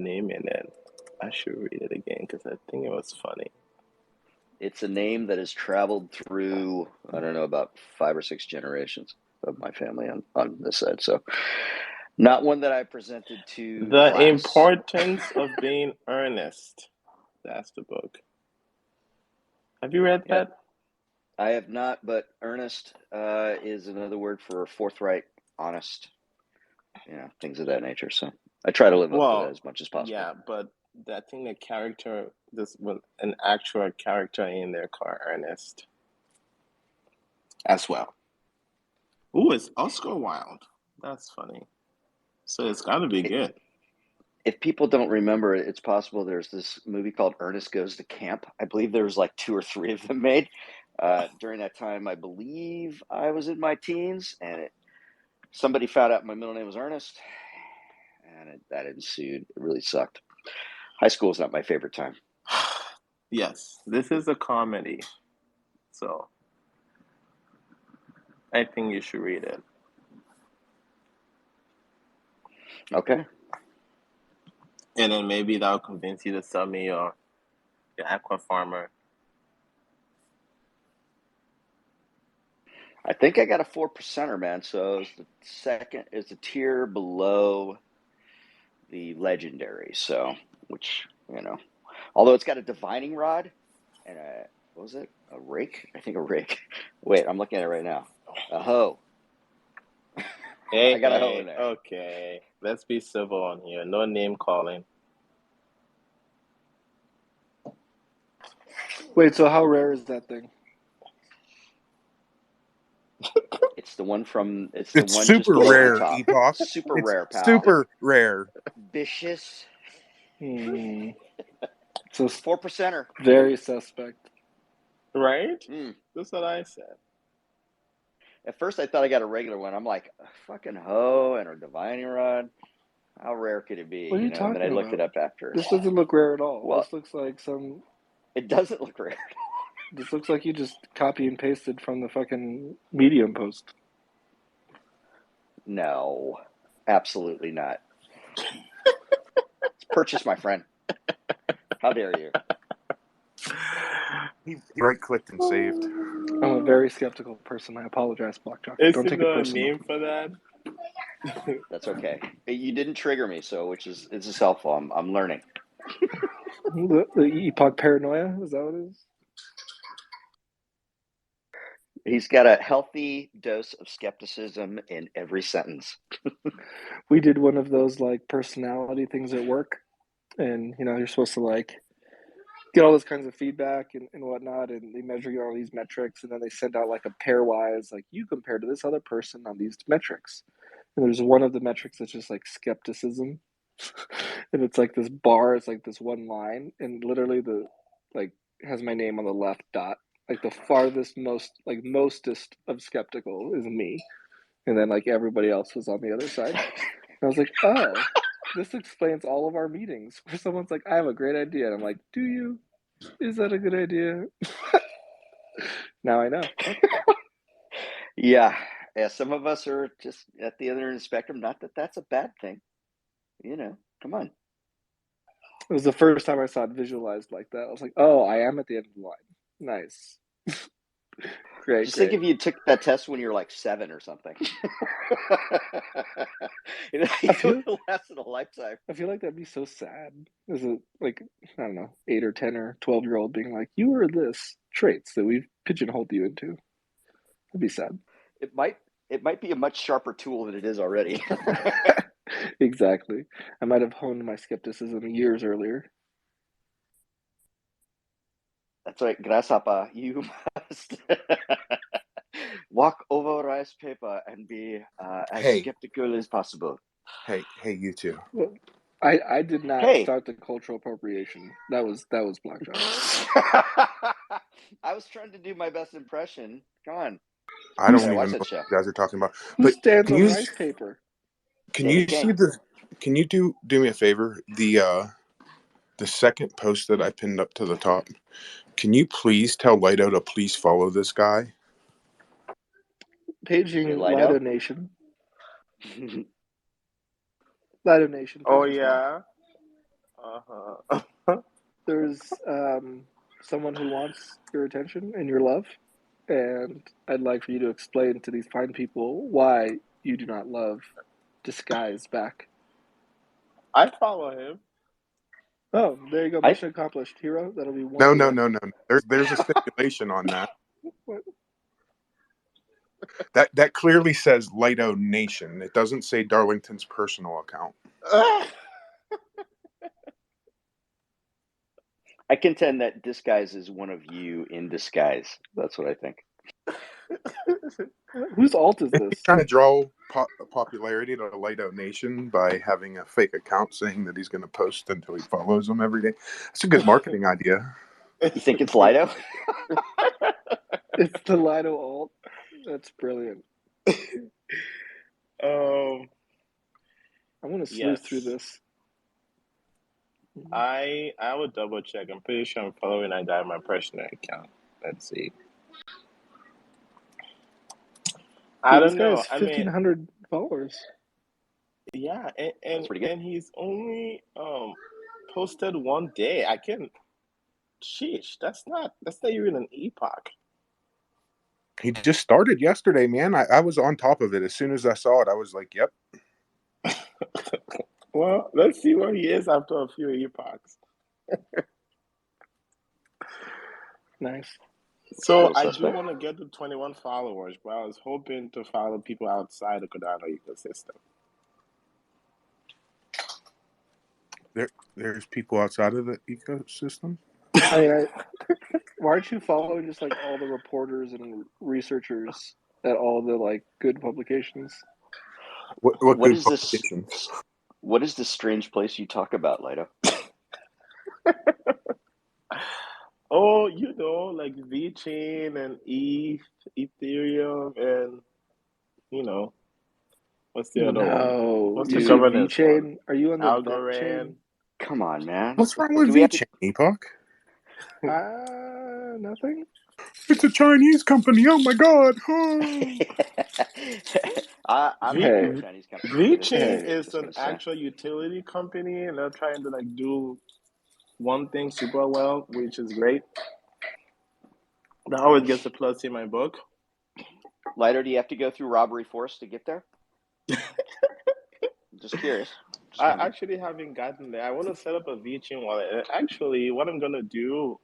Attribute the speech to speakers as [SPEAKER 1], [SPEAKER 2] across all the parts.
[SPEAKER 1] name in it. I should read it again because I think it was funny.
[SPEAKER 2] It's a name that has traveled through, I don't know, about 5 or 6 generations of my family on this side. So not one that I presented to
[SPEAKER 1] The
[SPEAKER 2] class.
[SPEAKER 1] Importance of Being Earnest. That's the book. Have you read that?
[SPEAKER 2] I have not, but earnest is another word for forthright, honest, things of that nature. So I try to live up to that as much as possible.
[SPEAKER 1] Yeah, but I think the character, an actual character in there called Ernest as well. Ooh, it's Oscar Wilde. That's funny. So it's got to be good.
[SPEAKER 2] If people don't remember it, it's possible there's this movie called Ernest Goes to Camp. I believe there was like 2 or 3 of them made. During that time, I believe I was in my teens, and somebody found out my middle name was Ernest, and that ensued. It really sucked. High school is not my favorite time.
[SPEAKER 1] Yes, this is a comedy, so I think you should read it.
[SPEAKER 2] Okay.
[SPEAKER 1] And then maybe that'll convince you to sell me your aqua farmer.
[SPEAKER 2] I think I got a 4%er, man. So it's a tier below the legendary. So, which, although it's got a divining rod and what was it? A rake? I think a rake. Wait, I'm looking at it right now. A hoe.
[SPEAKER 1] Hey,
[SPEAKER 2] I got a hoe in there.
[SPEAKER 1] Okay. Let's be civil on here. No name calling.
[SPEAKER 3] Wait, so how rare is that thing?
[SPEAKER 2] It's the one from. It's
[SPEAKER 4] the one super just rare.
[SPEAKER 2] Top.
[SPEAKER 4] Epoch.
[SPEAKER 2] Super
[SPEAKER 4] it's
[SPEAKER 2] rare, pal.
[SPEAKER 4] Super rare.
[SPEAKER 2] Vicious.
[SPEAKER 3] So
[SPEAKER 2] 4%er.
[SPEAKER 3] Very suspect.
[SPEAKER 1] Right? That's what I said.
[SPEAKER 2] At first, I thought I got a regular one. I'm like, a fucking hoe and a divining rod. How rare could it be?
[SPEAKER 3] What are you talking
[SPEAKER 2] and then I looked
[SPEAKER 3] about?
[SPEAKER 2] it up after.
[SPEAKER 3] This doesn't look rare at all.
[SPEAKER 2] Well,
[SPEAKER 3] this looks like some.
[SPEAKER 2] It doesn't look rare.
[SPEAKER 3] This looks like you just copy and pasted from the fucking Medium post.
[SPEAKER 2] No, absolutely not. Purchase, my friend. How dare you?
[SPEAKER 4] He right-clicked and saved.
[SPEAKER 3] I'm a very skeptical person. I apologize, Blockjock. Don't take it personal.
[SPEAKER 1] Name for that?
[SPEAKER 2] That's okay. You didn't trigger me, it's just helpful. I'm learning.
[SPEAKER 3] The Epoch paranoia? Is that what it is?
[SPEAKER 2] He's got a healthy dose of skepticism in every sentence.
[SPEAKER 3] We did one of those like personality things at work, and you're supposed to get all those kinds of feedback and whatnot, and they measure all these metrics, and then they send out like a pairwise, like you compared to this other person on these metrics. And there's one of the metrics that's just like skepticism, and it's like this bar, it's like this one line, and literally has my name on the left dot. Like the farthest mostest of skeptical is me, and then like everybody else was on the other side. And I was like, oh, this explains all of our meetings. Where someone's like, I have a great idea, and I'm like, do you? Is that a good idea? Now I know.
[SPEAKER 2] Yeah. Some of us are just at the other end of the spectrum. Not that that's a bad thing. Come on.
[SPEAKER 3] It was the first time I saw it visualized like that. I was like, oh, I am at the end of the line. Nice. Great.
[SPEAKER 2] Just think if you took that test when you were like 7 or something. It lasted a lifetime.
[SPEAKER 3] I feel like that'd be so sad. As a, I don't know, 8 or 10 or 12-year-old being like, you are this traits that we've pigeonholed you into. That'd be sad.
[SPEAKER 2] It might be a much sharper tool than it is already.
[SPEAKER 3] Exactly. I might have honed my skepticism years earlier.
[SPEAKER 2] That's right, grasshopper. You must walk over rice paper and be as skeptical as possible.
[SPEAKER 4] Hey, you two.
[SPEAKER 3] Well, I did not start the cultural appropriation. That was Blackjack.
[SPEAKER 2] I was trying to do my best impression. Come on.
[SPEAKER 4] I don't even know what you guys are talking about.
[SPEAKER 3] Who stands on rice paper?
[SPEAKER 4] Can you see Can you do me a favor? The second post that I pinned up to the top. Can you please tell Lido to please follow this guy?
[SPEAKER 3] Paging Lido Nation. Lido Nation.
[SPEAKER 1] Oh yeah.
[SPEAKER 3] There's someone who wants your attention and your love, and I'd like for you to explain to these fine people why you do not love disguise back.
[SPEAKER 1] I follow him.
[SPEAKER 3] Oh, there you go. Mission accomplished, hero. That'll be one.
[SPEAKER 4] No. There's a stipulation on that.
[SPEAKER 3] What?
[SPEAKER 4] That clearly says Lido Nation. It doesn't say Darlington's personal account.
[SPEAKER 2] I contend that disguise is one of you in disguise. That's what I think.
[SPEAKER 3] Whose alt is
[SPEAKER 4] He's
[SPEAKER 3] this?
[SPEAKER 4] trying to draw popularity to Lido Nation by having a fake account saying that he's going to post until he follows them every day. It's a good marketing idea.
[SPEAKER 2] You think it's Lido?
[SPEAKER 3] It's the Lido alt. That's brilliant. I'm going to sleuth through this.
[SPEAKER 1] I would double check. I'm pretty sure I'm following that guy on my personal account. Let's see. I don't know.
[SPEAKER 3] This guy has 1,500 followers.
[SPEAKER 1] Yeah,
[SPEAKER 2] That's pretty good.
[SPEAKER 1] and he's only posted one day. I can't. Sheesh, that's not even an epoch.
[SPEAKER 4] He just started yesterday, man. I was on top of it. As soon as I saw it, I was like, yep.
[SPEAKER 1] Well, let's see where he is after a few epochs.
[SPEAKER 3] Nice.
[SPEAKER 1] So I do want to get to 21 followers, but I was hoping to follow people outside the Cardano ecosystem.
[SPEAKER 4] There's people outside of the ecosystem?
[SPEAKER 3] Why aren't you following just like all the reporters and researchers at all the like good publications?
[SPEAKER 4] What good publications?
[SPEAKER 2] What is this strange place you talk about, Lido?
[SPEAKER 1] Oh, like VeChain and Ethereum, and what's the other one? What's the governance
[SPEAKER 3] VeChain? Are you on the
[SPEAKER 1] Algorand?
[SPEAKER 2] Come on, man.
[SPEAKER 4] What's wrong with VeChain, Epoch?
[SPEAKER 3] Nothing.
[SPEAKER 4] It's a Chinese company. Oh my god.
[SPEAKER 2] I'm not a Chinese company.
[SPEAKER 1] VeChain is an actual utility company, and they're trying to like do one thing super well, which is great. That always gets a plus in my book.
[SPEAKER 2] Lido, do you have to go through Robbery Force to get there? Just curious.
[SPEAKER 1] I actually haven't gotten there. I want to set up a VeChain wallet. And actually, what I'm gonna do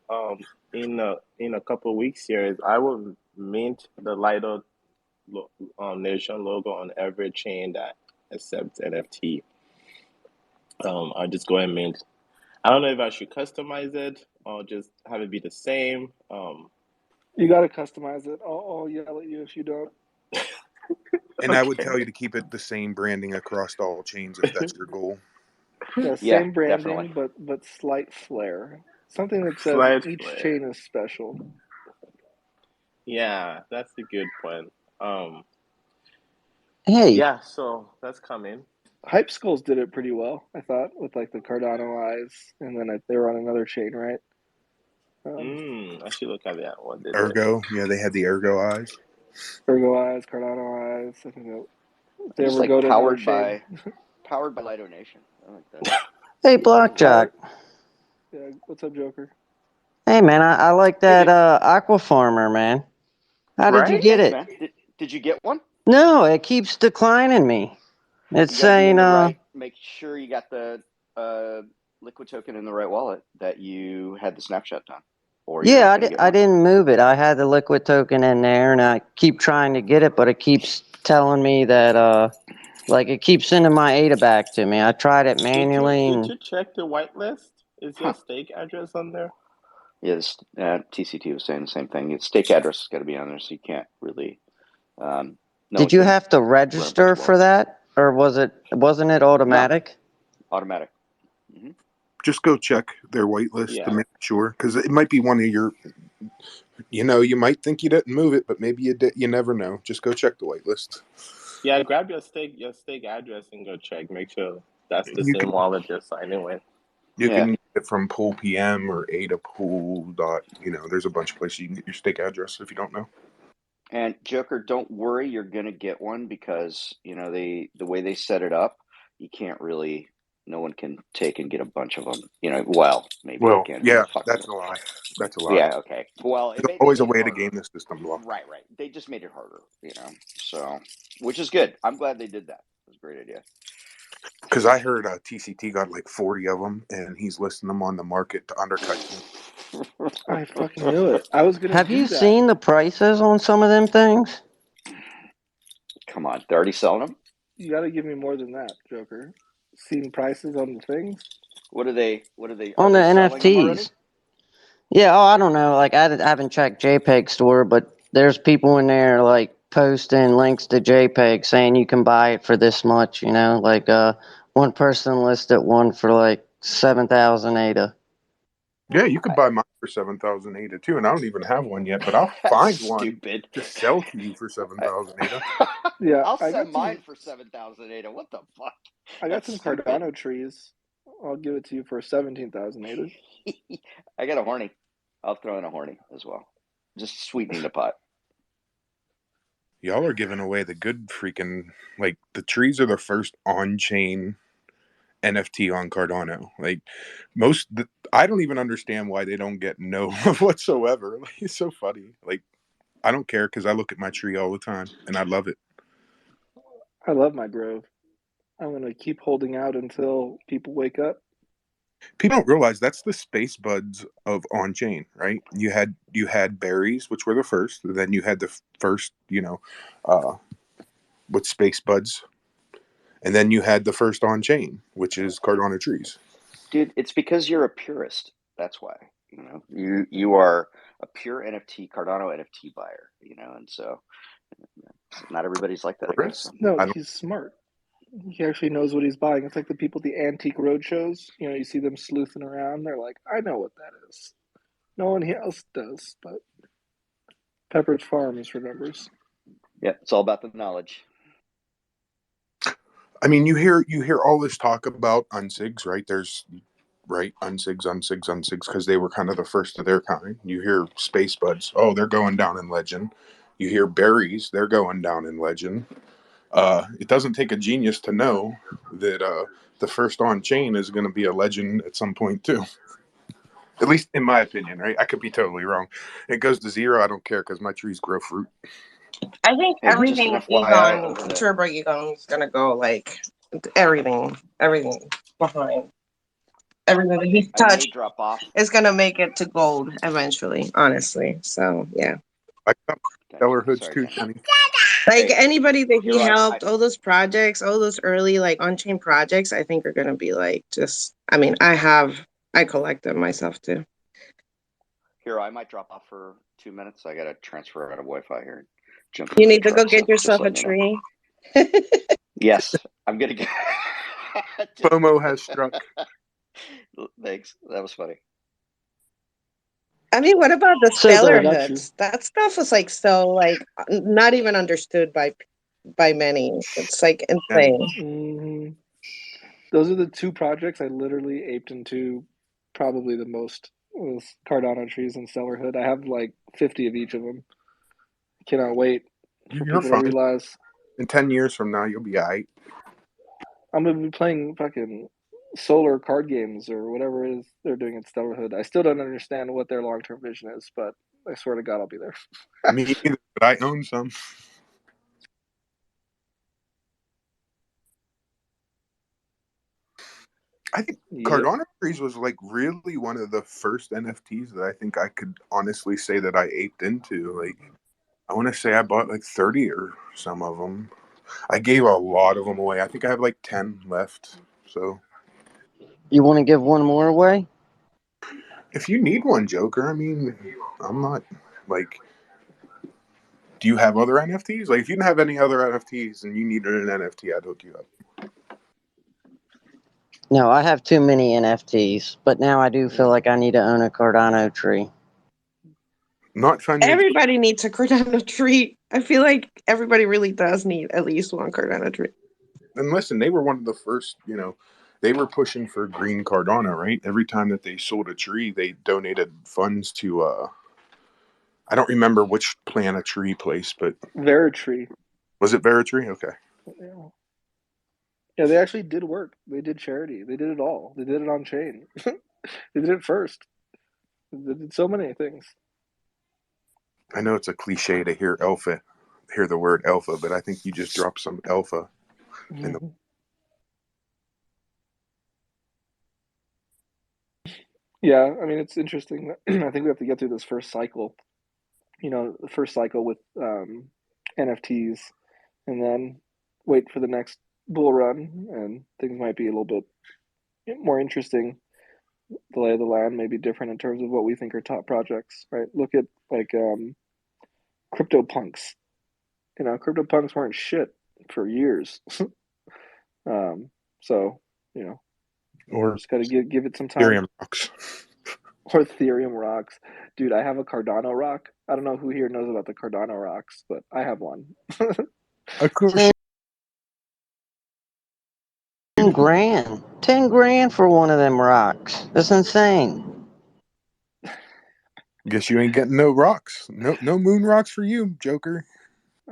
[SPEAKER 1] in a couple of weeks here is I will mint the Lido Nation logo on every chain that accepts NFT. I'll just go and mint. I don't know if I should customize it or just have it be the same.
[SPEAKER 3] You got to customize it. I'll yell at you if you don't.
[SPEAKER 4] And I would tell you to keep it the same branding across all chains if that's your goal.
[SPEAKER 3] Yeah, same branding, but slight flair. Something that says each chain is special.
[SPEAKER 1] Yeah, that's a good point.
[SPEAKER 5] Hey.
[SPEAKER 1] Yeah, so that's coming.
[SPEAKER 3] Hype Skulls did it pretty well, I thought, with like the Cardano eyes, and then they were on another chain, right?
[SPEAKER 1] I should look at that one.
[SPEAKER 4] Ergo, yeah, they had the Ergo eyes.
[SPEAKER 3] Ergo eyes, Cardano eyes. I think
[SPEAKER 2] they ever like go to powered by Lido Nation. I like that.
[SPEAKER 5] Hey, Blackjack.
[SPEAKER 3] Yeah, what's up, Joker?
[SPEAKER 5] Hey, man, I like that Aqua Farmer, man. How did you get it?
[SPEAKER 2] Did you get one?
[SPEAKER 5] No, it keeps declining me. It's saying
[SPEAKER 2] make sure you got the liquid token in the right wallet that you had the snapshot done.
[SPEAKER 5] Yeah, I didn't move it. I had the liquid token in there, and I keep trying to get it, but it keeps telling me that like it keeps sending my ADA back to me. I tried it manually.
[SPEAKER 1] Did you check the whitelist? Is your stake address on there?
[SPEAKER 2] Yes, TCT was saying the same thing. Its stake address has got to be on there, so you can't really.
[SPEAKER 5] Did you have to register for that, or wasn't it automatic?
[SPEAKER 2] No. Automatic.
[SPEAKER 4] Mm-hmm. Just go check their whitelist to make sure, because it might be one of your. You might think you didn't move it, but maybe you did. You never know. Just go check the whitelist.
[SPEAKER 1] Yeah, grab your stake address and go check. Make sure that's the same wallet you're signing with.
[SPEAKER 4] You can get it from Pool PM or ADA Pool. There's a bunch of places you can get your stake address if you don't know.
[SPEAKER 2] And Joker, don't worry, you're gonna get one because the way they set it up, you can't really no one can take and get a bunch of them. You know, well, maybe they can. Who
[SPEAKER 4] yeah,
[SPEAKER 2] the fuck
[SPEAKER 4] that's
[SPEAKER 2] knows?
[SPEAKER 4] a lie. That's a lie.
[SPEAKER 2] Yeah, okay. Well,
[SPEAKER 4] There's
[SPEAKER 2] they
[SPEAKER 4] always a
[SPEAKER 2] made it
[SPEAKER 4] way to
[SPEAKER 2] harder.
[SPEAKER 4] game the system, bro.
[SPEAKER 2] Right. They just made it harder, you know. So, which is good. I'm glad they did that. It was a great idea.
[SPEAKER 4] Because I heard TCT got like 40 of them, and he's listing them on the market to undercut you.
[SPEAKER 3] I fucking knew it. I was gonna.
[SPEAKER 5] Have you seen the prices on some of them things?
[SPEAKER 2] Come on, they're already selling them.
[SPEAKER 3] You got to give me more than that, Joker. Seen prices on the things?
[SPEAKER 2] What are they?
[SPEAKER 5] On the NFTs. Yeah, I don't know. Like, I haven't checked JPEG store, but there's people in there, like, posting links to JPEG saying you can buy it for this much, you know? Like, one person listed one for, like, 7,000 ADA.
[SPEAKER 4] Yeah, you could buy mine for 7,000 ADA too, and I don't even have one yet, but I'll find one to sell to you for 7,000 ADA.
[SPEAKER 3] Yeah,
[SPEAKER 2] I'll sell mine for 7,000 ADA. What the fuck?
[SPEAKER 3] I got some Cardano trees. I'll give it to you for 17,000 ADA.
[SPEAKER 2] I got a horny. I'll throw in a horny as well. Just sweetening the pot.
[SPEAKER 4] Y'all are giving away the good freaking, like, the trees are the first on-chain NFT on Cardano. Like, I don't even understand why they don't get no whatsoever. Like, it's so funny. Like, I don't care because I look at my tree all the time and I love it.
[SPEAKER 3] I love my grove. I'm going to keep holding out until people wake up.
[SPEAKER 4] People don't realize that's the space buds of on-chain, right? You had berries, which were the first. Then you had the first, with space buds. And then you had the first on-chain, which is Cardano trees.
[SPEAKER 2] Dude, it's because you're a purist. That's why. You know, you are a pure NFT, Cardano NFT buyer, you know, and so not everybody's like that, I guess.
[SPEAKER 3] No, he's smart. He actually knows what he's buying. It's like the people at the antique road shows. You know, you see them sleuthing around. They're like, I know what that is. No one else does, but Pepperidge Farms remembers.
[SPEAKER 2] Yeah, it's all about the knowledge.
[SPEAKER 4] I mean, you hear all this talk about unsigs, right? There's unsigs, because they were kind of the first of their kind. You hear space buds, oh, they're going down in legend. You hear berries, they're going down in legend. It doesn't take a genius to know that the first on-chain is going to be a legend at some point too. At least in my opinion, right? I could be totally wrong. It goes to zero, I don't care because my trees grow fruit.
[SPEAKER 6] I think everything Turbo Egon is going to go like everything behind. Everything that he's touched is going to make it to gold eventually, honestly. So, yeah.
[SPEAKER 4] I got stellar hoods too, Jenny.
[SPEAKER 6] Like anybody that he helped, all those projects, all those early like on-chain projects, I think are going to be like just, I mean, I collect them myself too.
[SPEAKER 2] Hero, I might drop off for 2 minutes. I got to transfer out of Wi-Fi here.
[SPEAKER 6] You need to go get yourself a tree.
[SPEAKER 2] Yes, I'm going to get.
[SPEAKER 4] FOMO has struck.
[SPEAKER 2] Thanks. That was funny.
[SPEAKER 6] I mean, what about the stellar hoods? That stuff is like so like not even understood by many. It's like insane.
[SPEAKER 3] Mm-hmm. Those are the two projects I literally aped into probably the most with Cardano trees and stellar hood. I have like 50 of each of them. Cannot wait for people to realize.
[SPEAKER 4] In 10 years from now, you'll be all right.
[SPEAKER 3] I'm going to be playing fucking solar card games or whatever it is they're doing at Stellarhood. I still don't understand what their long-term vision is, but I swear to God, I'll be there.
[SPEAKER 4] Me either, but I own some. I think Cardano trees was like really one of the first NFTs that I think I could honestly say that I aped into. Like, I want to say I bought like 30 or some of them. I gave a lot of them away. I think I have like 10 left. So,
[SPEAKER 5] you want to give one more away?
[SPEAKER 4] If you need one, Joker, I mean, I'm not like. Do you have other NFTs? Like, if you didn't have any other NFTs and you needed an NFT, I'd hook you up.
[SPEAKER 5] No, I have too many NFTs, but now I do feel like I need to own a Cardano tree.
[SPEAKER 4] Not trying to.
[SPEAKER 6] Everybody needs a Cardano tree. I feel like everybody really does need at least one Cardano tree.
[SPEAKER 4] And listen, they were one of the first, they were pushing for green Cardano, right? Every time that they sold a tree, they donated funds to, I don't remember which plant a tree place, but.
[SPEAKER 3] Veritree.
[SPEAKER 4] Was it Veritree? Okay.
[SPEAKER 3] Yeah. Yeah, they actually did work. They did charity. They did it all. They did it on chain. They did it first. They did so many things.
[SPEAKER 4] I know it's a cliche to hear the word alpha, but I think you just dropped some alpha in the.
[SPEAKER 3] Yeah, I mean, it's interesting. I think we have to get through this first cycle. The first cycle with NFTs, and then wait for the next bull run, and things might be a little bit more interesting. The lay of the land may be different in terms of what we think are top projects, right? Look at like CryptoPunks. CryptoPunks weren't shit for years. So
[SPEAKER 4] Or
[SPEAKER 3] just got to give it some time.
[SPEAKER 4] Ethereum rocks.
[SPEAKER 3] Or Ethereum rocks, dude. I have a Cardano rock. I don't know who here knows about the Cardano rocks, but I have one.
[SPEAKER 4] Of course.
[SPEAKER 5] 10 grand. 10 grand for one of them rocks. That's insane.
[SPEAKER 4] Guess you ain't getting no rocks. No moon rocks for you, Joker.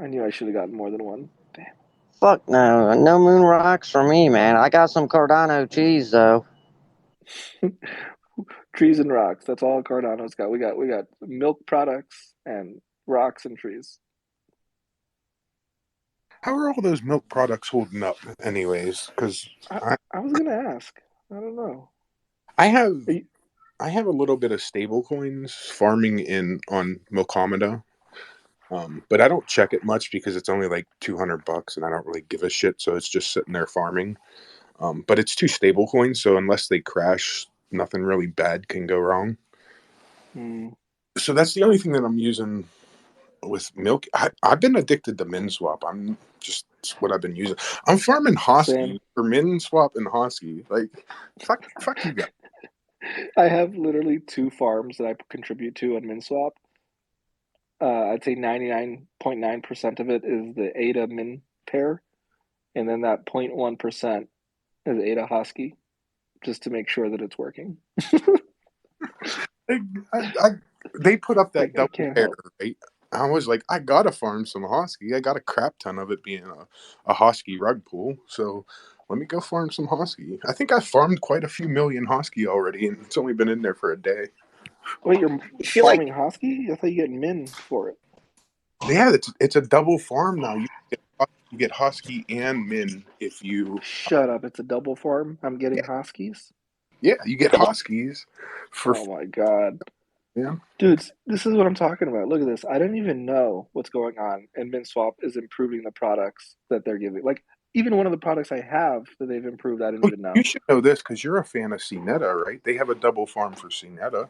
[SPEAKER 3] I knew I should have gotten more than one. Damn.
[SPEAKER 5] Fuck no. No moon rocks for me, man. I got some Cardano cheese though.
[SPEAKER 3] Trees and rocks. That's all Cardano's got. We got milk products and rocks and trees.
[SPEAKER 4] How are all those milk products holding up, anyways? Because
[SPEAKER 3] I was gonna ask. I don't know.
[SPEAKER 4] I have a little bit of stable coins farming on Milkomeda. But I don't check it much because it's only like $200 and I don't really give a shit. So it's just sitting there farming. But it's 2 stable coins. So unless they crash, nothing really bad can go wrong. So that's the only thing that I'm using with milk. I've been addicted to min swap. I'm just what I've been using. I'm farming Hosky for min swap and Hosky. Like, fuck you guys.
[SPEAKER 3] I have literally 2 farms that I contribute to on MinSwap. I'd say 99.9% of it is the ADA Min pair, and then that 0.1% is ADA Hosky, just to make sure that it's working.
[SPEAKER 4] They put up that double pair,
[SPEAKER 3] help.
[SPEAKER 4] right? I was like, I gotta farm some Hosky. I got a crap ton of it being a Hosky rug pool. So let me go farm some Hosky. I think I farmed quite a few million Hosky already, and it's only been in there for a day.
[SPEAKER 3] Wait, you're farming Hosky? I thought you get min for it.
[SPEAKER 4] Yeah, it's a double farm now. You get Hosky and min if you.
[SPEAKER 3] Shut up! It's a double farm. I'm getting Hoskies.
[SPEAKER 4] Yeah, you get Hoskies for.
[SPEAKER 3] Oh my god.
[SPEAKER 4] Yeah.
[SPEAKER 3] Dudes, this is what I'm talking about. Look at this. I don't even know what's going on, and MinSwap is improving the products that they're giving. Like, even one of the products I have that they've improved, I didn't even know.
[SPEAKER 4] You should know this because you're a fan of CNETA, right? They have a double farm for CNETA.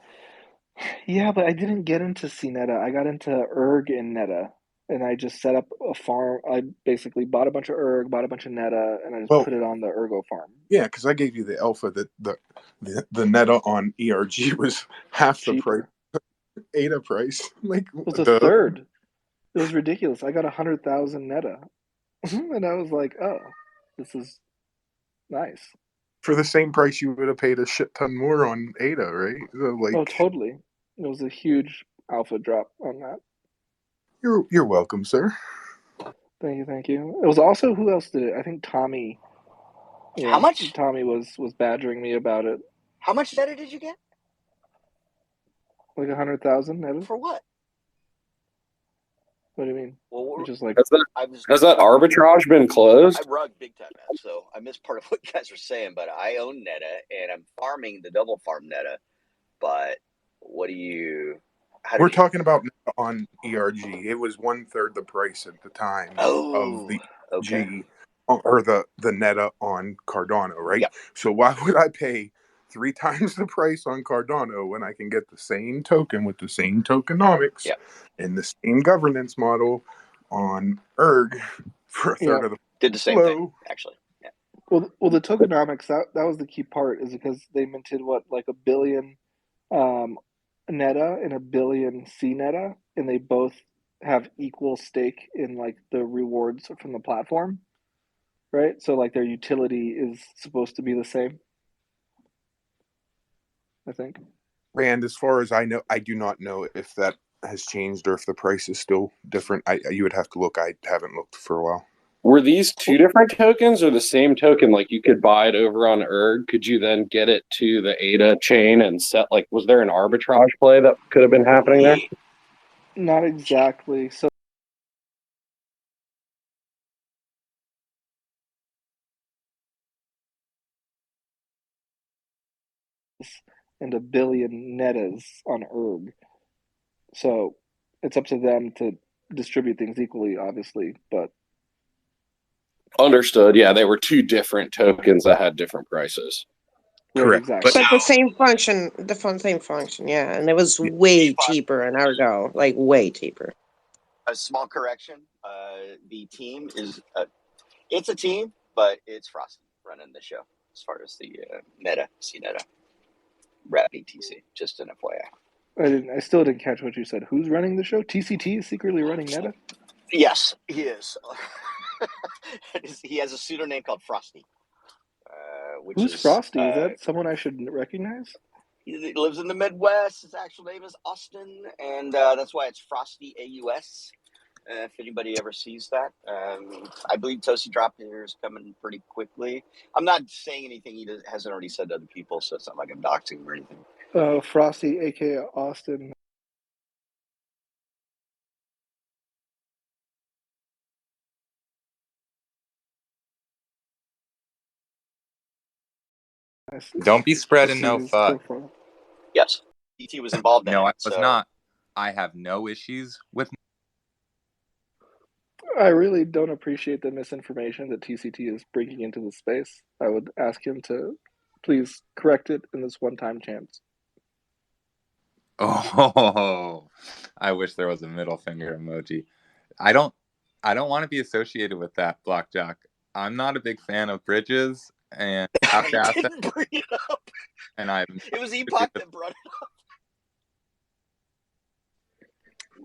[SPEAKER 3] Yeah, but I didn't get into CNETA. I got into ERG and NETA, and I just set up a farm. I basically bought a bunch of ERG, bought a bunch of NETA, and I just put it on the Ergo farm.
[SPEAKER 4] Yeah, because I gave you the alpha that the NETA on ERG was half cheaper. The price, ADA price. Like,
[SPEAKER 3] it was a third. It was ridiculous. I got 100,000 NETA, and I was like, "Oh, this is nice."
[SPEAKER 4] For the same price, you would have paid a shit ton more on ADA, right? So, like,
[SPEAKER 3] oh, totally. It was a huge alpha drop on that.
[SPEAKER 4] You're welcome, sir.
[SPEAKER 3] Thank you. It was also, who else did it? I think Tommy. Yeah,
[SPEAKER 2] how much?
[SPEAKER 3] Tommy was badgering me about it.
[SPEAKER 2] How much NETA did you get?
[SPEAKER 3] Like 100,000 NETA.
[SPEAKER 2] For what?
[SPEAKER 3] What do you mean?
[SPEAKER 2] Well,
[SPEAKER 3] just like
[SPEAKER 7] has that arbitrage been closed?
[SPEAKER 2] I rug big time now, so I missed part of what you guys were saying. But I own NETA, and I'm farming the double farm NETA. But what do you?
[SPEAKER 4] We're talking about on ERG. It was 1/3 the price at the time of the G or the NETA on Cardano, right?
[SPEAKER 2] Yep.
[SPEAKER 4] So why would I pay 3 times the price on Cardano when I can get the same token with the same tokenomics and the same governance model on ERG for a third of the
[SPEAKER 2] did the same thing actually. Yeah.
[SPEAKER 3] Well, the tokenomics that was the key part, is because they minted like 1 billion NETA and 1 billion CNETA, and they both have equal stake in like the rewards from the platform, right? So like their utility is supposed to be the same, I think.
[SPEAKER 4] And as far as I know, I do not know if that has changed or if the price is still different. You would have to look. I haven't looked for a while.
[SPEAKER 7] Were these two different tokens or the same token? Like you could buy it over on ERG. Could you then get it to the ADA chain and set, like, was there an arbitrage play that could have been happening there?
[SPEAKER 3] Not exactly. So and 1 billion nettas on ERG. So it's up to them to distribute things equally, obviously, but
[SPEAKER 7] Understood. Yeah, they were two different tokens that had different prices.
[SPEAKER 3] right,
[SPEAKER 4] Correct.
[SPEAKER 3] exactly.
[SPEAKER 6] But the same function, same function, yeah. And it was way cheaper in Argo, like way cheaper.
[SPEAKER 2] A small correction. The team is it's a team, but it's Frosty running the show as far as the meta, CNETA, Rat BTC. Just an FYI.
[SPEAKER 3] I still didn't catch what you said. Who's running the show? TCT is secretly running Neta?
[SPEAKER 2] Yes, he is. He has a pseudonym called Frosty.
[SPEAKER 3] Who's Frosty? Is that someone I should recognize?
[SPEAKER 2] He lives in the Midwest. His actual name is Austin, and that's why it's Frosty AUS. If anybody ever sees that, I believe Toasty Drop here is coming pretty quickly. I'm not saying anything he hasn't already said to other people, so it's not like I'm doxing him or anything.
[SPEAKER 3] Frosty, aka Austin.
[SPEAKER 8] Don't be spreading no fuck.
[SPEAKER 2] Yes, DT was involved in it.
[SPEAKER 8] No, I was not. I have no issues with.
[SPEAKER 3] I really don't appreciate the misinformation that TCT is bringing into the space. I would ask him to please correct it in this one-time chance.
[SPEAKER 8] Oh, I wish there was a middle finger emoji. I don't want to be associated with that, Blockjock. I'm not a big fan of bridges and after
[SPEAKER 2] I didn't bring it up.
[SPEAKER 8] And
[SPEAKER 2] it was Epoch that brought it up.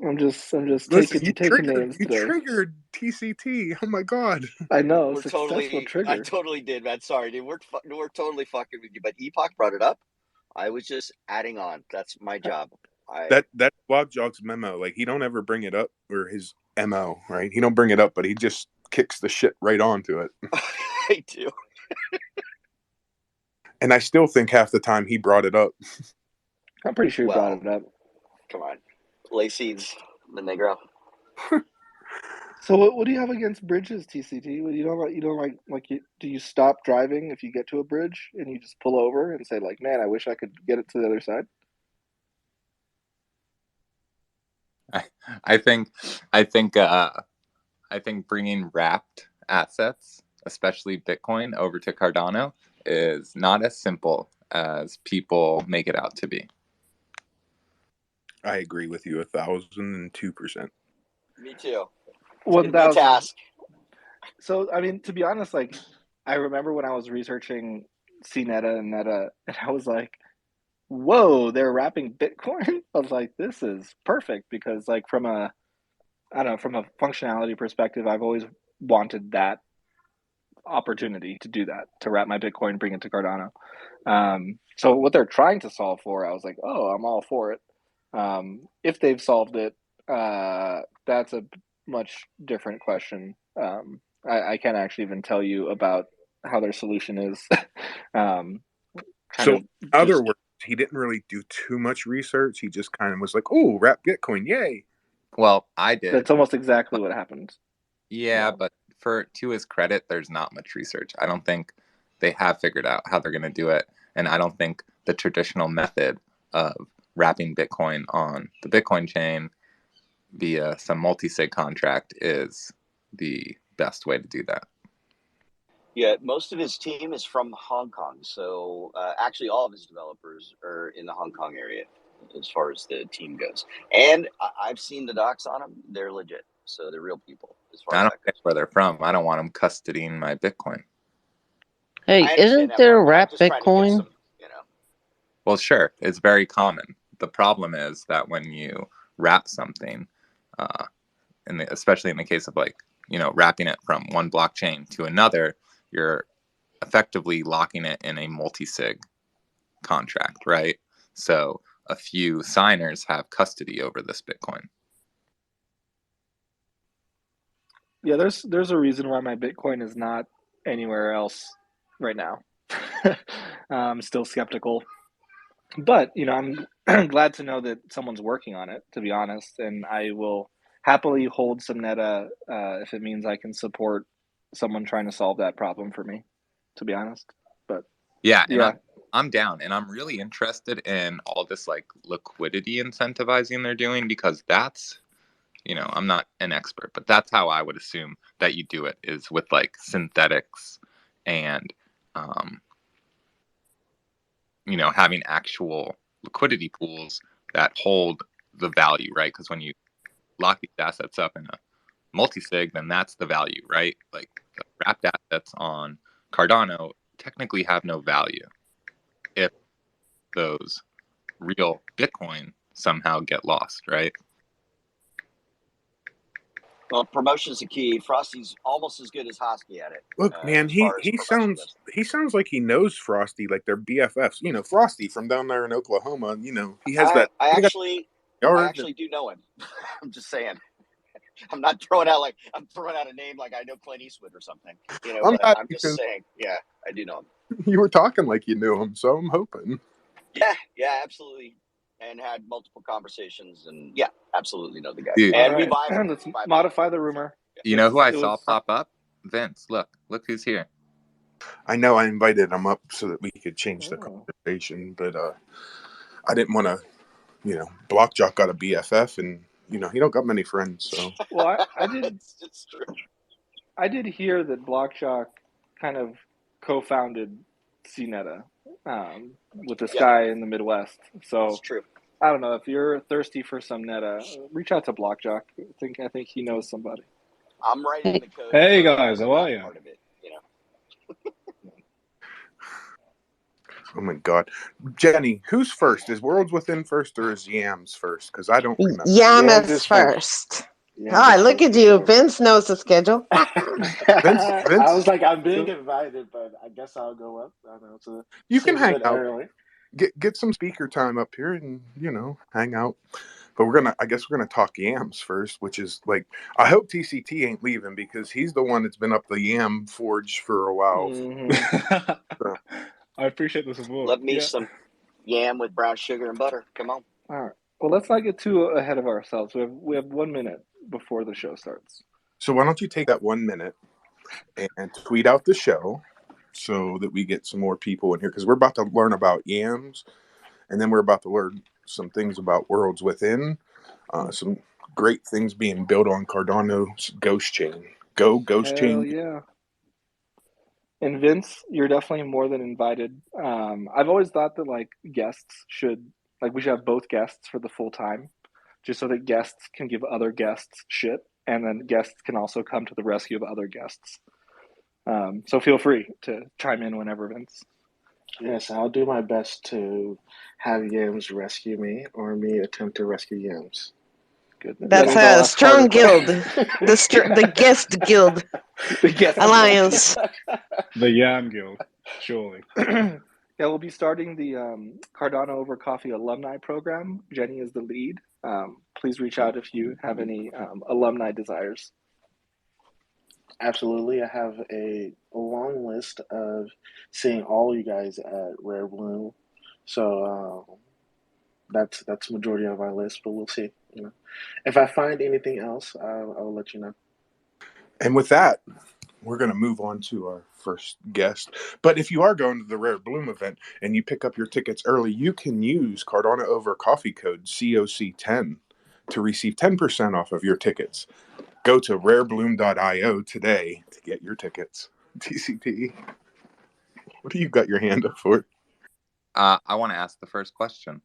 [SPEAKER 3] I'm just
[SPEAKER 4] Listen,
[SPEAKER 3] taking names
[SPEAKER 4] you
[SPEAKER 3] today.
[SPEAKER 4] triggered TCT. Oh my god.
[SPEAKER 3] I know.
[SPEAKER 2] We're totally trigger. I totally did, man. Sorry, dude. We're totally fucking with you. But Epoch brought it up. I was just adding on. That's my job.
[SPEAKER 4] That Blockjock's memo. Like, he don't ever bring it up, or his MO, right? He don't bring it up, but he just kicks the shit right onto it.
[SPEAKER 2] I do.
[SPEAKER 4] And I still think half the time he brought it up.
[SPEAKER 3] I'm pretty sure he brought it up.
[SPEAKER 2] Come on. Lay seeds, the Negro.
[SPEAKER 3] So what do you have against bridges, TCT? You don't like do you stop driving if you get to a bridge and you just pull over and say, like, man, I wish I could get it to the other side?
[SPEAKER 8] I think bringing wrapped assets, especially Bitcoin, over to Cardano is not as simple as people make it out to be.
[SPEAKER 4] I agree with you 1,002%.
[SPEAKER 2] Me too.
[SPEAKER 3] 1,000.
[SPEAKER 2] Task.
[SPEAKER 3] So, I mean, to be honest, like, I remember when I was researching CNETA and Neta, and I was like, whoa, they're wrapping Bitcoin? I was like, this is perfect, because, like, from a functionality perspective, I've always wanted that opportunity to do that, to wrap my Bitcoin, bring it to Cardano. So what they're trying to solve for, I was like, oh, I'm all for it. If they've solved it, that's a much different question. I can't actually even tell you about how their solution is.
[SPEAKER 4] So, in other words, he didn't really do too much research. He just kind of was like, oh, wrap Bitcoin, yay.
[SPEAKER 8] Well, I did.
[SPEAKER 3] That's almost exactly what happened.
[SPEAKER 8] Yeah, but to his credit, there's not much research. I don't think they have figured out how they're going to do it. And I don't think the traditional method of wrapping Bitcoin on the Bitcoin chain via some multi-sig contract is the best way to do that.
[SPEAKER 2] Yeah, most of his team is from Hong Kong. So actually all of his developers are in the Hong Kong area as far as the team goes. And I've seen the docs on them. They're legit. So they're real people. As far
[SPEAKER 8] I don't care where they're from. I don't want them custodying my Bitcoin.
[SPEAKER 5] Hey, isn't there wrap Bitcoin?
[SPEAKER 8] Well, sure. It's very common. The problem is that when you wrap something, especially in the case of wrapping it from one blockchain to another, you're effectively locking it in a multi-sig contract, right? So a few signers have custody over this Bitcoin.
[SPEAKER 3] Yeah, there's a reason why my Bitcoin is not anywhere else right now. I'm still skeptical, but I'm glad to know that someone's working on it, to be honest, and I will happily hold some neta if it means I can support someone trying to solve that problem for me, to be honest. But
[SPEAKER 8] yeah, and
[SPEAKER 3] yeah,
[SPEAKER 8] I'm down, and I'm really interested in all this like liquidity incentivizing they're doing, because that's, I'm not an expert, but that's how I would assume that you do it, is with like synthetics and um, having actual liquidity pools that hold the value, right? Because when you lock these assets up in a multi-sig, then that's the value, right? Like the wrapped assets on Cardano technically have no value if those real Bitcoin somehow get lost, right?
[SPEAKER 2] Well, promotion's the key. Frosty's almost as good as Hosky at it.
[SPEAKER 4] Look, man, he sounds like he knows Frosty, like they're BFFs. Frosty from down there in Oklahoma. He has that.
[SPEAKER 2] I actually do know him. I'm just saying. I'm not throwing out a name like I know Clint Eastwood or something. I'm just saying. Yeah, I do know him.
[SPEAKER 4] You were talking like you knew him, so I'm hoping.
[SPEAKER 2] Yeah, absolutely. And had multiple conversations, and yeah, absolutely know the guy.
[SPEAKER 8] Dude,
[SPEAKER 2] and revive him.
[SPEAKER 3] Let's modify the rumor.
[SPEAKER 8] You know who I saw pop up? Vince. Look who's here.
[SPEAKER 4] I know I invited him up so that we could change the conversation, but I didn't want to, Blockjock got a BFF, and he don't got many friends. So
[SPEAKER 3] well, I did.
[SPEAKER 2] It's true.
[SPEAKER 3] I did hear that Blockjock kind of co-founded CNETA with this guy in the Midwest. So
[SPEAKER 2] it's true.
[SPEAKER 3] I don't know, if you're thirsty for some neta, reach out to Blockjock. I think he knows somebody.
[SPEAKER 2] I'm writing the code.
[SPEAKER 9] Hey guys, how are you?
[SPEAKER 2] Part of it,
[SPEAKER 4] Oh my God, Jenny, who's first? Is Worlds Within first, or is Yams first? Because I don't remember.
[SPEAKER 6] Yam is first. Look at you. Vince knows the schedule.
[SPEAKER 9] Vince. I was like, I'm being invited, but I guess I'll go up. I don't know.
[SPEAKER 4] You can hang out. Early. Get some speaker time up here, and hang out. But I guess we're gonna talk Yams first, which is like, I hope TCT ain't leaving, because he's the one that's been up the Yam forge for a while.
[SPEAKER 9] Mm-hmm. So. I appreciate the support.
[SPEAKER 2] Love me some yam with brown sugar and butter. Come on.
[SPEAKER 3] All right. Well, let's not get too ahead of ourselves. We have 1 minute before the show starts.
[SPEAKER 4] So why don't you take that 1 minute and tweet out the show so that we get some more people in here, because we're about to learn about Yams, and then we're about to learn some things about Worlds Within, some great things being built on Cardano's Ghost Chain. Go Ghost Chain!
[SPEAKER 3] Hell yeah! And Vince, you're definitely more than invited. I've always thought that guests we should have both guests for the full time, just so that guests can give other guests shit, and then guests can also come to the rescue of other guests. So feel free to chime in whenever, Vince.
[SPEAKER 9] Yes, I'll do my best to have Yams rescue me, or me attempt to rescue Yams.
[SPEAKER 6] Good. That's a strong guild. The guest guild.
[SPEAKER 3] The guest
[SPEAKER 6] alliance.
[SPEAKER 9] The Yam Guild, surely.
[SPEAKER 3] Yeah, we'll be starting the Cardano Over Coffee alumni program. Jenny is the lead. Please reach out if you have any alumni desires.
[SPEAKER 9] Absolutely. I have a long list of seeing all you guys at Rare Bloom. So that's majority of my list, but we'll see. If I find anything else, I'll let you know.
[SPEAKER 4] And with that, we're going to move on to our first guest. But if you are going to the Rare Bloom event and you pick up your tickets early, you can use Cardano Over Coffee code COC10 to receive 10% off of your tickets. Go to rarebloom.io today to get your tickets. TCT, what do you got your hand up for?
[SPEAKER 8] I want to ask the first question.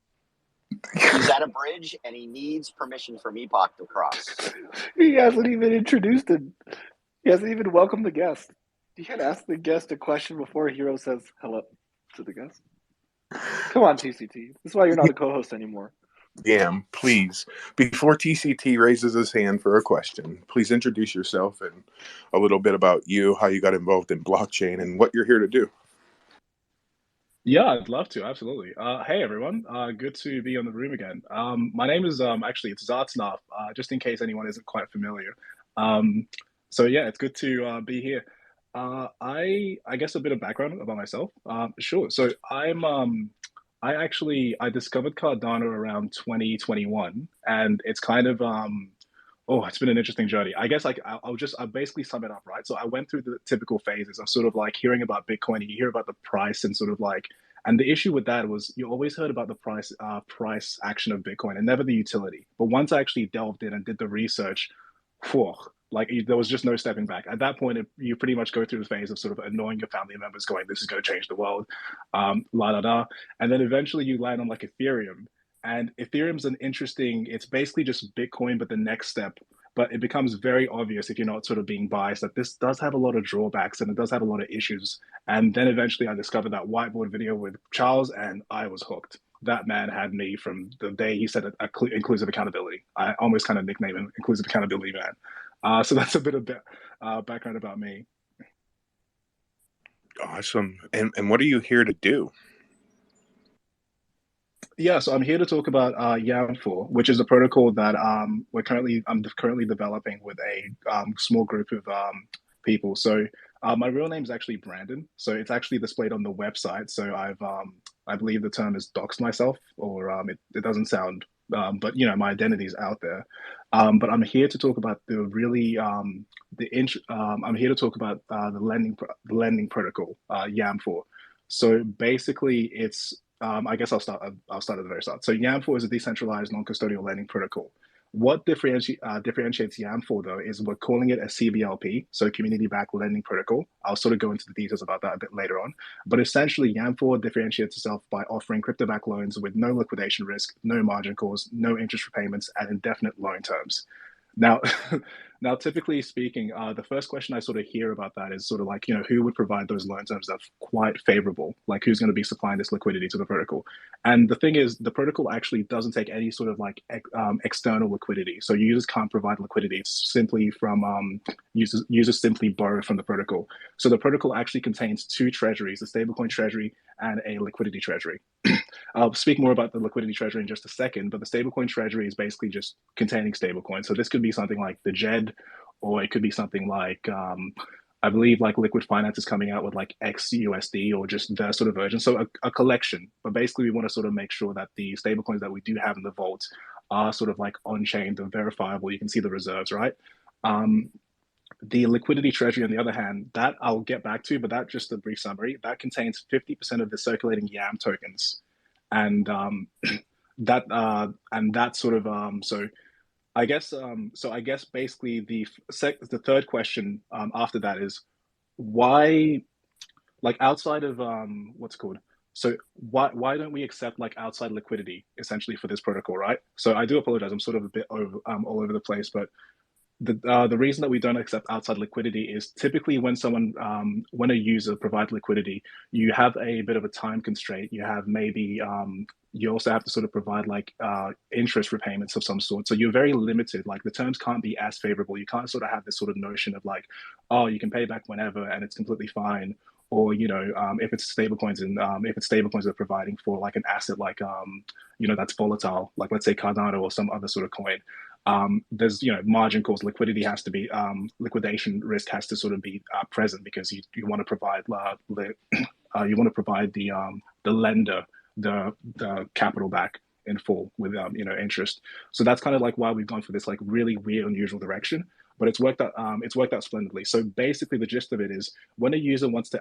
[SPEAKER 2] He's at a bridge, and he needs permission from Epoch to cross.
[SPEAKER 3] He hasn't even introduced him. He hasn't even welcomed the guest. You can ask the guest a question before Hero says hello to the guest. Come on, TCT. This is why you're not a co-host anymore.
[SPEAKER 4] Yam, please, before TCT raises his hand for a question, please introduce yourself and a little bit about you, how you got involved in blockchain, and what you're here to do.
[SPEAKER 9] Yeah, I'd love to. Absolutely. Hey, everyone. Good to be on the room again. My name is actually it's Zartnaf, just in case anyone isn't quite familiar.
[SPEAKER 10] So yeah, it's good to be here. I guess a bit of background about myself. Sure. So I discovered Cardano around 2021, and it's kind of oh, it's been an interesting journey. I guess like I'll basically sum it up, right? So I went through the typical phases of sort of like hearing about Bitcoin, and you hear about the price and sort of like, and the issue with that was you always heard about the price action of Bitcoin and never the utility. But once I actually delved in and did the research, whew, like there was just no stepping back. At that point, you pretty much go through the phase of sort of annoying your family members, going, "This is going to change the world," la da da, and then eventually you land on like Ethereum. And Ethereum's an interesting. It's basically just Bitcoin, but the next step. But it becomes very obvious if you're not sort of being biased that this does have a lot of drawbacks and it does have a lot of issues. And then eventually I discovered that whiteboard video with Charles, and I was hooked. That man had me from the day he said inclusive accountability. I almost kind of nickname him inclusive accountability man. So that's a bit of background about me.
[SPEAKER 4] Awesome. And what are you here to do?
[SPEAKER 10] Yeah, so I'm here to talk about Yamfore, which is a protocol that I'm currently developing with a small group of people. So my real name is actually Brandon. So it's actually displayed on the website. So I believe the term is doxed myself, or it doesn't sound, but you know my identity is out there. But I'm here to talk about I'm here to talk about the lending protocol, Yamfore. So basically, it's I guess I'll start at the very start. So Yamfore is a decentralized non-custodial lending protocol. What differentiates Yamfore though is we're calling it a CBLP, so community-backed lending protocol. I'll sort of go into the details about that a bit later on. But essentially, Yamfore differentiates itself by offering crypto-backed loans with no liquidation risk, no margin calls, no interest repayments, and indefinite loan terms. Now, now, typically speaking, the first question I sort of hear about that is sort of like, you know, who would provide those loan terms that's quite favorable? Like, who's going to be supplying this liquidity to the protocol? And the thing is, the protocol actually doesn't take any sort of like external liquidity. So users can't provide liquidity. It's simply from users simply borrow from the protocol. So the protocol actually contains two treasuries, a stablecoin treasury and a liquidity treasury. I'll speak more about the liquidity treasury in just a second, but the stablecoin treasury is basically just containing stablecoins. So this could be something like the JED, or it could be something like I believe like Liquid Finance is coming out with like XUSD or just their sort of version. So a collection, but basically we want to sort of make sure that the stablecoins that we do have in the vault are sort of like on-chain and verifiable. You can see the reserves, right? The liquidity treasury, on the other hand, that I'll get back to, but that just a brief summary, that contains 50% of the circulating YAM tokens. And that sort of I guess basically the third question after that is why, like outside of what's it called, so why don't we accept like outside liquidity essentially for this protocol, right? So I do apologize, I'm sort of a bit all over the place, but the reason that we don't accept outside liquidity is typically when a user provides liquidity, you have a bit of a time constraint. You have maybe you also have to sort of provide like interest repayments of some sort. So you're very limited. Like the terms can't be as favorable. You can't sort of have this sort of notion of like, oh, you can pay back whenever and it's completely fine. Or you know, if it's stablecoins and if it's stablecoins that are providing for like an asset like you know that's volatile, like let's say Cardano or some other sort of coin. There's you know margin calls, liquidity has to be liquidation risk has to sort of be present because you want to provide you want to provide the lender the capital back in full with you know interest. So that's kind of like why we've gone for this like really weird unusual direction. But it's worked out splendidly. So basically, the gist of it is when a user wants to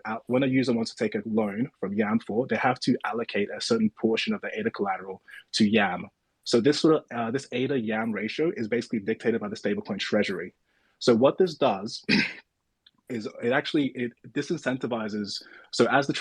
[SPEAKER 10] take a loan from Yamfore, they have to allocate a certain portion of the ADA collateral to Yam. So this this ADA YAM ratio is basically dictated by the stablecoin treasury. So what this does is it disincentivizes. So as the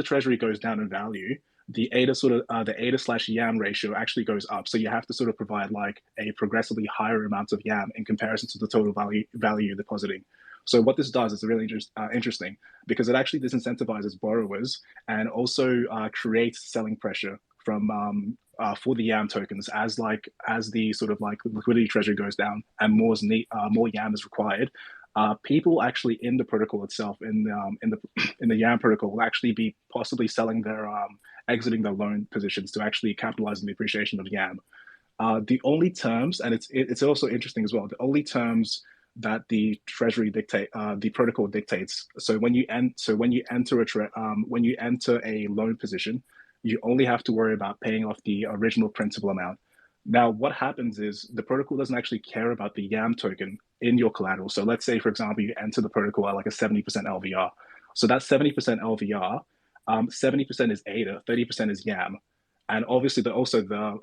[SPEAKER 10] treasury goes down in value, the ADA/YAM ratio actually goes up. So you have to sort of provide like a progressively higher amount of YAM in comparison to the total value you're depositing. So what this does is really interesting because it actually disincentivizes borrowers and also creates selling pressure from for the YAM tokens as the sort of like liquidity treasury goes down and more YAM is required. People actually in the protocol itself, in the YAM protocol, will actually be possibly selling their exiting their loan positions to actually capitalize on the appreciation of YAM. The only terms, and it's also interesting as well, the only terms that the protocol dictates. So when you enter when you enter a loan position, you only have to worry about paying off the original principal amount. Now, what happens is the protocol doesn't actually care about the YAM token in your collateral. So let's say, for example, you enter the protocol at like a 70% LVR. So that 70% LVR, 70% is ADA, 30% is YAM. And obviously, the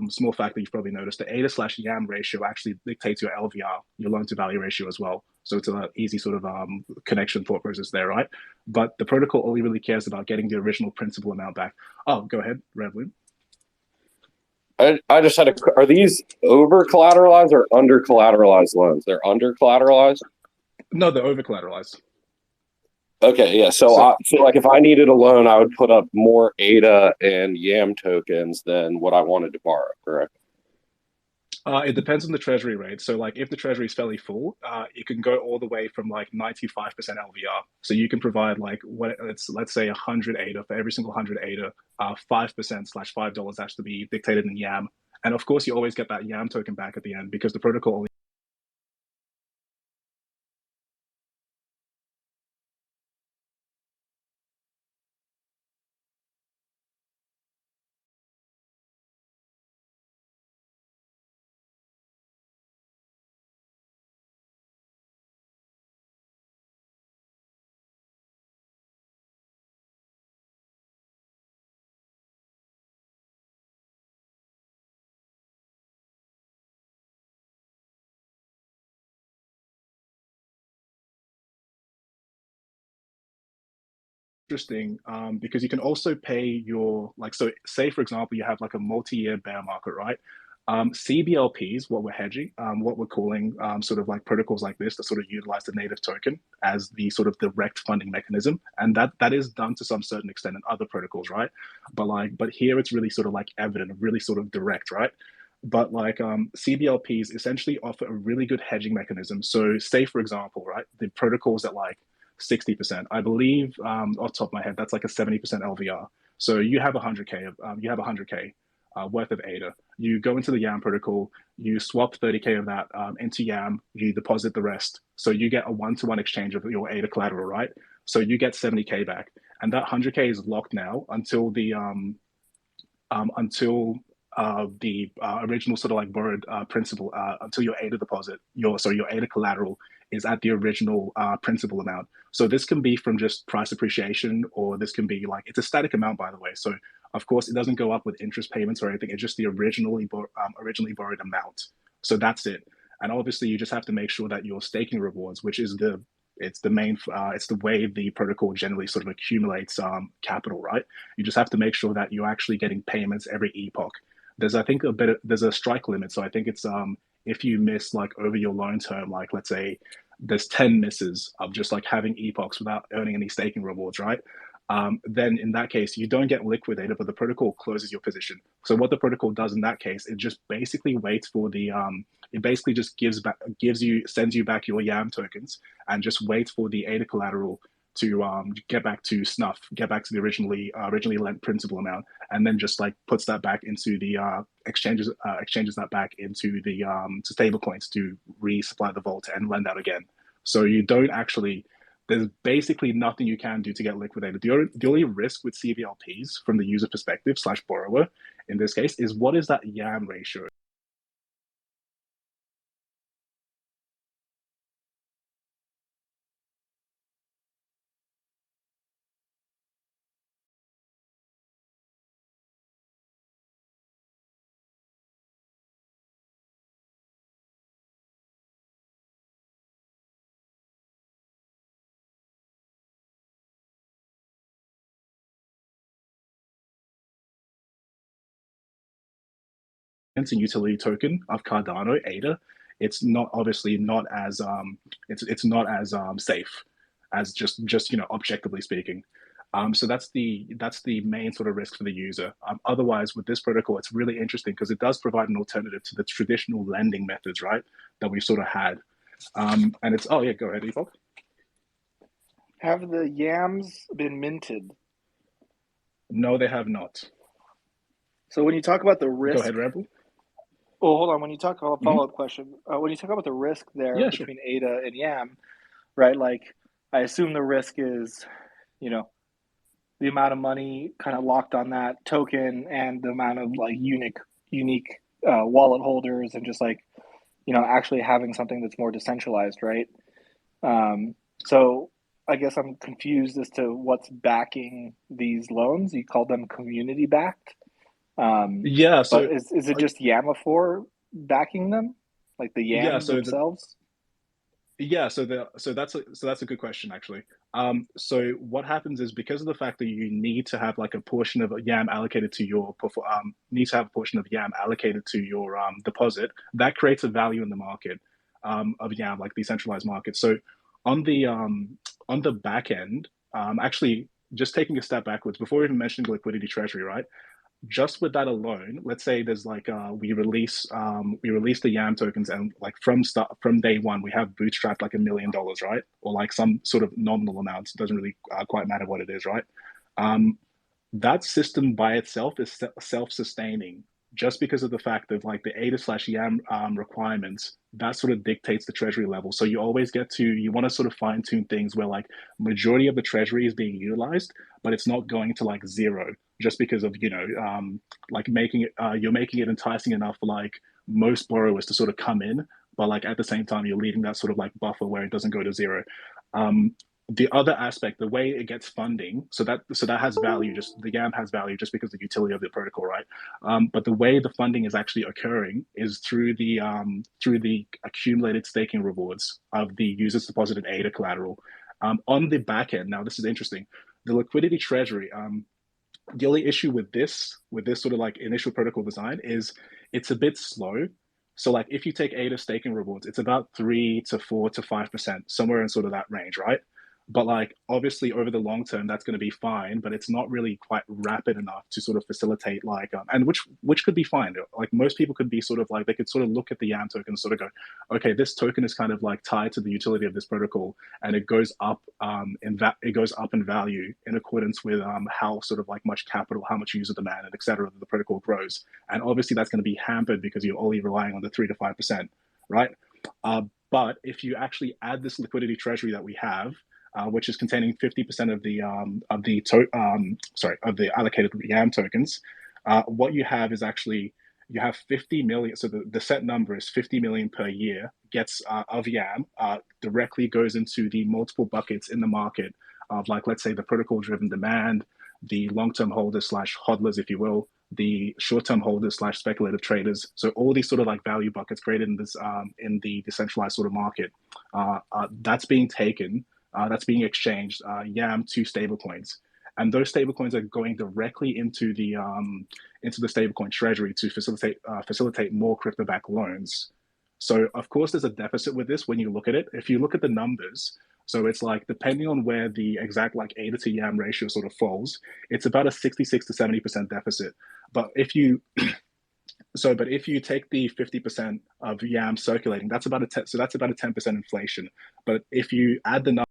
[SPEAKER 10] small fact that you've probably noticed, the ADA/YAM ratio actually dictates your LVR, your loan to value ratio as well. So it's an easy sort of connection thought process there, right? But the protocol only really cares about getting the original principal amount back. Oh, go ahead, Revlin.
[SPEAKER 7] I just had are these over collateralized or under collateralized loans? They're under collateralized?
[SPEAKER 10] No, they're over collateralized.
[SPEAKER 7] Okay, yeah. So I feel like if I needed a loan, I would put up more ADA and YAM tokens than what I wanted to borrow, correct?
[SPEAKER 10] It depends on the treasury rate. So like if the treasury is fairly full, it can go all the way from like 95% LVR. So you can provide like let's say 100 ADA. For every single 100 ADA, 5%/$5 has to be dictated in YAM. And of course, you always get that YAM token back at the end because the protocol only interesting because you can also pay your so say for example you have like a multi-year bear market, right? CBLPs, what we're hedging, what we're calling sort of like protocols like this that sort of utilize the native token as the sort of direct funding mechanism, and that is done to some certain extent in other protocols, right? But here it's really sort of like evident, really sort of direct, right? But CBLPs essentially offer a really good hedging mechanism. So say for example, right, the protocols that 60%. I believe off the top of my head, that's like a 70% LVR. So you have 100K worth of ADA. You go into the YAM protocol, you swap 30K of that into YAM, you deposit the rest. So you get a one-to-one exchange of your ADA collateral, right? So you get 70K back. And that 100K is locked now until the original sort of like borrowed principal, until your ADA deposit, your ADA collateral is at the original principal amount. So this can be from just price appreciation, or this can be it's a static amount, by the way. So of course it doesn't go up with interest payments or anything. It's just the originally borrowed amount. So that's it. And obviously you just have to make sure that your staking rewards, which is it's the way the protocol generally sort of accumulates capital, right? You just have to make sure that you're actually getting payments every epoch. There's a strike limit. So I think it's if you miss over your loan term, let's say there's 10 misses of just having epochs without earning any staking rewards, right? Then in that case, you don't get liquidated, but the protocol closes your position. So what the protocol does in that case, it just basically waits for it basically just sends you back your YAM tokens and just waits for the ADA collateral to get back to snuff, get back to the originally lent principal amount, and then just puts that back into the exchanges that back into the to stable coins to resupply the vault and lend out again. So you don't actually, there's basically nothing you can do to get liquidated. The only risk with CBLPs from the user perspective / borrower in this case is what is that YAM ratio? And utility token of Cardano ADA, it's not obviously not as it's not as safe as just objectively speaking. So that's the main sort of risk for the user. Otherwise, with this protocol, it's really interesting because it does provide an alternative to the traditional lending methods, right? That we sort of had. And it's go ahead, Epoch.
[SPEAKER 3] Have the yams been minted?
[SPEAKER 10] No, they have not.
[SPEAKER 3] So when you talk about the risk,
[SPEAKER 10] go ahead, Rebel.
[SPEAKER 3] Well, hold on. When you talk about
[SPEAKER 10] Mhm.
[SPEAKER 3] follow-up question, when you talk about the risk there
[SPEAKER 10] Yeah, sure.
[SPEAKER 3] between ADA and YAM, right? Like, I assume the risk is, you know, the amount of money kind of locked on that token and the amount of like unique wallet holders and just like, you know, actually having something that's more decentralized, right? So I guess I'm confused as to what's backing these loans. You called them community backed.
[SPEAKER 10] Yeah,
[SPEAKER 3] But
[SPEAKER 10] so
[SPEAKER 3] is it just Yamfore backing them, like the
[SPEAKER 10] yeah,
[SPEAKER 3] Yams
[SPEAKER 10] so the
[SPEAKER 3] themselves?
[SPEAKER 10] yeah, so that's a good question actually. So what happens is because of the fact that you need to have like a portion of YAM allocated to your need to have a portion of YAM allocated to your deposit, that creates a value in the market of YAM, like decentralized market. So on the um on the back end, actually just taking a step backwards before even mentioning liquidity treasury, right? Just with that alone, let's say there's like we release the YAM tokens and like from day one we have bootstrapped like $1 million, right? Or like some sort of nominal amount. It doesn't really quite matter what it is, right? Um, that system by itself is self-sustaining just because of the fact of like the ADA slash YAM requirements that sort of dictates the treasury level. So you always you want to sort of fine tune things where like majority of the treasury is being utilized, but it's not going to like zero just because of, like you're making it enticing enough for like most borrowers to sort of come in, but like at the same time, you're leaving that sort of like buffer where it doesn't go to zero. Um, the other aspect, the way it gets funding, so that has value. Just the YAM has value just because of the utility of the protocol, right? But the way the funding is actually occurring is through the accumulated staking rewards of the users deposited ADA collateral. On the back end, now this is interesting. The liquidity treasury. The only issue with this sort of like initial protocol design is it's a bit slow. So like if you take ADA staking rewards, it's about 3 to 4 to 5%, somewhere in sort of that range, right? But like obviously over the long term, that's going to be fine, but it's not really quite rapid enough to sort of facilitate like and which could be fine. Like most people could be sort of like they could sort of look at the YAM token and sort of go, okay, this token is kind of like tied to the utility of this protocol, and it goes up it goes up in value in accordance with how sort of like much capital, how much user demand, and et cetera, the protocol grows. And obviously that's going to be hampered because you're only relying on the 3 to 5%, right? But if you actually add this liquidity treasury that we have, which is containing 50% of the allocated YAM tokens, what you have is actually you have 50 million. So the set number is 50 million per year gets of YAM directly goes into the multiple buckets in the market of like, let's say the protocol driven demand, the long-term holders slash hodlers, if you will, the short-term holders slash speculative traders. So all these sort of like value buckets created in this in the decentralized sort of market, that's being taken, that's being exchanged YAM to stablecoins, and those stablecoins are going directly into the stablecoin treasury to facilitate more crypto-backed loans. So of course there's a deficit with this when you look at it. If you look at the numbers, so it's like depending on where the exact like ADA to YAM ratio sort of falls, it's about a 66 to 70% deficit. But if you take the 50% of YAM circulating, that's about that's about a 10% inflation. But if you add the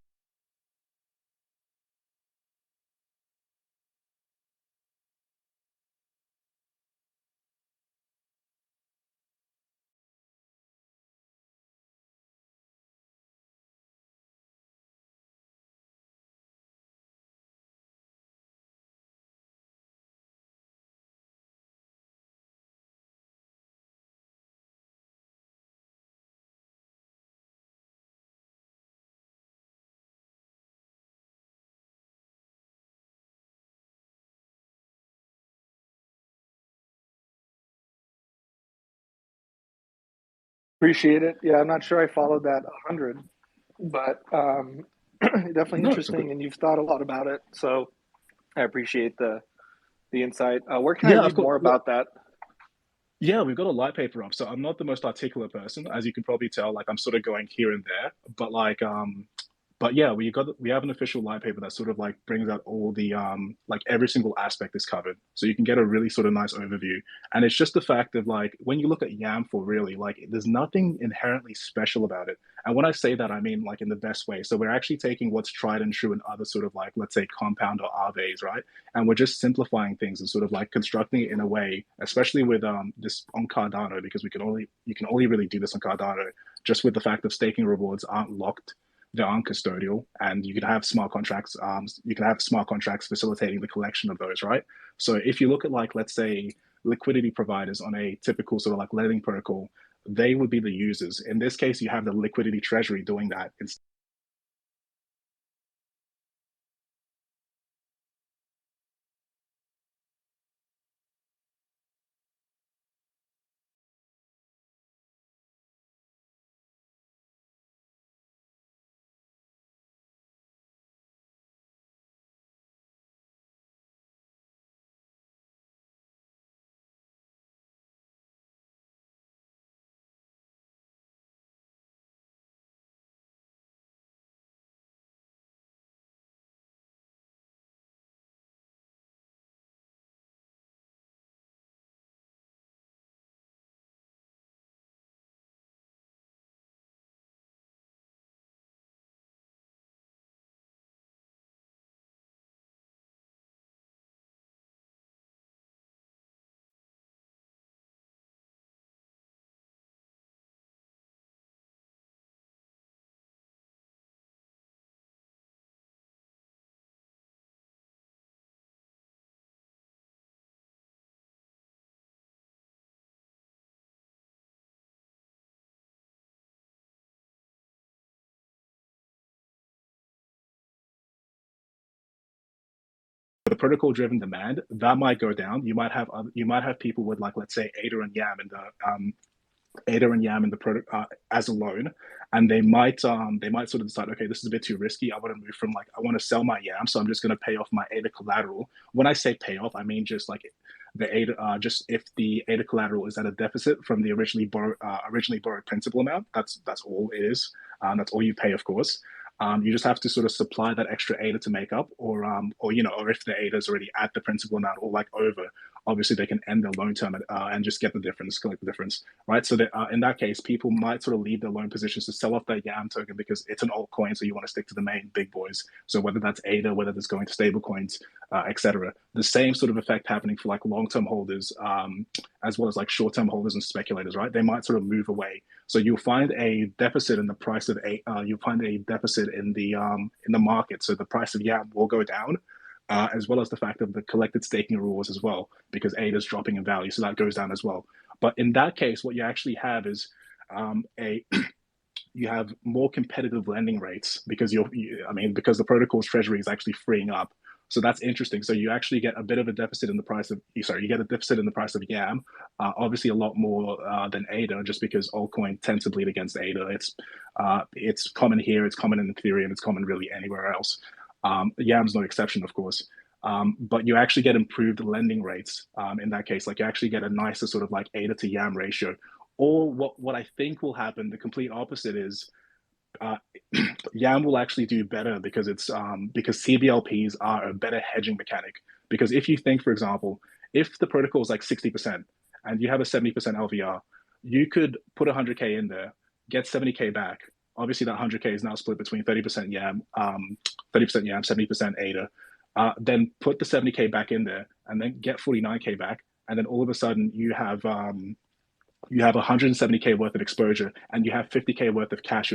[SPEAKER 3] Appreciate it. Yeah, I'm not sure I followed that 100, but definitely
[SPEAKER 10] no, it's
[SPEAKER 3] interesting, and you've thought a lot about it. So I appreciate the insight. Where can I
[SPEAKER 10] yeah, of
[SPEAKER 3] read
[SPEAKER 10] course.
[SPEAKER 3] more about that?
[SPEAKER 10] Yeah, we've got a light paper up. So I'm not the most articulate person, as you can probably tell. Like I'm sort of going here and there, but like But yeah, we have an official white paper that sort of like brings out all the like every single aspect is covered, so you can get a really sort of nice overview. And it's just the fact of like when you look at Yamfore, really like there's nothing inherently special about it. And when I say that, I mean like in the best way. So we're actually taking what's tried and true in other sort of like, let's say, compound or Aves, right? And we're just simplifying things and sort of like constructing it in a way, especially with this on Cardano, because you can only really do this on Cardano, just with the fact that staking rewards aren't locked, they aren't custodial, and you can have smart contracts. You can have smart contracts facilitating the collection of those, right? So if you look at like, let's say, liquidity providers on a typical sort of like lending protocol, they would be the users. In this case, you have the liquidity treasury doing that. The protocol driven demand that might go down. You might have people with like, let's say, ADA and YAM in the product as a loan, and they might sort of decide, okay, this is a bit too risky. I want to move from like, I want to sell my YAM, so I'm just going to pay off my ADA collateral. When I say pay off, I mean just like the ADA, just if the ADA collateral is at a deficit from the originally borrowed principal amount, that's all it is. That's all you pay, of course. You just have to sort of supply that extra ADA to make up, or or if the ADA is already at the principal amount or like over, obviously they can end their loan term and just get the difference, collect the difference, right? So that in that case, people might sort of leave their loan positions to sell off their YAM token because it's an altcoin, so you want to stick to the main big boys. So whether that's ADA, whether that's going to stable coins, etc. The same sort of effect happening for like long-term holders, as well as like short-term holders and speculators, right? They might sort of move away. So you'll find a deficit in the price of you'll find a deficit in the market. So the price of YAM will go down, as well as the fact of the collected staking rewards as well, because ADA is dropping in value, so that goes down as well. But in that case, what you actually have is you have more competitive lending rates because because the protocol's treasury is actually freeing up. So that's interesting. So you actually get a bit of a deficit in the price of, you get a deficit in the price of YAM, obviously a lot more than ADA, just because altcoin tends to bleed against ADA. It's common here, it's common in Ethereum, it's common really anywhere else. YAM's no exception, of course. But you actually get improved lending rates in that case. Like you actually get a nicer sort of like ADA to YAM ratio. Or what I think will happen, the complete opposite is YAM will actually do better because because CBLPs are a better hedging mechanic. Because if you think, for example, if the protocol is like 60% and you have a 70% LVR, you could put 100K in there, get 70K back. Obviously, that 100K is now split between 30% YAM, 70% ADA. Then put the 70K back in there, and then get 49K back, and then all of a sudden you have 170K worth of exposure, and you have 50K worth of cash.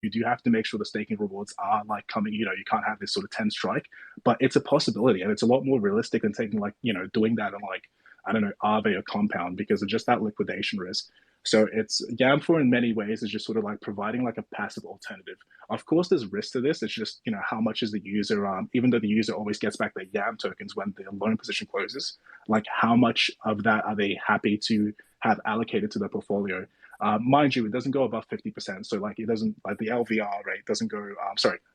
[SPEAKER 10] You do have to make sure the staking rewards are like coming, you can't have this sort of 10 strike, but it's a possibility, and it's a lot more realistic than taking like, doing that on like, I don't know, Aave or Compound, because of just that liquidation risk. So it's Yamfore in many ways is just sort of like providing like a passive alternative. Of course, there's risk to this. It's just, how much is the user, even though the user always gets back their YAM tokens when the loan position closes, like how much of that are they happy to have allocated to their portfolio? Mind you, it doesn't go above 50%. So like it doesn't, like the LVR rate doesn't go,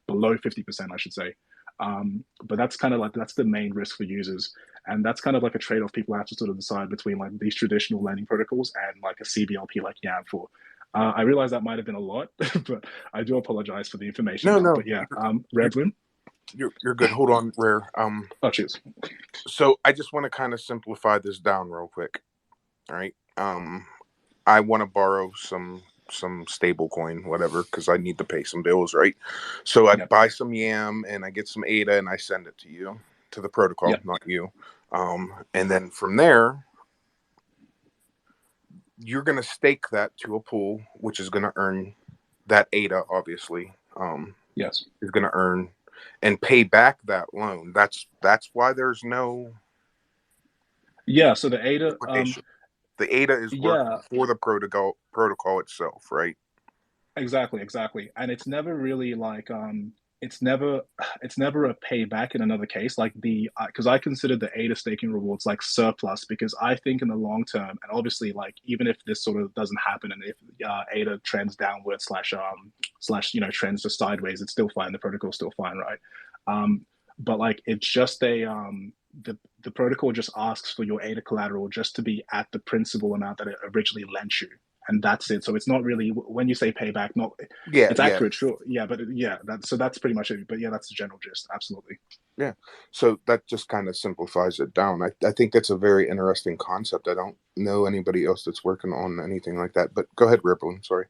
[SPEAKER 10] below 50%, I should say. But that's kind of like, that's the main risk for users. And that's kind of like a trade-off people have to sort of decide between like these traditional lending protocols and like a CBLP like Yamfore. I realize that might have been a lot, but I do apologize for the information.
[SPEAKER 4] No.
[SPEAKER 10] But yeah, Rare Bloom.
[SPEAKER 4] You're good. Hold on, Rare.
[SPEAKER 10] Oh, cheers.
[SPEAKER 4] So I just want to kind of simplify this down real quick. All right. I want to borrow some stable coin, whatever, because I need to pay some bills, right? So I buy some Yam and I get some ADA and I send it to you, to the protocol, not you. And then from there, you're going to stake that to a pool, which is going to earn that ADA, obviously.
[SPEAKER 10] Yes.
[SPEAKER 4] Is going to earn and pay back that loan. That's why there's no.
[SPEAKER 10] Yeah. So the ADA.
[SPEAKER 4] The ADA is working for the protocol itself, right?
[SPEAKER 10] Exactly. And it's never really like it's never a payback in another case. Like because I consider the ADA staking rewards like surplus, because I think in the long term, and obviously like even if this sort of doesn't happen and if ADA trends downward slash trends just sideways, it's still fine. The protocol's still fine, right? But like it's just the protocol just asks for your ADA collateral just to be at the principal amount that it originally lent you, and that's it. So it's not really, when you say payback, it's accurate, sure, but that's pretty much it. But yeah, that's the general gist. Absolutely.
[SPEAKER 4] Yeah. So that just kind of simplifies it down. I think that's a very interesting concept. I don't know anybody else that's working on anything like that. But go ahead, Ripple. Sorry.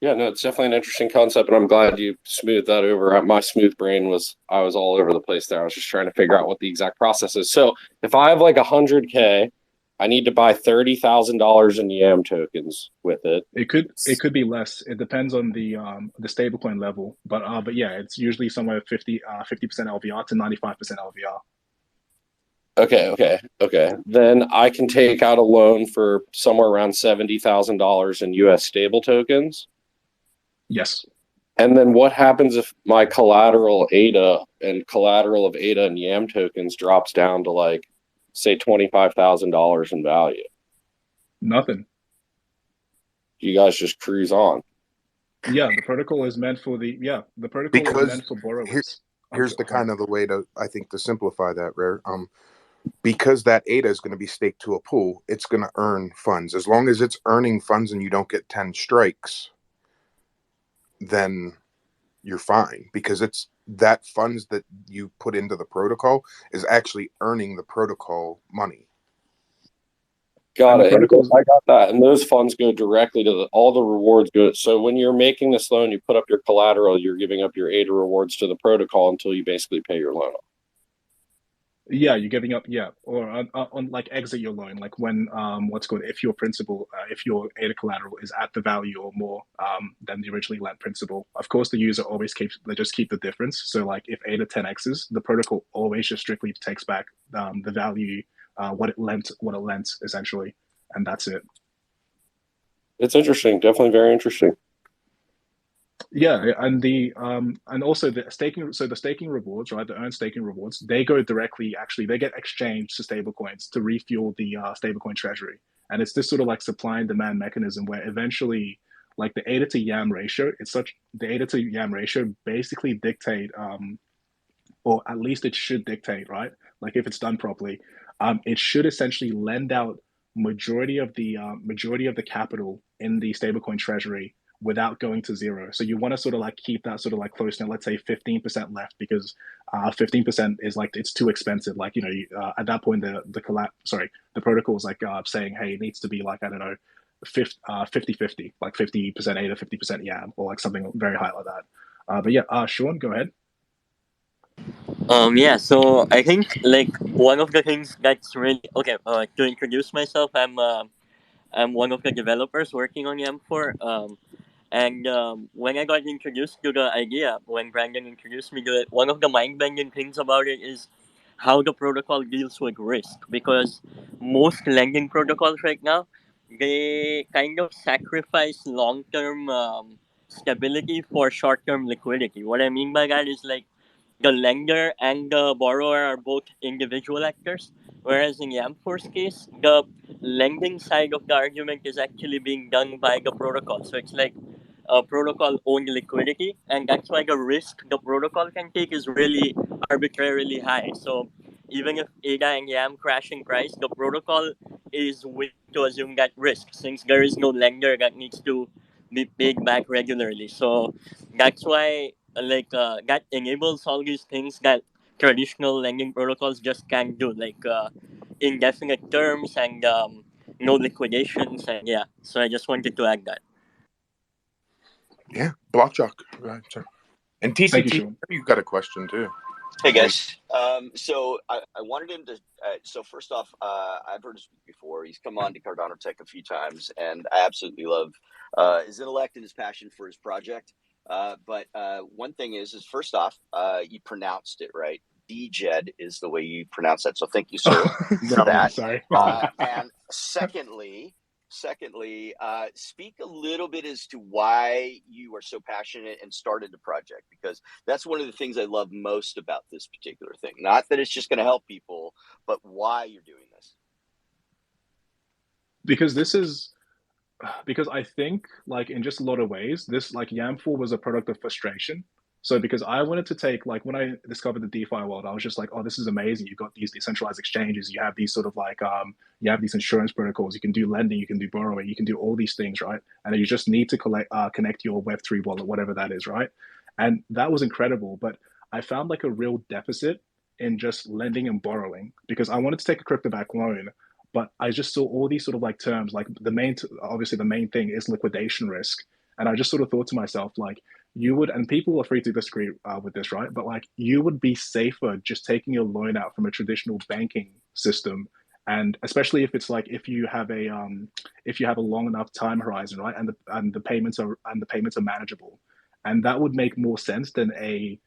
[SPEAKER 7] Yeah, no, it's definitely an interesting concept, and I'm glad you smoothed that over. My smooth brain I was all over the place there. I was just trying to figure out what the exact process is. So if I have like 100K, I need to buy $30,000 in Yam tokens with it.
[SPEAKER 10] It could be less. It depends on the stablecoin level, but yeah, it's usually somewhere 50% LVR to 95% LVR.
[SPEAKER 7] Okay. Then I can take out a loan for somewhere around $70,000 in US stable tokens.
[SPEAKER 10] Yes.
[SPEAKER 7] And then what happens if my collateral ADA and collateral of ADA and Yam tokens drops down to like, say, $25,000 in value?
[SPEAKER 10] Nothing.
[SPEAKER 7] You guys just cruise on.
[SPEAKER 10] Yeah, the protocol is meant for is meant for borrowers.
[SPEAKER 4] Here's the kind of the way to, I think, to simplify that, Rare. Because that ADA is going to be staked to a pool, it's going to earn funds. As long as it's earning funds and you don't get 10 strikes, then you're fine, because it's that funds that you put into the protocol is actually earning the protocol money.
[SPEAKER 7] Got it. I got that. And those funds go directly to all the rewards go. So when you're making this loan, you put up your collateral, you're giving up your ADA rewards to the protocol until you basically pay your loan off.
[SPEAKER 10] Yeah, you're giving up, or on like exit your loan, like when if your principal, if your ADA collateral is at the value or more than the originally lent principal. Of course, the user always just keep the difference. So like if ADA 10x's, the protocol always just strictly takes back the value, what it lent essentially, and that's it.
[SPEAKER 7] It's interesting, definitely very interesting.
[SPEAKER 10] Yeah, and also the staking. So the staking rewards, right? The earned staking rewards, they go directly. Actually, they get exchanged to stablecoins to refuel the stablecoin treasury, and it's this sort of like supply and demand mechanism where eventually, like the ADA to Yam ratio, the ADA to Yam ratio basically dictate, or at least it should dictate, right? Like if it's done properly, it should essentially lend out majority of the capital in the stablecoin treasury without going to zero. So you want to sort of like keep that sort of like close to, let's say 15% left, because 15% is like, it's too expensive. Like, at that point, the protocol is like saying, hey, it needs to be like, I don't know, 50-50, like 50% ADA, 50% Yam, or like something very high like that. But yeah, Sean, go ahead.
[SPEAKER 11] Yeah, so I think like one of the things that's really to introduce myself, I'm one of the developers working on Yamfore. And when I got introduced to the idea, when Brandon introduced me to it, one of the mind-bending things about it is how the protocol deals with risk. Because most lending protocols right now, they kind of sacrifice long-term stability for short-term liquidity. What I mean by that is like, the lender and the borrower are both individual actors. Whereas in Yamfore's case, the lending side of the argument is actually being done by the protocol. So it's like a protocol owned liquidity, and that's why the risk the protocol can take is really arbitrarily high. So even if ADA and YAM crash in price, the protocol is willing to assume that risk since there is no lender that needs to be paid back regularly. So that's why that enables all these things that traditional lending protocols just can't do, like indefinite terms and no liquidations, and yeah. So I just wanted to add that.
[SPEAKER 4] Yeah, Blockjock. Right, sorry. And
[SPEAKER 10] Thank you,
[SPEAKER 4] TCT,
[SPEAKER 10] Sean.
[SPEAKER 4] you've got a question too.
[SPEAKER 2] Hey guys, so I wanted him to. So first off, I've heard him speak before. He's come on to Cardano Tech a few times, and I absolutely love his intellect and his passion for his project. But one thing is first off, you pronounced it right. DJED is the way you pronounce that. So thank you, sir, for that.
[SPEAKER 10] Sorry.
[SPEAKER 2] And secondly, speak a little bit as to why you are so passionate and started the project, because that's one of the things I love most about this particular thing. Not that it's just going to help people, but why you're doing this.
[SPEAKER 10] Because I think, like, in just a lot of ways, this, like, Yamfore was a product of frustration. So because I wanted to take, like, when I discovered the DeFi world, I was just like, oh, this is amazing. You've got these decentralized exchanges. You have these sort of like, you have these insurance protocols. You can do lending. You can do borrowing. You can do all these things, right? And you just need to connect your Web3 wallet, whatever that is, right? And that was incredible. But I found like a real deficit in just lending and borrowing, because I wanted to take a crypto-backed loan, but I just saw all these sort of like terms, like obviously the main thing is liquidation risk. And I just sort of thought to myself, like, you would, and people are free to disagree with this, right? But like, you would be safer just taking your loan out from a traditional banking system. And especially if it's like, if you have a long enough time horizon, right? And the payments are manageable. And that would make more sense than a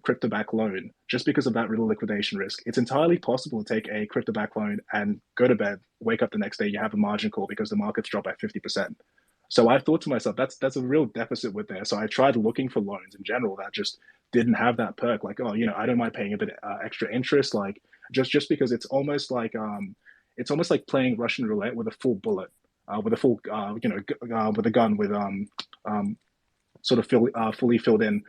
[SPEAKER 10] crypto-backed loan, just because of that real liquidation risk. It's entirely possible to take a crypto-backed loan and go to bed, wake up the next day, you have a margin call because the market's dropped by 50%. So I thought to myself, that's a real deficit with there. So I tried looking for loans in general that just didn't have that perk. Like, oh, I don't mind paying a bit extra interest, like just because it's almost like playing Russian roulette with a full bullet, with a full with a gun with sort of fully filled in.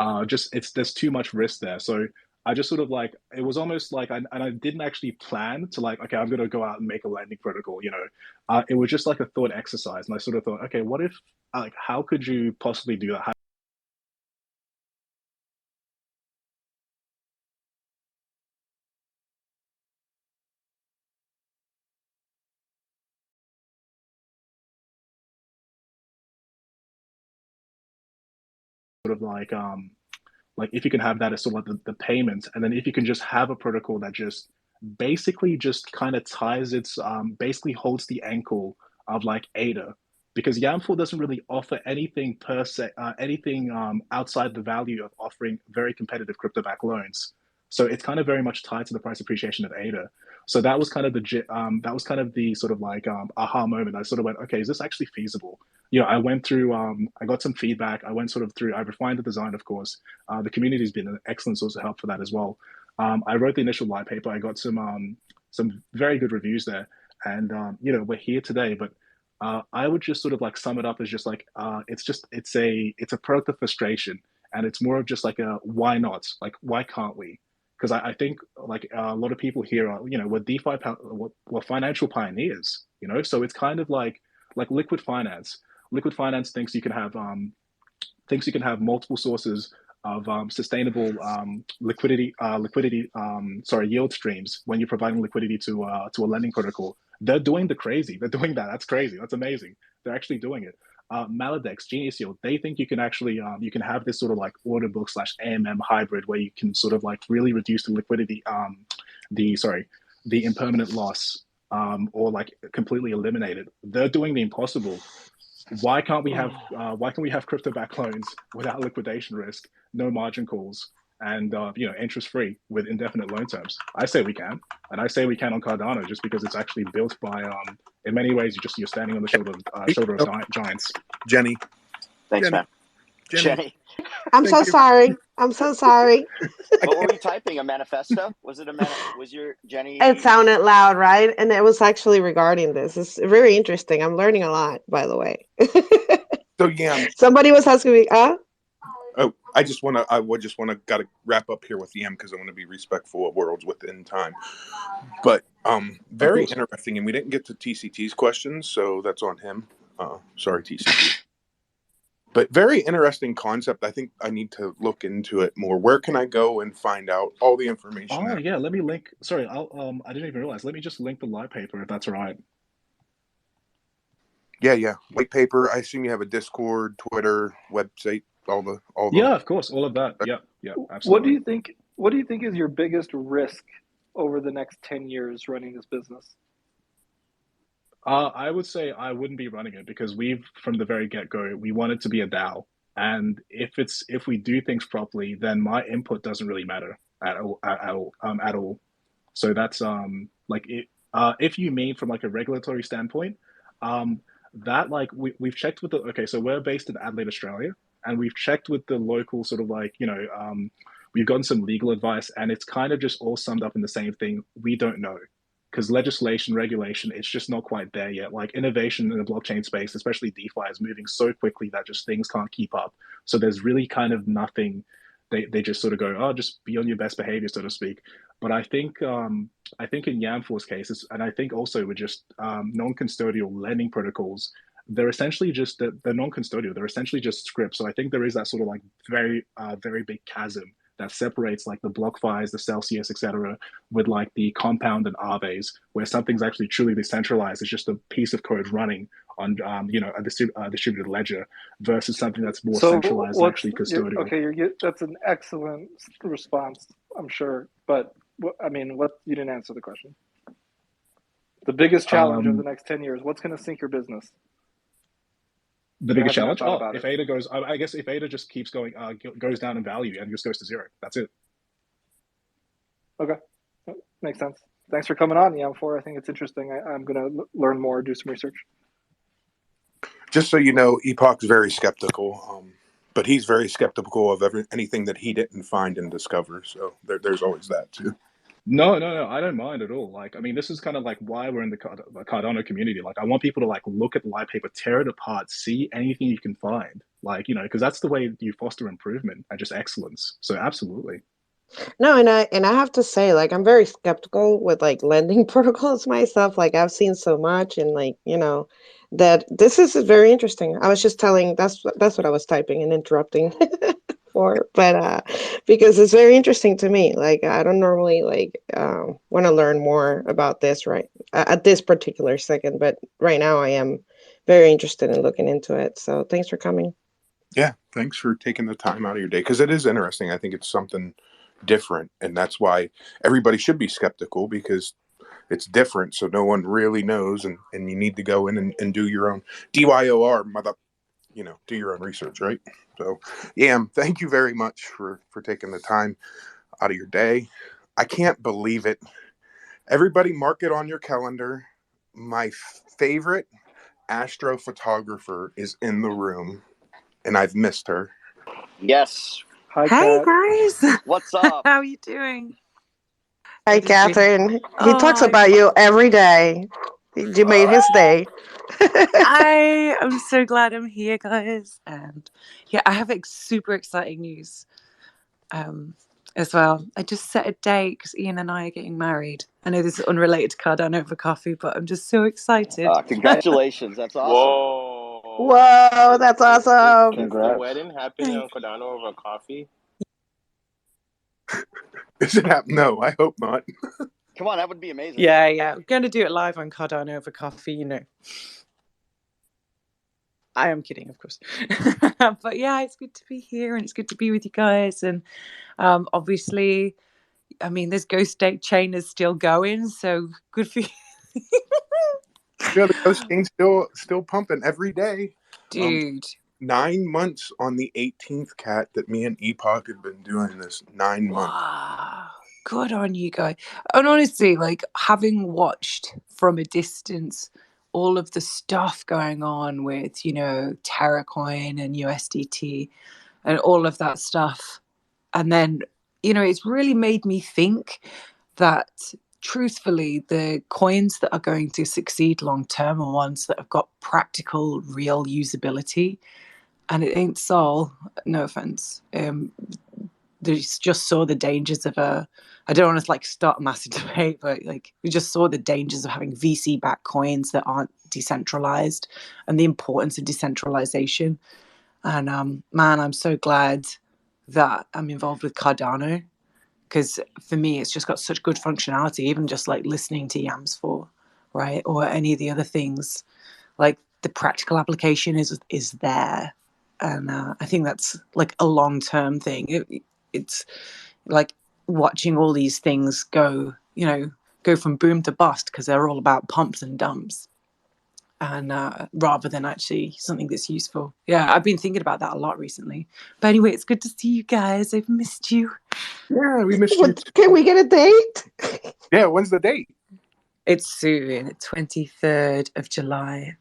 [SPEAKER 10] There's too much risk there. So I just sort of like, it was almost like, I didn't actually plan to like, okay, I'm going to go out and make a lending protocol, it was just like a thought exercise. And I sort of thought, okay, what if, like, how could you possibly do that? Sort of like if you can have that as sort of like the payment, and then if you can just have a protocol that just basically just kind of ties its basically holds the ankle of like ADA, because Yamfore doesn't really offer anything per se, anything outside the value of offering very competitive crypto-backed loans. So it's kind of very much tied to the price appreciation of ADA. So that was kind of the sort of like aha moment. I sort of went, okay, is this actually feasible? I went through, I got some feedback. I went sort of through, I refined the design, of course. The community has been an excellent source of help for that as well. I wrote the initial white paper. I got some very good reviews there. And, we're here today, but I would just sort of like sum it up as just like, it's a product of frustration, and it's more of just like a, why not? Like, why can't we? Because I think like a lot of people here are, we're DeFi, we're financial pioneers, so it's kind of like liquid finance. Liquid finance thinks you can have multiple sources of sustainable yield streams when you're providing liquidity to a lending protocol. They're doing the crazy. They're doing that. That's crazy. That's amazing. They're actually doing it. Maladex, Genius Yield, they think you can actually you can have this sort of like order book / AMM hybrid where you can sort of like really reduce the liquidity, the impermanent loss, or like completely eliminate it. They're doing the impossible. Why can't we have crypto-backed loans without liquidation risk, no margin calls, and interest free with indefinite loan terms? I say we can, and I say we can on Cardano just because it's actually built by in many ways you're standing on the shoulder of giants.
[SPEAKER 4] Jenny.
[SPEAKER 2] Thanks, man.
[SPEAKER 4] Jenny.
[SPEAKER 6] I'm so sorry. I'm so sorry.
[SPEAKER 2] What were you typing? A manifesto? Was it was your Jenny?
[SPEAKER 6] It sounded loud, right? And it was actually regarding this. It's very interesting. I'm learning a lot, by the way.
[SPEAKER 4] So Yam,
[SPEAKER 6] somebody was asking me,
[SPEAKER 4] Oh, I just want to gotta wrap up here with Yam because I want to be respectful of Worlds Within time. But very interesting, and we didn't get to TCT's questions, so that's on him. Sorry, TCT. But very interesting concept. I think I need to look into it more. Where can I go and find out all the information?
[SPEAKER 10] Oh yeah, let me link. Sorry, I didn't even realize. Let me just link the light paper if that's all right.
[SPEAKER 4] Yeah. White paper. I assume you have a Discord, Twitter, website, all the.
[SPEAKER 10] Yeah, of course, all of that. Yeah, absolutely.
[SPEAKER 3] What do you think is your biggest risk over the next 10 years running this business?
[SPEAKER 10] I would say I wouldn't be running it because from the very get-go, we want it to be a DAO. And if we do things properly, then my input doesn't really matter at all. So that's like it. If you mean from like a regulatory standpoint, that like we've checked with so we're based in Adelaide, Australia, and we've checked with the local sort of like we've gotten some legal advice, and it's kind of just all summed up in the same thing. We don't know. Because legislation, regulation, it's just not quite there yet. Like innovation in the blockchain space, especially DeFi, is moving so quickly that just things can't keep up. So there's really kind of nothing. They just sort of go, oh, just be on your best behavior, so to speak. But I think in Yamfore's cases, and I think also with just non-custodial lending protocols, they're essentially just they're non-custodial. They're essentially just scripts. So I think there is that sort of like very big chasm that separates like the BlockFis, the Celsius, etc., with like the Compound and Aves, where something's actually truly decentralized. It's just a piece of code running on a distributed ledger versus something that's more centralized and actually custodial.
[SPEAKER 3] That's an excellent response, I'm sure. But you didn't answer the question. The biggest challenge over the next 10 years, what's going to sink your business?
[SPEAKER 10] The biggest challenge? If ADA goes, I guess if ADA just keeps going, goes down in value and just goes to zero. That's it.
[SPEAKER 3] Okay, makes sense. Thanks for coming on, Yamfore. I think it's interesting. I'm going to learn more, do some research.
[SPEAKER 4] Just so you know, Epoch's very skeptical, but he's very skeptical of anything that he didn't find and discover. So there's always that too.
[SPEAKER 10] No, I don't mind at all. Like, I mean, this is kind of like why we're in the Cardano community. Like, I want people to like look at the light paper, tear it apart, see anything you can find. Like, because that's the way you foster improvement and just excellence. So absolutely.
[SPEAKER 6] No, and I have to say, like, I'm very skeptical with like lending protocols myself. Like, I've seen so much, and like, that this is very interesting. I was just telling that's what I was typing and interrupting. But because it's very interesting to me. Like, I don't normally want to learn more about this right at this particular second, but right now I am very interested in looking into it. So thanks for coming.
[SPEAKER 4] Yeah, thanks for taking the time out of your day, because it is interesting. I think it's something different, and that's why everybody should be skeptical, because it's different, so no one really knows, and you need to go in and do your own DYOR, do your own research, right? So, Yam, thank you very much for taking the time out of your day. I can't believe it. Everybody mark it on your calendar. My favorite astrophotographer is in the room, and I've missed her.
[SPEAKER 2] Yes.
[SPEAKER 3] Hi,
[SPEAKER 12] hey,
[SPEAKER 3] Kat.
[SPEAKER 12] guys.
[SPEAKER 2] What's up?
[SPEAKER 12] How are you doing?
[SPEAKER 6] Hi, Catherine. He talks about you every day. You made his day.
[SPEAKER 12] I am so glad I'm here, guys. And yeah, I have super exciting news as well. I just set a date because Ian and I are getting married. I know this is unrelated to Cardano Over Coffee, but I'm just so excited.
[SPEAKER 2] Congratulations. That's awesome.
[SPEAKER 6] Whoa, that's awesome.
[SPEAKER 1] Is the wedding happening on Cardano Over Coffee?
[SPEAKER 4] Is it happening? No, I hope not.
[SPEAKER 2] Come on, that would be amazing.
[SPEAKER 12] Yeah. We're going to do it live on Cardano Over Coffee, I am kidding, of course. But yeah, it's good to be here and it's good to be with you guys. And obviously, I mean, this Ghost Date chain is still going, so good for you.
[SPEAKER 4] Yeah, the Ghost chain's still pumping every day.
[SPEAKER 12] Dude.
[SPEAKER 4] 9 months on the 18th, Cat, that me and Epoch have been doing this. 9 months.
[SPEAKER 12] Wow. Good on you guys. And honestly, like, having watched from a distance all of the stuff going on with, Terracoin and USDT, and all of that stuff. And then, it's really made me think that truthfully, the coins that are going to succeed long term are ones that have got practical, real usability. And it ain't Sol, no offense. They just saw the dangers of I don't want to start a massive debate, but we just saw the dangers of having VC-backed coins that aren't decentralized and the importance of decentralization. And man, I'm so glad that I'm involved with Cardano, because for me, it's just got such good functionality, even just listening to Yamfore, right? Or any of the other things, the practical application is there. And I think that's a long-term thing. It's like watching all these things go from boom to bust, because they're all about pumps and dumps. And rather than actually something that's useful. Yeah, I've been thinking about that a lot recently. But anyway, it's good to see you guys. I've missed you.
[SPEAKER 4] Yeah, we missed you.
[SPEAKER 6] Can we get a date?
[SPEAKER 4] Yeah, when's the date?
[SPEAKER 12] It's soon, 23rd of July.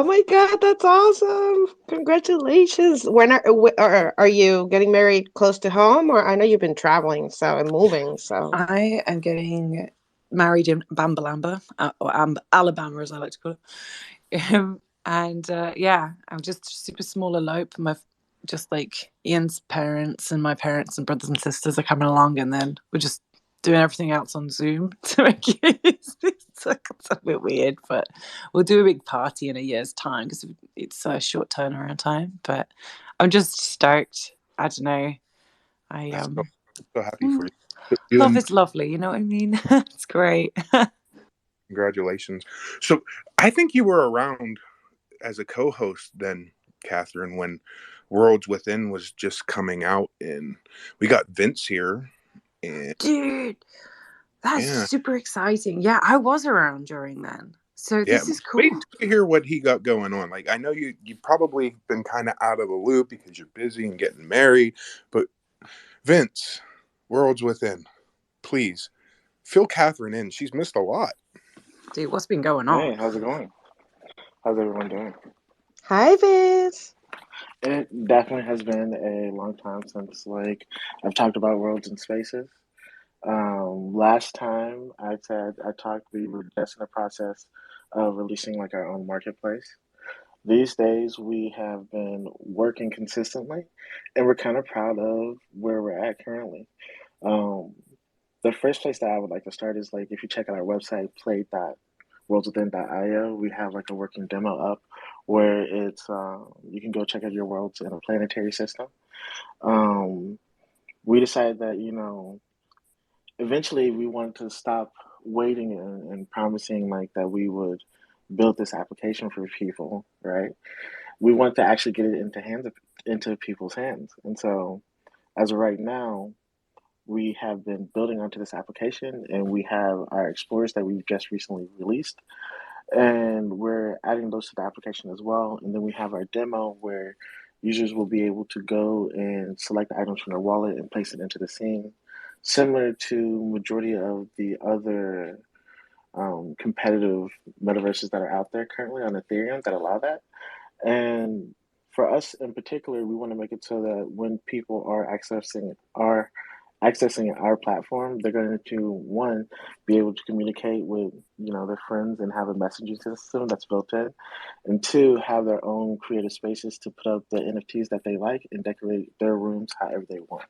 [SPEAKER 6] Oh my God, that's awesome! Congratulations. When are you getting married close to home, or I know you've been traveling and moving, so
[SPEAKER 12] I am getting married in Bambalamba, or Alabama, as I like to call it. And I'm just super small elope. Just Ian's parents and my parents and brothers and sisters are coming along, and then we're just doing everything else on Zoom to make it. It's a bit weird, but we'll do a big party in a year's time because it's a short turnaround time. But I'm just stoked. I don't know.
[SPEAKER 4] I'm so happy for you.
[SPEAKER 12] Love is lovely, you know what I mean? It's great.
[SPEAKER 4] Congratulations. So I think you were around as a co-host then, Catherine, when Worlds Within was just coming out, and we got Vince here. And
[SPEAKER 12] dude, that's super exciting. Yeah, I was around during then. So this is cool.
[SPEAKER 4] Wait to hear what he got going on. I know you've probably been kind of out of the loop because you're busy and getting married, but Vince, Worlds Within, please fill Catherine in. She's missed a lot.
[SPEAKER 12] Dude, what's been going on?
[SPEAKER 9] Hey, how's it going? How's everyone doing?
[SPEAKER 6] Hi, Vince.
[SPEAKER 9] It definitely has been a long time since I've talked about worlds and spaces. Last time I talked, we were just in the process of releasing our own marketplace. These days we have been working consistently, and we're kind of proud of where we're at currently. The first place that I would like to start is if you check out our website, play.worldswithin.io, we have a working demo up where it's you can go check out your worlds in a planetary system. We decided that eventually we wanted to stop waiting and promising that we would build this application for people, right? We want to actually get it into people's hands. And so as of right now, we have been building onto this application, and we have our explorers that we've just recently released, and we're adding those to the application as well. And then we have our demo where users will be able to go and select the items from their wallet and place it into the scene, similar to majority of the other competitive metaverses that are out there currently on Ethereum that allow that. And for us in particular, we want to make it so that when people are accessing our platform, they're going to, one, be able to communicate with their friends and have a messaging system that's built in, and two, have their own creative spaces to put up the NFTs that they like and decorate their rooms however they want.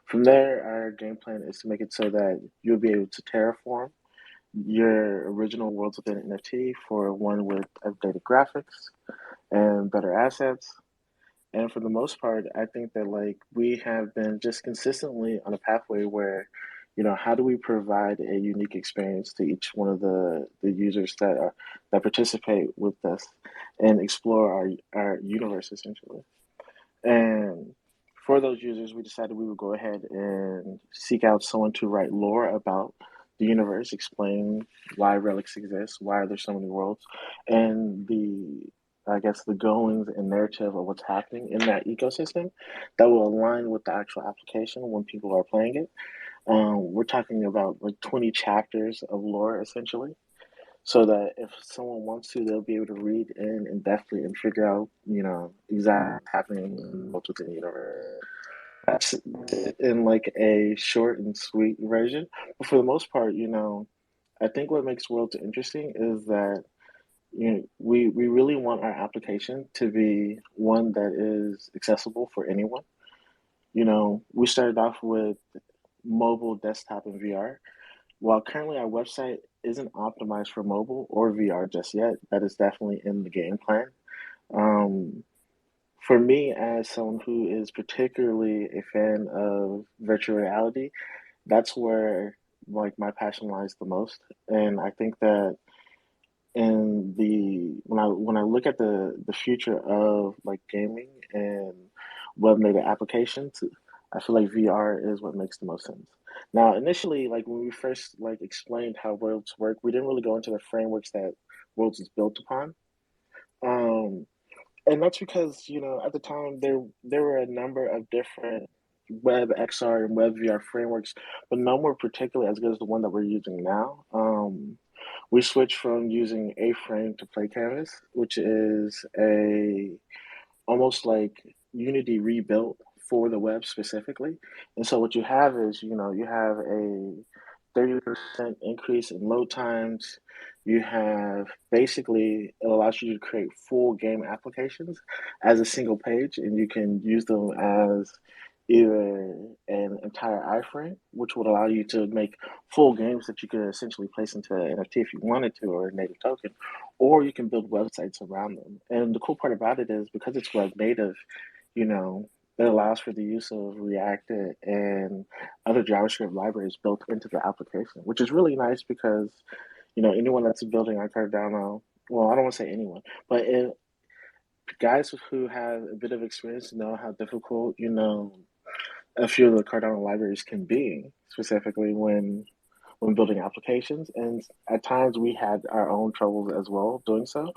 [SPEAKER 9] From there, our game plan is to make it so that you'll be able to terraform your original Worlds Within NFT for one with updated graphics and better assets. And for the most part, I think that we have been just consistently on a pathway where, how do we provide a unique experience to each one of the users that participate with us and explore our universe essentially. And for those users, we decided we would go ahead and seek out someone to write lore about the universe, explain why relics exist, why there's so many worlds, and the goings and narrative of what's happening in that ecosystem that will align with the actual application when people are playing it. We're talking about 20 chapters of lore essentially. so that if someone wants to, they'll be able to read in depthly and figure out, exactly what's happening within the universe. That's in like a short and sweet version. But for the most part, I think what makes Worlds interesting is that we really want our application to be one that is accessible for anyone. We started off with mobile, desktop, and VR. While currently our website isn't optimized for mobile or VR just yet, that is definitely in the game plan. Um, for me, as someone who is particularly a fan of virtual reality, that's where like my passion lies the most. And I think that in the when I look at the future of like gaming and web native applications, I feel like VR is what makes the most sense. Now, initially, like when we first like explained how worlds work, we didn't really go into the frameworks that worlds is built upon. Um, and that's because at the time there were a number of different web XR and web VR frameworks, but none were particularly as good as the one that we're using now. We switched from using A-Frame to Play Canvas, which is a almost like Unity rebuilt for the web specifically. And so what you have is, you have a 30% increase in load times. You have basically, it allows you to create full game applications as a single page, and you can use them as either an entire iframe, which would allow you to make full games that you could essentially place into an NFT if you wanted to, or a native token, or you can build websites around them. And the cool part about it is because it's web native, it allows for the use of React and other JavaScript libraries built into the application, which is really nice because, anyone that's building on Cardano, well, I don't want to say anyone, but guys who have a bit of experience know how difficult, a few of the Cardano libraries can be, specifically when building applications. And at times we had our own troubles as well doing so.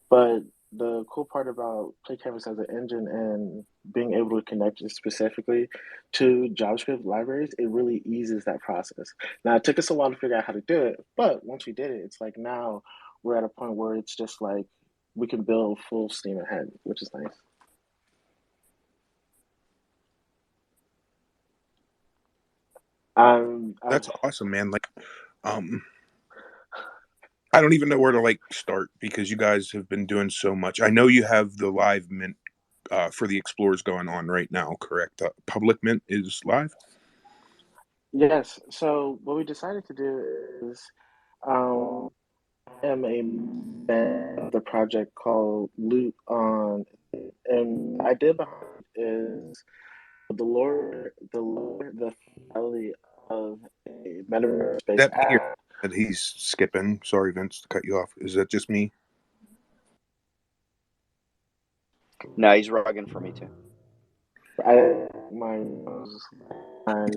[SPEAKER 9] But the cool part about Play Canvas as an engine and being able to connect it specifically to JavaScript libraries, it really eases that process. Now, it took us a while to figure out how to do it, but once we did it, it's like now we're at a point where it's just like we can build full steam ahead, which is nice.
[SPEAKER 4] That's awesome, man. Like, I don't even know where to like start because you guys have been doing so much. I know you have the live mint for the explorers going on right now, correct? Public mint is live.
[SPEAKER 9] Yes. So what we decided to do is, I am a fan of the project called Loot on, and the idea behind it is the finality of a metaverse-based
[SPEAKER 4] That me
[SPEAKER 9] app.
[SPEAKER 4] that he's skipping. Sorry, Vince, to cut you off. Is that just me?
[SPEAKER 2] No, he's rugging for me too.
[SPEAKER 4] You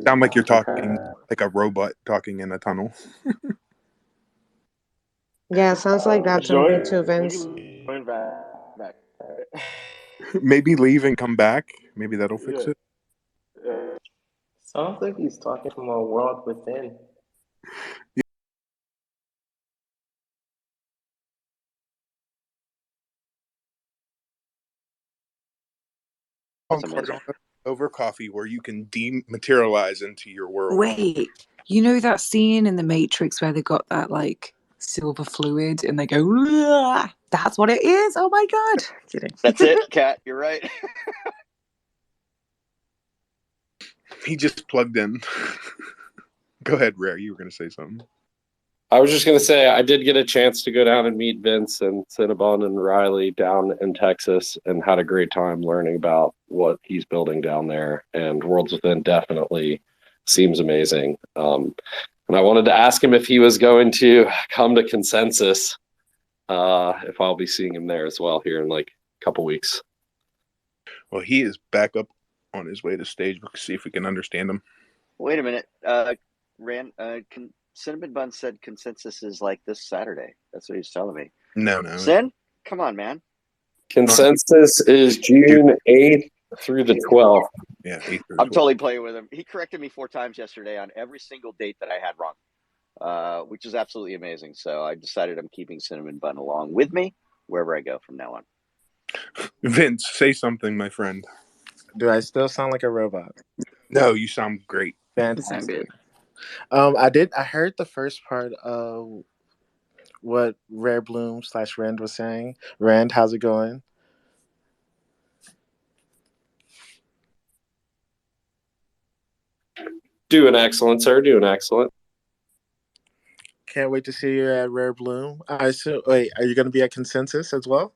[SPEAKER 4] sound like you're talking like a robot talking in a tunnel.
[SPEAKER 6] Yeah, sounds like that to me too, Vince.
[SPEAKER 4] Maybe leave and come back. Maybe that'll fix it.
[SPEAKER 1] Sounds like he's talking from a world within.
[SPEAKER 2] That's amazing.
[SPEAKER 4] Cardano Over Coffee, where you can dematerialize into your world.
[SPEAKER 12] Wait, you know that scene in The Matrix where they got that like silver fluid and they go, "Ugh!" That's what it is. Oh my god! Kidding.
[SPEAKER 2] That's it, Kat. You're right.
[SPEAKER 4] He just plugged in. Go ahead, Rare. You were going to say something.
[SPEAKER 7] I was just going to say I did get a chance to go down and meet Vince and Cinnabon and Riley down in Texas and had a great time learning about what he's building down there. And Worlds Within definitely seems amazing. And I wanted to ask him if he was going to come to Consensus, if I'll be seeing him there as well here in like a couple weeks.
[SPEAKER 4] Well, he is back up on his way to stage. We'll see if we can understand him.
[SPEAKER 2] Wait a minute. Cinnamon Bun said Consensus is like this Saturday. That's what he's telling me.
[SPEAKER 4] No.
[SPEAKER 2] Sin? Come on, man.
[SPEAKER 7] Consensus is June 8th through the 12th.
[SPEAKER 4] Yeah, 8th.
[SPEAKER 2] I'm totally playing with him. He corrected me 4 times yesterday on every single date that I had wrong. which is absolutely amazing. So I decided I'm keeping Cinnamon Bun along with me wherever I go from now on.
[SPEAKER 4] Vince, say something, my friend.
[SPEAKER 13] Do I still sound like a robot?
[SPEAKER 4] No, you sound great.
[SPEAKER 13] Fantastic. I heard the first part of what Rare Bloom / Rand was saying. Rand, how's it going?
[SPEAKER 7] Doing excellent, sir. Doing excellent.
[SPEAKER 13] Can't wait to see you at Rare Bloom. Wait, are you going to be at Consensus as well?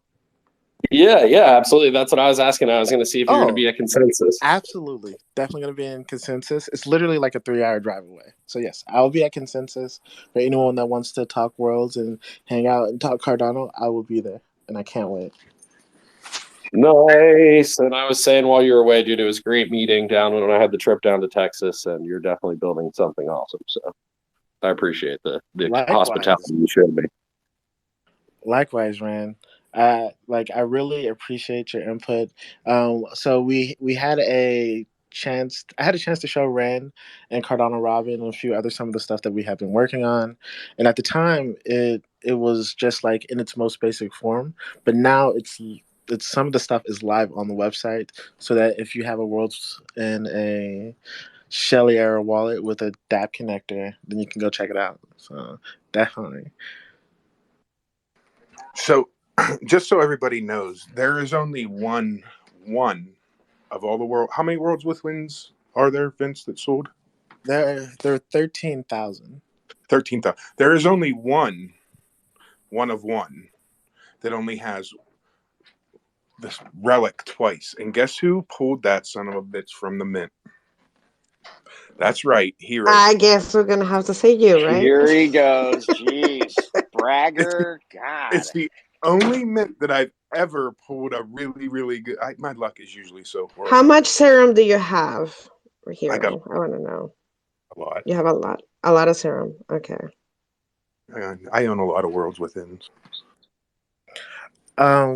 [SPEAKER 7] Yeah, absolutely. That's what I was asking. I was going to see if you're going to be at Consensus.
[SPEAKER 13] Absolutely. Definitely going to be in Consensus. It's literally like a 3-hour drive away. So yes, I'll be at Consensus. For anyone that wants to talk Worlds and hang out and talk Cardano, I will be there. And I can't wait.
[SPEAKER 7] Nice. And I was saying while you were away, dude, it was a great meeting down when I had the trip down to Texas, and you're definitely building something awesome. So I appreciate the hospitality you showed me.
[SPEAKER 13] Likewise, Rand. I really appreciate your input. So we had a chance. I had a chance to show Rand and Cardano Robin and a few other some of the stuff that we have been working on, and at the time it was just like in its most basic form. But now it's some of the stuff is live on the website, so that if you have a Worlds in a Shelly era wallet with a DApp connector, then you can go check it out. So definitely.
[SPEAKER 4] So, just so everybody knows, there is only one of all the world. How many Worlds Within are there, Vince, that sold?
[SPEAKER 13] There are 13,000.
[SPEAKER 4] 13,000. There is only one of one that only has this relic twice. And guess who pulled that son of a bitch from the mint? That's right, Hero.
[SPEAKER 6] I guess we're gonna have to say you, right?
[SPEAKER 2] Here he goes. Jeez, bragger. God,
[SPEAKER 4] it's the only mint that I've ever pulled a really, really good. My luck is usually so horrible.
[SPEAKER 6] How much serum do you have, Hero? I want to know.
[SPEAKER 4] A lot.
[SPEAKER 6] You have a lot of serum. Okay.
[SPEAKER 13] I
[SPEAKER 4] own a lot of Worlds Within.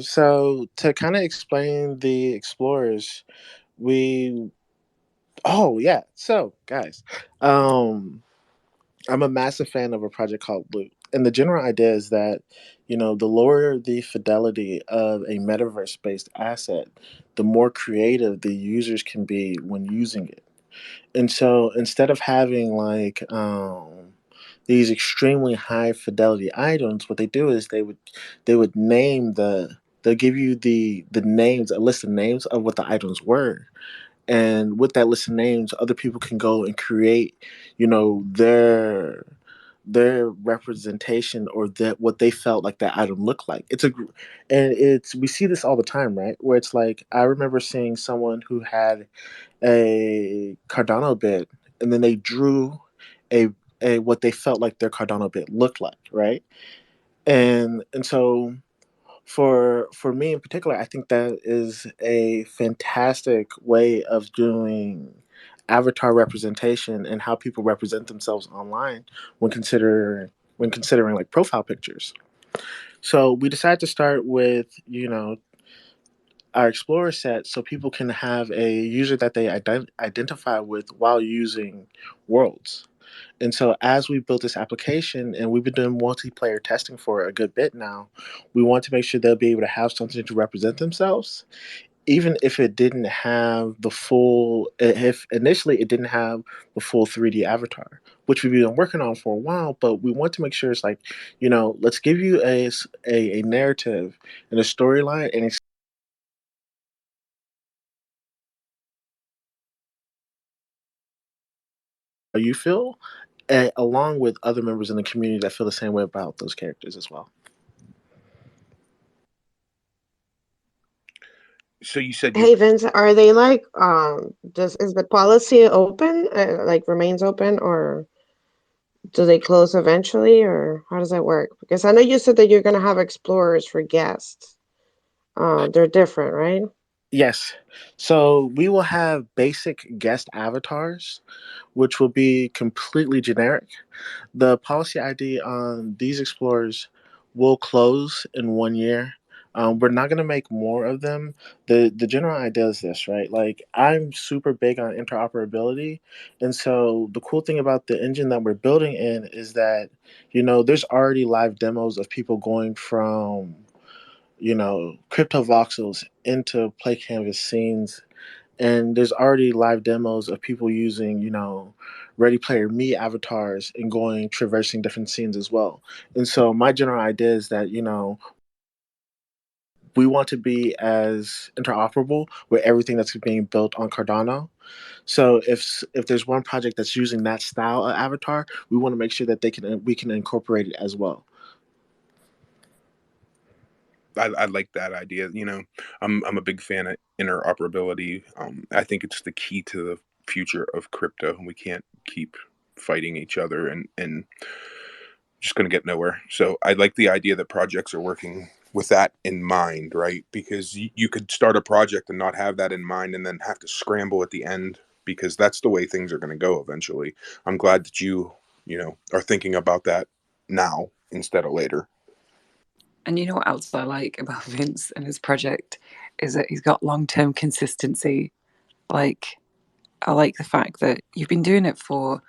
[SPEAKER 13] So to kind of explain the explorers, So guys, I'm a massive fan of a project called Loot. And the general idea is that, the lower the fidelity of a metaverse based asset, the more creative the users can be when using it. And so instead of having these extremely high fidelity items, what they do is they would they'll give you the names, a list of names of what the items were. And with that list of names, other people can go and create, their representation or that what they felt like that item looked like. We see this all the time, right? Where it's like I remember seeing someone who had a Cardano bit, and then they drew a what they felt like their Cardano bit looked like, right? And so for me in particular, I think that is a fantastic way of doing avatar representation and how people represent themselves online when considering like profile pictures. So we decided to start with our Explorer set so people can have a user that they identify with while using Worlds. And so as we built this application and we've been doing multiplayer testing for a good bit now, we want to make sure they'll be able to have something to represent themselves, even if it didn't have if initially it didn't have the full 3D avatar, which we've been working on for a while, but we want to make sure it's like, let's give you a narrative and a storyline and how you feel, along with other members in the community that feel the same way about those characters as well.
[SPEAKER 4] So you said
[SPEAKER 6] Hey Vince, are they like is the policy open, remains open, or do they close eventually, or how does that work? Because I know you said that you're gonna have explorers for guests. They're different, right?
[SPEAKER 13] Yes. So we will have basic guest avatars, which will be completely generic. The policy ID on these explorers will close in 1 year. We're not going to make more of them. The general idea is this, right? Like, I'm super big on interoperability, and so the cool thing about the engine that we're building in is that, there's already live demos of people going from, crypto voxels into play canvas scenes, and there's already live demos of people using, Ready Player Me avatars and going traversing different scenes as well. And so my general idea is that, we want to be as interoperable with everything that's being built on Cardano. So if there's one project that's using that style of avatar, we want to make sure that we can incorporate it as well.
[SPEAKER 4] I like that idea. I'm a big fan of interoperability. I think it's the key to the future of crypto. We can't keep fighting each other and just going to get nowhere. So I like the idea that projects are working with that in mind, right? Because you could start a project and not have that in mind and then have to scramble at the end, because that's the way things are going to go eventually. I'm glad that you are thinking about that now instead of later.
[SPEAKER 12] And you know what else I like about Vince and his project is that he's got long-term consistency. Like, I like the fact that you've been doing it for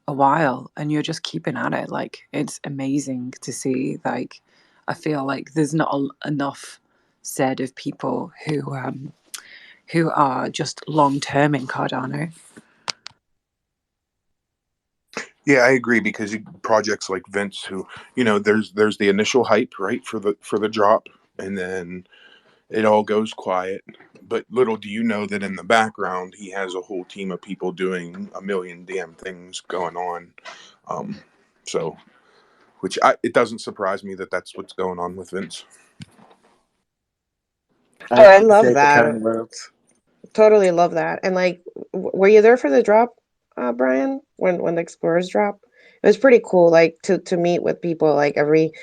[SPEAKER 12] a while and you're just keeping at it. Like, it's amazing to see. Like, I feel like there's not enough said of people who are just long-term in Cardano.
[SPEAKER 4] Yeah, I agree, because projects like Vince, who there's the initial hype, right, for the drop, and then it all goes quiet. But little do you know that in the background he has a whole team of people doing a million damn things going on. So, it doesn't surprise me that that's what's going on with Vince.
[SPEAKER 6] Oh,
[SPEAKER 13] I
[SPEAKER 6] I love
[SPEAKER 13] appreciate the
[SPEAKER 6] that.
[SPEAKER 13] kind words.
[SPEAKER 6] Totally love that. And like, were you there for the drop, Brian? When the Explorers drop, it was pretty cool. Like to meet with people like every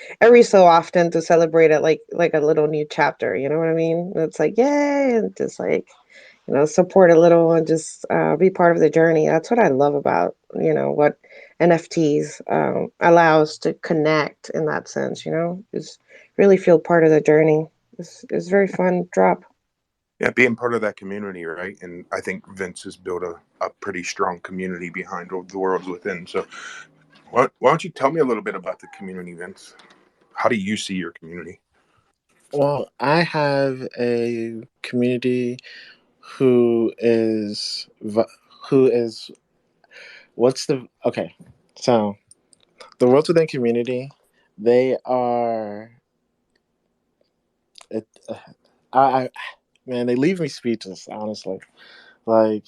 [SPEAKER 6] so often to celebrate it, like a little new chapter. You know what I mean? It's like yay, and just like support a little and just be part of the journey. That's what I love about what NFTs allows to connect in that sense. Is really feel part of the journey. It's very fun drop.
[SPEAKER 4] Yeah, being part of that community, right? And I think Vince has built a pretty strong community behind the Worlds Within. So why don't you tell me a little bit about the community, Vince? How do you see your community?
[SPEAKER 13] Well, I have a community who is who is what's the okay. So the Worlds Within community, they are it. I man, they leave me speechless. Honestly, like,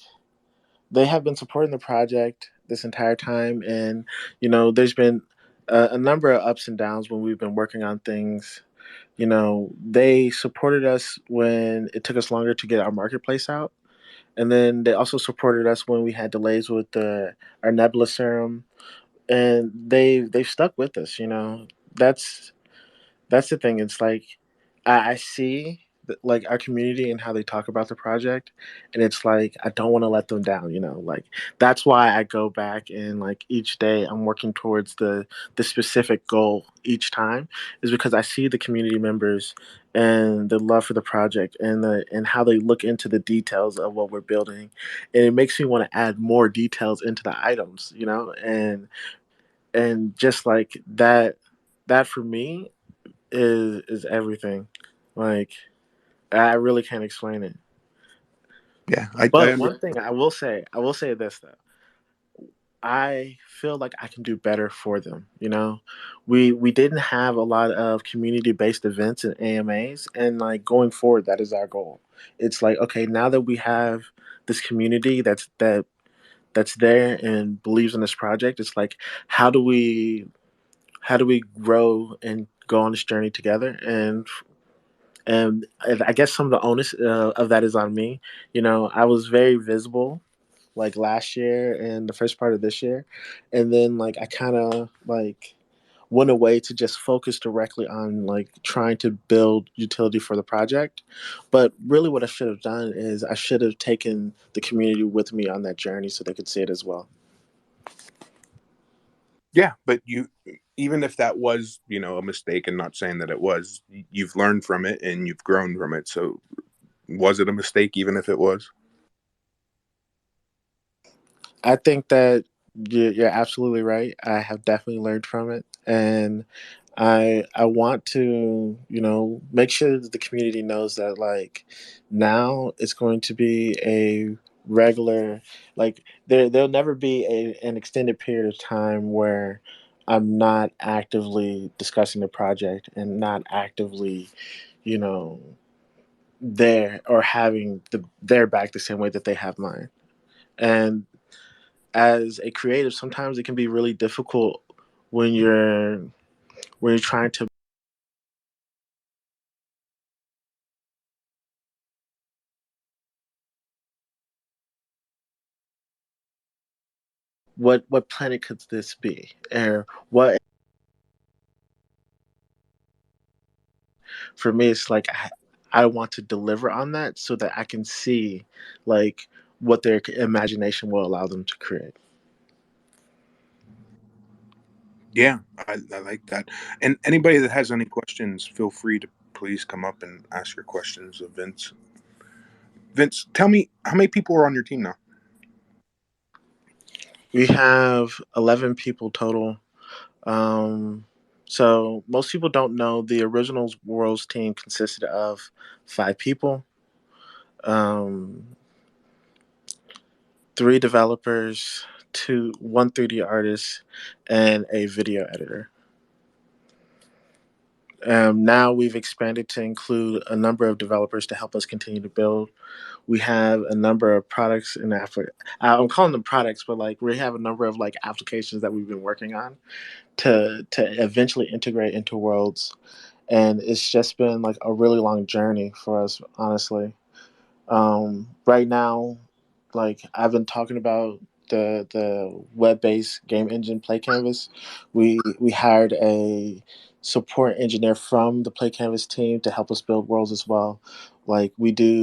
[SPEAKER 13] they have been supporting the project this entire time, and there's been a number of ups and downs when we've been working on things. They supported us when it took us longer to get our marketplace out, and then they also supported us when we had delays with our Nebula serum, and they've stuck with us. That's that's the thing. It's like I see like our community and how they talk about the project, and it's like I don't want to let them down. Like, that's why I go back and, like, each day I'm working towards the specific goal each time, is because I see the community members and the love for the project and how they look into the details of what we're building, and it makes me want to add more details into the items. And just like that for me is everything. Like, I really can't explain it.
[SPEAKER 4] Yeah,
[SPEAKER 13] But one thing I will say this though. I feel like I can do better for them. We didn't have a lot of community based events and AMAs, and like going forward, that is our goal. It's like, okay, now that we have this community that's there and believes in this project, it's like, how do we grow and go on this journey together? And I guess some of the onus of that is on me. I was very visible, like, last year and the first part of this year, and then, like, I kind of, like, went away to just focus directly on, like, trying to build utility for the project. But really, what I should have done is I should have taken the community with me on that journey so they could see it as well.
[SPEAKER 4] Yeah, but even if that was, a mistake, and not saying that it was, you've learned from it and you've grown from it. So was it a mistake, even if it was?
[SPEAKER 13] I think that you're absolutely right. I have definitely learned from it, and I want to make sure that the community knows that like now it's going to be a regular, like there'll never be an extended period of time where I'm not actively discussing the project and not actively you know there or having their back the same way that they have mine. And as a creative, sometimes it can be really difficult when you're trying to what planet could this be, or what. For me it's like I want to deliver on that so that I can see like what their imagination will allow them to create.
[SPEAKER 4] Yeah, I like that. And anybody that has any questions, feel free to please come up and ask your questions of Vince. Vince, tell me, how many people are on your team now?
[SPEAKER 13] We have 11 people total. So most people don't know the original Worlds team consisted of 5 people, um, 3 developers, one 3D artist, and a video editor. Now we've expanded to include a number of developers to help us continue to build. We have a number of products in Africa. I'm calling them products, but like we have a number of like applications that we've been working on to eventually integrate into Worlds, and it's just been like a really long journey for us, honestly. Right now, like I've been talking about the web based game engine Play Canvas. We hired a support engineer from the Play Canvas team to help us build Worlds as well. Like we do.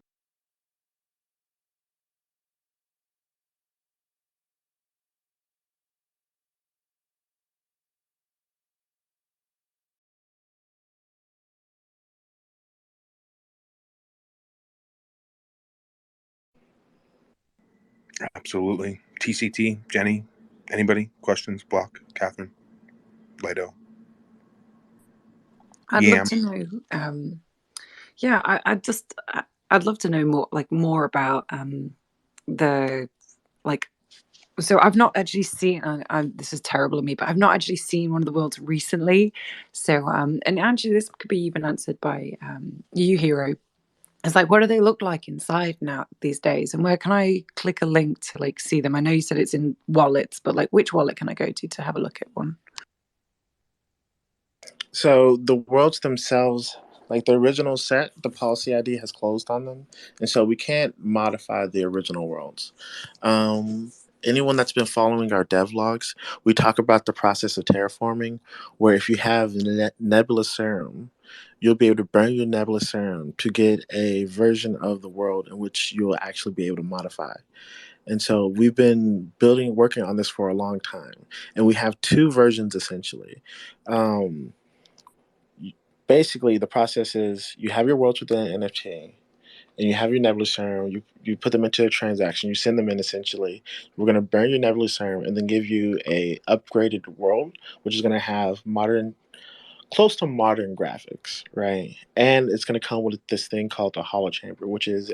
[SPEAKER 4] Absolutely. TCT, Jenny, anybody? Questions? Block, Catherine, Lido,
[SPEAKER 12] I'd love
[SPEAKER 4] Yam.
[SPEAKER 12] to know. Yeah, I'd love to know more about the like. So I've not actually seen. This is terrible of me, but I've not actually seen one of the worlds recently. So and actually, this could be even answered by you, Hero. It's like, what do they look like inside now these days, and where can I click a link to like see them? I know you said it's in wallets, but like, which wallet can I go to have a look at one?
[SPEAKER 13] So the worlds themselves, like the original set, the policy ID has closed on them, and so we can't modify the original worlds. Anyone that's been following our devlogs, we talk about the process of terraforming, where if you have nebula serum, you'll be able to burn your nebula serum to get a version of the world in which you'll actually be able to modify. And so we've been working on this for a long time, and we have 2 versions essentially. Um, Basically the process is you have your worlds within an NFT and you have your nebula serum, you put them into a transaction, you send them in essentially. We're gonna burn your nebula serum and then give you a upgraded world, which is gonna have close to modern graphics, right? And it's gonna come with this thing called the hollow chamber, which is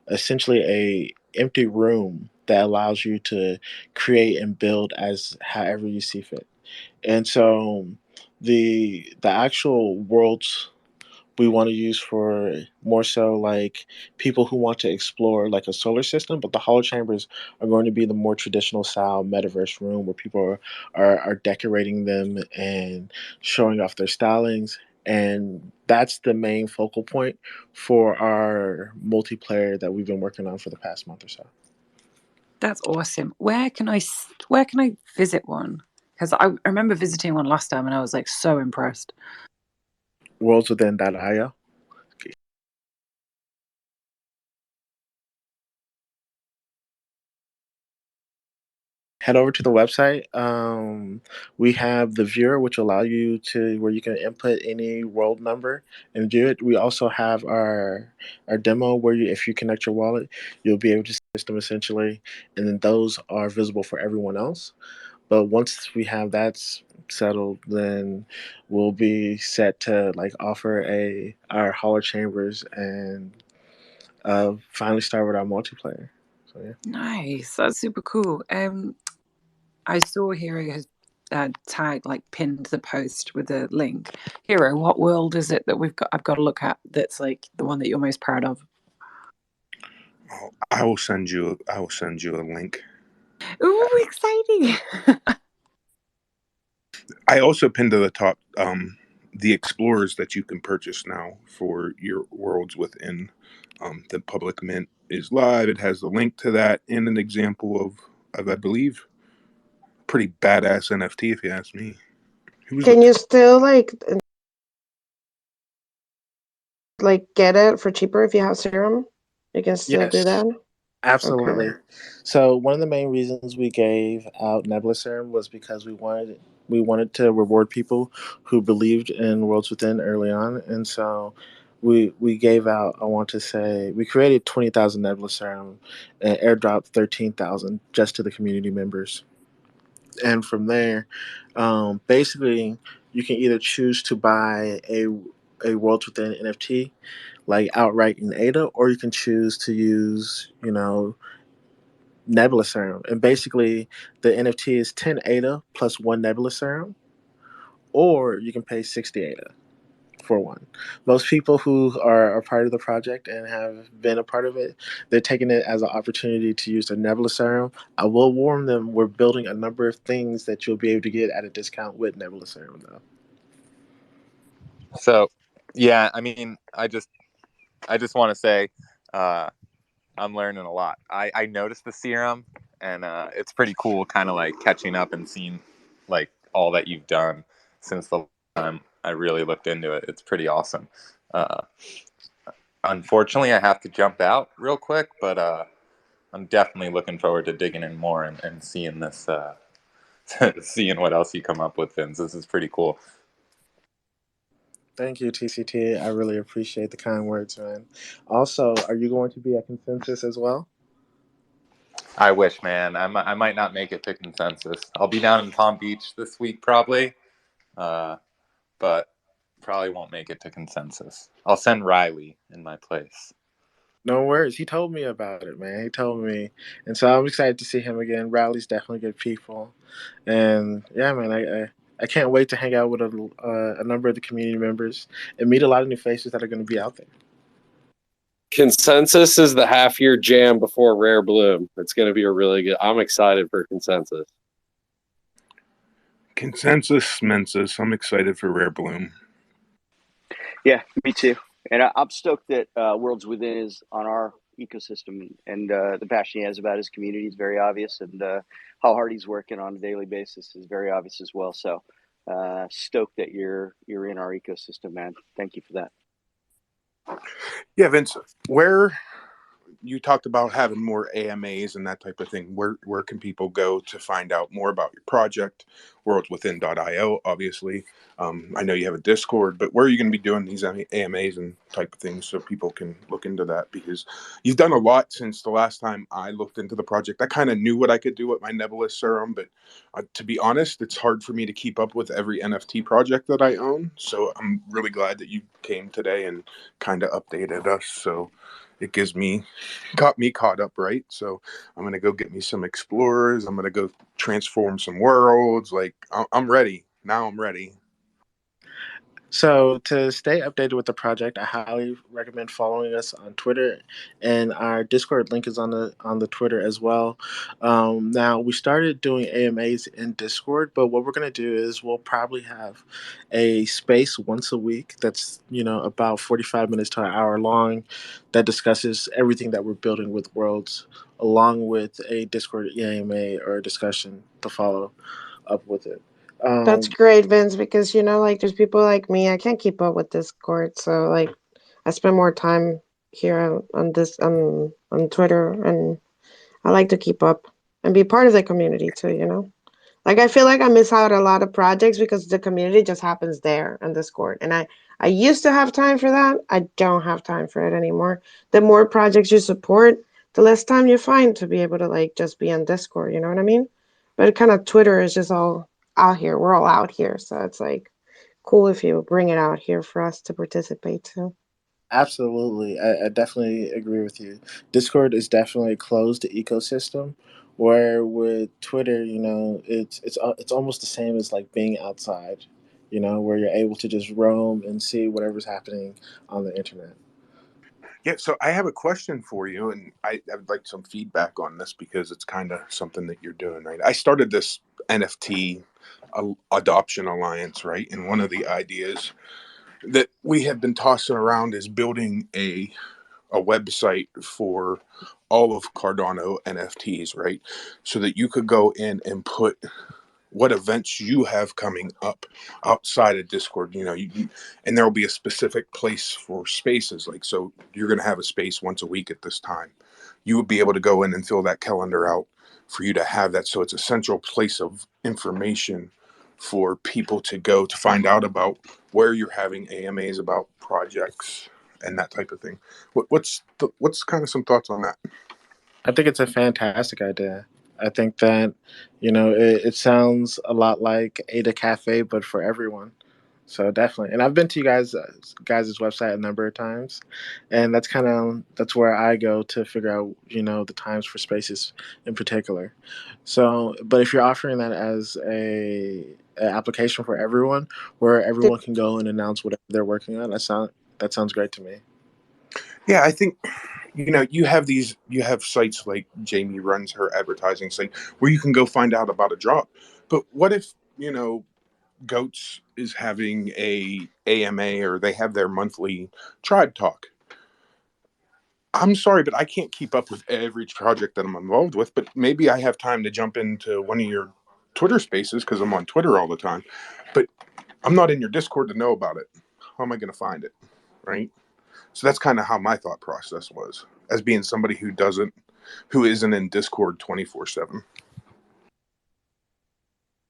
[SPEAKER 13] essentially a empty room that allows you to create and build as however you see fit. And so the actual worlds we want to use for more so like people who want to explore like a solar system, but the hollow chambers are going to be the more traditional style metaverse room where people are decorating them and showing off their stylings. And that's the main focal point for our multiplayer that we've been working on for the past month or so.
[SPEAKER 12] That's awesome. Where can I visit one? Because I remember visiting one last time and I was like so impressed.
[SPEAKER 13] Worldswithin.io. head over to the website. We have the viewer, which allow you to where you can input any world number and view it. We also have our demo where you, if you connect your wallet, you'll be able to see the system essentially, and then those are visible for everyone else. But once we have that settled, then we'll be set to like offer our Holler Chambers and finally start with our multiplayer. So yeah.
[SPEAKER 12] Nice. That's super cool. I saw Hero has tagged, like pinned the post with a link. Hero, what world is it that I've got to look at that's like the one that you're most proud of?
[SPEAKER 4] I will send you a link.
[SPEAKER 12] Ooh, exciting.
[SPEAKER 4] I also pinned to the top the explorers that you can purchase now for your worlds within. The public mint is live. It has the link to that and an example of I believe pretty badass NFT if you ask me.
[SPEAKER 6] Can you still like get it for cheaper if you have serum? You can still do that?
[SPEAKER 13] Absolutely.
[SPEAKER 6] Okay.
[SPEAKER 13] So one of the main reasons we gave out Nebula Serum was because we wanted to reward people who believed in Worlds Within early on, and so we gave out. I want to say we created 20,000 Nebula Serum and airdropped 13,000 just to the community members, and from there, basically you can either choose to buy a Worlds Within NFT like outright in ADA, or you can choose to use Nebula Serum. And basically, the NFT is 10 ADA plus one Nebula Serum, or you can pay 60 ADA for one. Most people who are a part of the project and have been a part of it, they're taking it as an opportunity to use the Nebula Serum. I will warn them, we're building a number of things that you'll be able to get at a discount with Nebula Serum, though.
[SPEAKER 8] So, yeah, I mean, I just want to say, I'm learning a lot. I noticed the serum, and it's pretty cool, kind of like catching up and seeing like all that you've done since the time I really looked into it. It's pretty awesome. Unfortunately, I have to jump out real quick, but I'm definitely looking forward to digging in more and seeing this, seeing what else you come up with, Vince. This is pretty cool.
[SPEAKER 13] Thank you, TCT. I really appreciate the kind words, man. Also, are you going to be at Consensus as well?
[SPEAKER 8] I wish, man. I might not make it to Consensus. I'll be down in Palm Beach this week, probably, but probably won't make it to Consensus. I'll send Riley in my place.
[SPEAKER 13] No worries. He told me about it, man. He told me, and so I'm excited to see him again. Riley's definitely good people, and yeah, man, I can't wait to hang out with a number of the community members and meet a lot of new faces that are going to be out there.
[SPEAKER 7] Consensus is the half-year jam before Rare Bloom. It's going to be a really good. I'm excited for Consensus.
[SPEAKER 4] Consensus Mensis. I'm excited for Rare Bloom.
[SPEAKER 2] Yeah, me too. And I'm stoked that Worlds Within is on our ecosystem, and the passion he has about his community is very obvious, and how hard he's working on a daily basis is very obvious as well. So stoked that you're in our ecosystem, man. Thank you for that.
[SPEAKER 4] Yeah, Vince, where you talked about having more AMAs and that type of thing, where can people go to find out more about your project? worldswithin.io, obviously. I know you have a Discord, but where are you going to be doing these AMAs and type of things so people can look into that? Because you've done a lot since the last time I looked into the project. I kind of knew what I could do with my Nebula Serum, but to be honest, it's hard for me to keep up with every NFT project that I own. So I'm really glad that you came today and kind of updated us. So it got me caught up, right? So I'm gonna go get me some explorers. I'm gonna go transform some worlds. Like I'm ready now. I'm ready.
[SPEAKER 13] So to stay updated with the project, I highly recommend following us on Twitter, and our Discord link is on the Twitter as well. Now we started doing AMAs in Discord, but what we're gonna do is we'll probably have a space once a week that's about 45 minutes to an hour long, that discusses everything that we're building with Worlds, along with a Discord AMA or a discussion to follow up with it.
[SPEAKER 6] That's great, Vince, because there's people like me. I can't keep up with Discord, so I spend more time here on Twitter, and I like to keep up. and be part of the community too, you know? Like, I feel like I miss out a lot of projects because the community just happens there on Discord. And I used to have time for that. I don't have time for it anymore. The more projects you support, the less time you find to be able to like just be on Discord, you know what I mean? But kind of Twitter is just all out here. We're all out here. So it's like cool if you bring it out here for us to participate too.
[SPEAKER 13] Absolutely. I definitely agree with you. Discord is definitely a closed ecosystem where with Twitter, you know, it's almost the same as like being outside, you know, where you're able to just roam and see whatever's happening on the internet.
[SPEAKER 4] Yeah, so I have a question for you, and I'd like some feedback on this because it's kind of something that you're doing, right? I started this NFT adoption alliance, right? And one of the ideas that we have been tossing around is building a website for all of Cardano NFTs, right? So that you could go in and put what events you have coming up outside of Discord. You know, and there will be a specific place for spaces. Like, so you're going to have a space once a week at this time. You would be able to go in and fill that calendar out for you to have that. So it's a central place of information for people to go to find out about where you're having AMAs about projects and that type of thing. What's kind of some thoughts on that?
[SPEAKER 13] I think it's a fantastic idea. I think that, you know, it sounds a lot like Ada Cafe, but for everyone. So definitely, and I've been to you guys' website a number of times, and that's where I go to figure out, you know, the times for spaces in particular. So, but if you're offering that as an application for everyone, where everyone can go and announce whatever they're working on, that sounds great to me.
[SPEAKER 4] Yeah, I think, you know, you have sites like Jamie runs her advertising site where you can go find out about a drop. But what if, you know, Goats is having a AMA or they have their monthly tribe talk? I'm sorry, but I can't keep up with every project that I'm involved with, but maybe I have time to jump into one of your Twitter spaces because I'm on Twitter all the time. But I'm not in your Discord to know about it. How am I going to find it? Right? So that's kind of how my thought process was, as being somebody who isn't in Discord 24/7.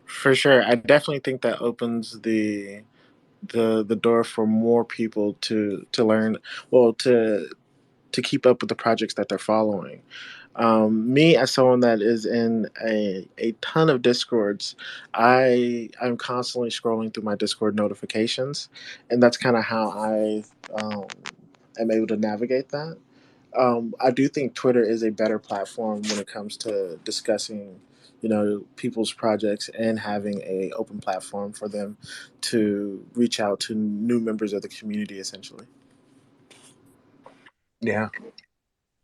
[SPEAKER 13] For sure, I definitely think that opens the door for more people to learn, well, to keep up with the projects that they're following. Me, as someone that is in a ton of Discords, I'm constantly scrolling through my Discord notifications, and that's kind of how I am able to navigate that. I do think Twitter is a better platform when it comes to discussing, you know, people's projects and having a open platform for them to reach out to new members of the community, essentially.
[SPEAKER 4] Yeah.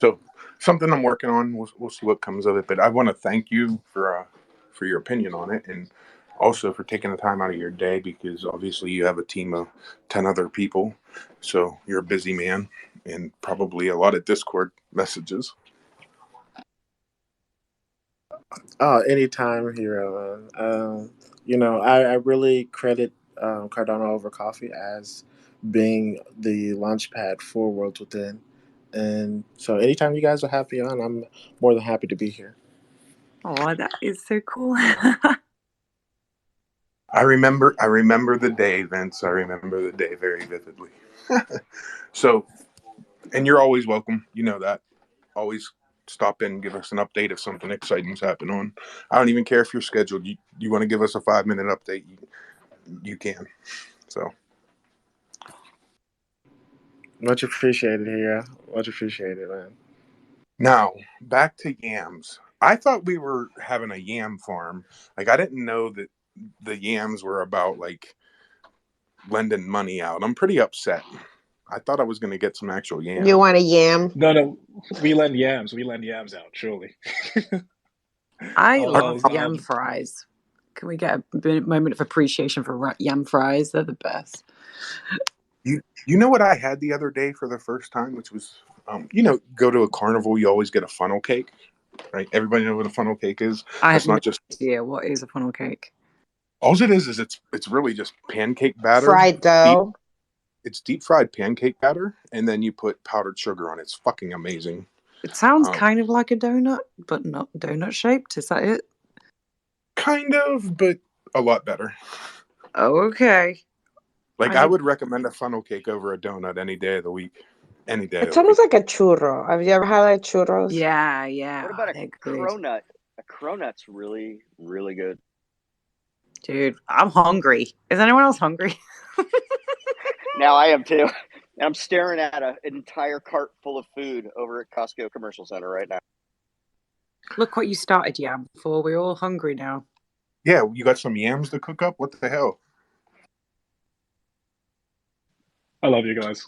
[SPEAKER 4] So something I'm working on. We'll see what comes of it. But I want to thank you for your opinion on it, and also for taking the time out of your day, because obviously you have a team of 10 other people, so you're a busy man and probably a lot of Discord messages.
[SPEAKER 13] Oh, anytime, hero. You know, I really credit Cardano Over Coffee as being the launch pad for Worlds Within. And so anytime you guys are happy on, I'm more than happy to be here.
[SPEAKER 12] Oh, that is so cool.
[SPEAKER 4] I remember the day, Vince. I remember the day very vividly. So, and you're always welcome. You know that. Always stop in and give us an update if something exciting's happened on. I don't even care if you're scheduled. You want to give us a 5-minute update, you can. So
[SPEAKER 13] Much appreciated, hero. Much appreciated, man.
[SPEAKER 4] now back to yams. I thought we were having a yam farm. Like, I didn't know that the yams were about like lending money out. I'm pretty upset. I thought I was going to get some actual yams.
[SPEAKER 6] You want a yam?
[SPEAKER 10] No, we lend yams. We lend yams out, surely.
[SPEAKER 12] I love yam fries. Can we get a moment of appreciation for yam fries? They're the best.
[SPEAKER 4] You know what I had the other day for the first time, which was, you know, go to a carnival, you always get a funnel cake, right? Everybody know what a funnel cake is?
[SPEAKER 12] I have
[SPEAKER 4] It's not
[SPEAKER 12] no
[SPEAKER 4] just
[SPEAKER 12] idea what is a funnel cake.
[SPEAKER 4] All it is it's really just pancake batter.
[SPEAKER 6] Fried dough.
[SPEAKER 4] It's deep fried pancake batter, and then you put powdered sugar on it. It's fucking amazing.
[SPEAKER 12] It sounds kind of like a donut, but not donut shaped. Is that it?
[SPEAKER 4] Kind of, but a lot better.
[SPEAKER 12] Oh, okay.
[SPEAKER 4] Like I would recommend a funnel cake over a donut any day of the week. Any day.
[SPEAKER 6] It's almost like a churro. Have you ever had like churros?
[SPEAKER 12] Yeah.
[SPEAKER 2] What about a cronut? A cronut's really, really good.
[SPEAKER 12] Dude, I'm hungry. Is anyone else hungry?
[SPEAKER 2] Now I am too. I'm staring at an entire cart full of food over at Costco Commercial Center right now.
[SPEAKER 12] Look what you started, Yamfore. We're all hungry now.
[SPEAKER 4] Yeah, you got some yams to cook up? What the hell?
[SPEAKER 10] I love you guys.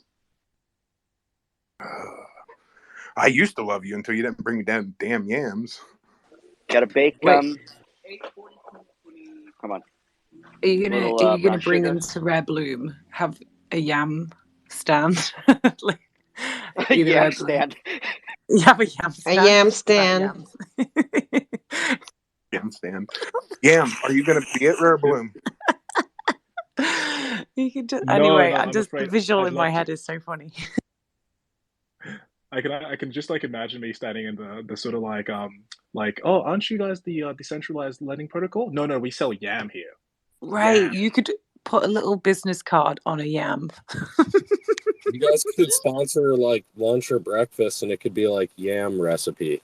[SPEAKER 4] I used to love you until you didn't bring me down damn yams.
[SPEAKER 2] Got to bake. Come on.
[SPEAKER 12] Are you gonna bring
[SPEAKER 2] sugar?
[SPEAKER 12] into Rare Bloom? Have a yam stand?
[SPEAKER 2] A yam stand.
[SPEAKER 12] You have a yam stand.
[SPEAKER 6] A yam stand.
[SPEAKER 4] Yam stand. Yam, are you gonna be at Rare Bloom?
[SPEAKER 12] You can just,
[SPEAKER 10] No,
[SPEAKER 12] anyway.
[SPEAKER 10] I'm
[SPEAKER 12] Just
[SPEAKER 10] afraid
[SPEAKER 12] the visual
[SPEAKER 10] I'd
[SPEAKER 12] in my
[SPEAKER 10] love
[SPEAKER 12] head
[SPEAKER 10] to.
[SPEAKER 12] is so funny.
[SPEAKER 10] I can just like imagine me standing in the sort of like oh, aren't you guys the decentralized lending protocol? No, we sell yam here.
[SPEAKER 12] Right,
[SPEAKER 10] Yam.
[SPEAKER 12] you could put a little business card on a yam.
[SPEAKER 7] You guys could sponsor like lunch or breakfast, and it could be like yam recipe.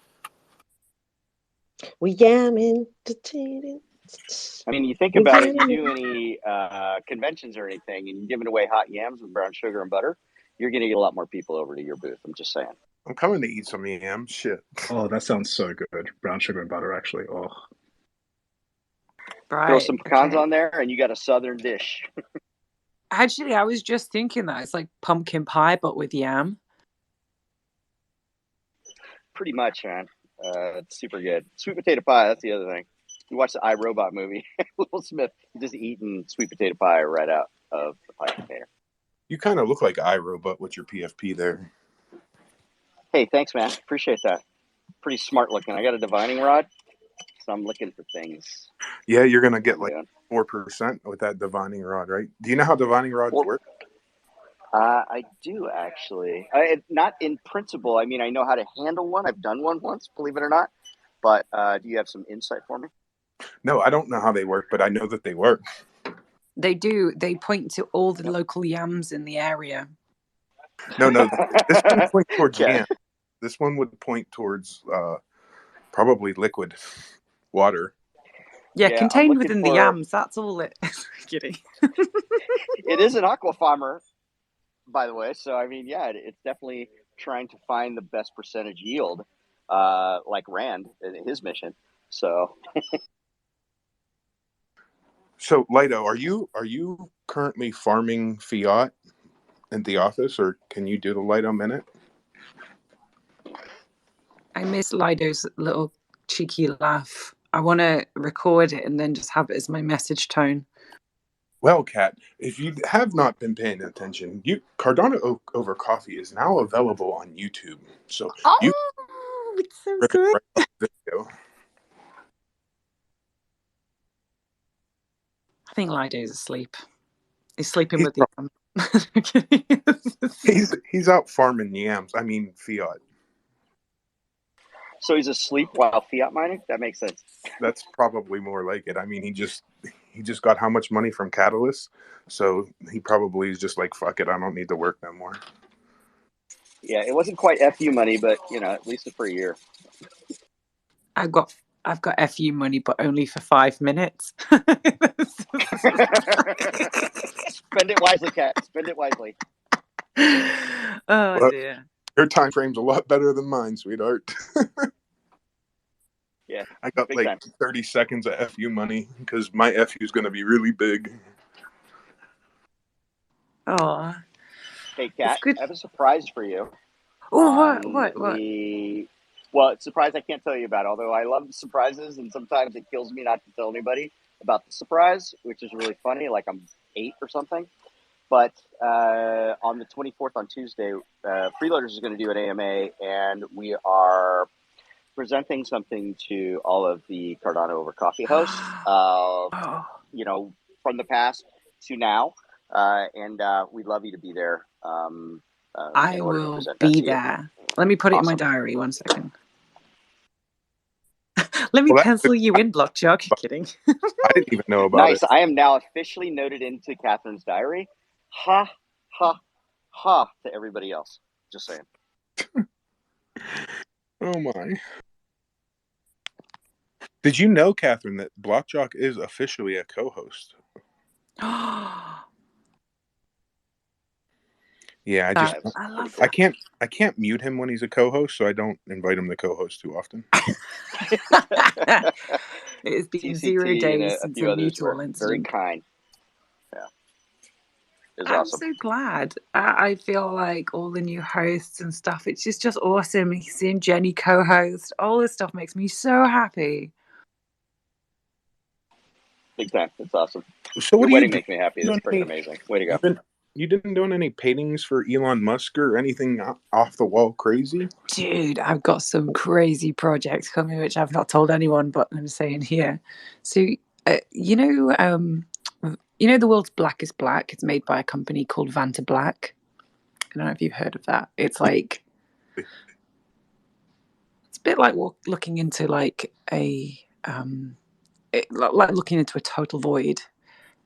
[SPEAKER 6] We yamming.
[SPEAKER 2] I mean, you think about it. You do any conventions or anything, and you're giving away hot yams with brown sugar and butter, you're going to get a lot more people over to your booth. I'm just saying.
[SPEAKER 4] I'm coming to eat some yams. Shit.
[SPEAKER 10] Oh, that sounds so good. Brown sugar and butter, actually. Oh.
[SPEAKER 12] Right,
[SPEAKER 2] throw some pecans on there, and you got a southern dish.
[SPEAKER 12] Actually, I was just thinking that it's like pumpkin pie, but with yam.
[SPEAKER 2] Pretty much, man. It's super good. Sweet potato pie. That's the other thing. You watch the iRobot movie. Will Smith just eating sweet potato pie right out of the pie container.
[SPEAKER 4] You kind of look like iRobot with your PFP there.
[SPEAKER 2] Hey, thanks, man. Appreciate that. Pretty smart looking. I got a divining rod, so I'm looking for things.
[SPEAKER 4] Yeah, you're gonna get like 4% with that divining rod, right? Do you know how divining rods work?
[SPEAKER 2] I do actually. Not in principle. I mean, I know how to handle one. I've done one once, believe it or not. But do you have some insight for me?
[SPEAKER 4] No, I don't know how they work, but I know that they work.
[SPEAKER 12] They do. They point to all the local yams in the area.
[SPEAKER 4] No, this one point towards yam. This one would point towards probably liquid water.
[SPEAKER 12] Yeah, contained within the yams. That's all it is. Kidding.
[SPEAKER 2] It is an aqua farmer, by the way. So, I mean, yeah, it's definitely trying to find the best percentage yield, like Rand, his mission. So,
[SPEAKER 4] So Lido, are you currently farming fiat in the office, or can you do the Lido minute?
[SPEAKER 12] I miss Lido's little cheeky laugh. I want to record it and then just have it as my message tone.
[SPEAKER 4] Well, Kat, if you have not been paying attention, Cardano Over Coffee is now available on YouTube. So
[SPEAKER 12] it's so good.
[SPEAKER 4] Right off the video.
[SPEAKER 12] I think Lido's asleep. He's sleeping with the
[SPEAKER 4] he's out farming yams. I mean fiat.
[SPEAKER 2] So he's asleep while fiat mining? That makes sense.
[SPEAKER 4] That's probably more like it. I mean, he just got how much money from Catalyst, so he probably is just like, fuck it, I don't need to work no more.
[SPEAKER 2] Yeah, it wasn't quite FU money, but at least for a year.
[SPEAKER 12] I've got FU money, but only for 5 minutes.
[SPEAKER 2] Spend it wisely, Kat. Spend it wisely.
[SPEAKER 12] Oh dear.
[SPEAKER 4] Your time frame's a lot better than mine, sweetheart.
[SPEAKER 2] Yeah,
[SPEAKER 4] I got like time. 30 seconds of FU money because my FU is going to be really big.
[SPEAKER 12] Oh.
[SPEAKER 2] Hey, Kat, I have a surprise for you.
[SPEAKER 12] Oh, what?
[SPEAKER 2] Well, it's a surprise I can't tell you about, although I love surprises, and sometimes it kills me not to tell anybody about the surprise, which is really funny, like I'm 8 or something. But on the 24th, on Tuesday, Freeloaders is going to do an AMA, and we are presenting something to all of the Cardano Over Coffee hosts, from the past to now. And we'd love you to be there.
[SPEAKER 12] I
[SPEAKER 2] in order to
[SPEAKER 12] will
[SPEAKER 2] present that
[SPEAKER 12] be
[SPEAKER 2] to you.
[SPEAKER 12] there. Let me put it in my
[SPEAKER 2] Awesome.
[SPEAKER 12] diary. 1 second. Let me
[SPEAKER 4] Well,
[SPEAKER 12] pencil you in, Blockjock. Kidding.
[SPEAKER 4] I didn't even know about
[SPEAKER 2] Nice.
[SPEAKER 4] it.
[SPEAKER 2] I am now officially noted into Catherine's diary. Ha, ha, ha to everybody else. Just saying.
[SPEAKER 4] Oh my. Did you know, Catherine, that Blockjock is officially a co-host? Yeah,
[SPEAKER 12] I love that.
[SPEAKER 4] I can't mute him when he's a co-host, so I don't invite him to co-host too often.
[SPEAKER 12] It has been
[SPEAKER 2] TCT
[SPEAKER 12] 0 days
[SPEAKER 2] and a
[SPEAKER 12] since
[SPEAKER 2] few
[SPEAKER 12] a
[SPEAKER 2] others were
[SPEAKER 12] mutual
[SPEAKER 2] very
[SPEAKER 12] incident.
[SPEAKER 2] kind. Yeah. It was
[SPEAKER 12] I'm
[SPEAKER 2] awesome.
[SPEAKER 12] so glad. I feel like all the new hosts and stuff, it's just awesome. Seeing Jenny co-host, all this stuff makes me so happy.
[SPEAKER 2] Big time. It's awesome.
[SPEAKER 4] So what
[SPEAKER 2] Your
[SPEAKER 4] do
[SPEAKER 2] wedding
[SPEAKER 4] you do?
[SPEAKER 2] makes me happy. That's freaking amazing. Way to go.
[SPEAKER 4] You didn't do any paintings for Elon Musk or anything off the wall crazy?
[SPEAKER 12] Dude, I've got some crazy projects coming, which I've not told anyone, but I'm saying here. So, you know the world's blackest black? It's made by a company called Vanta Black. I don't know if you've heard of that. It's like, it's a bit like looking into like like looking into a total void.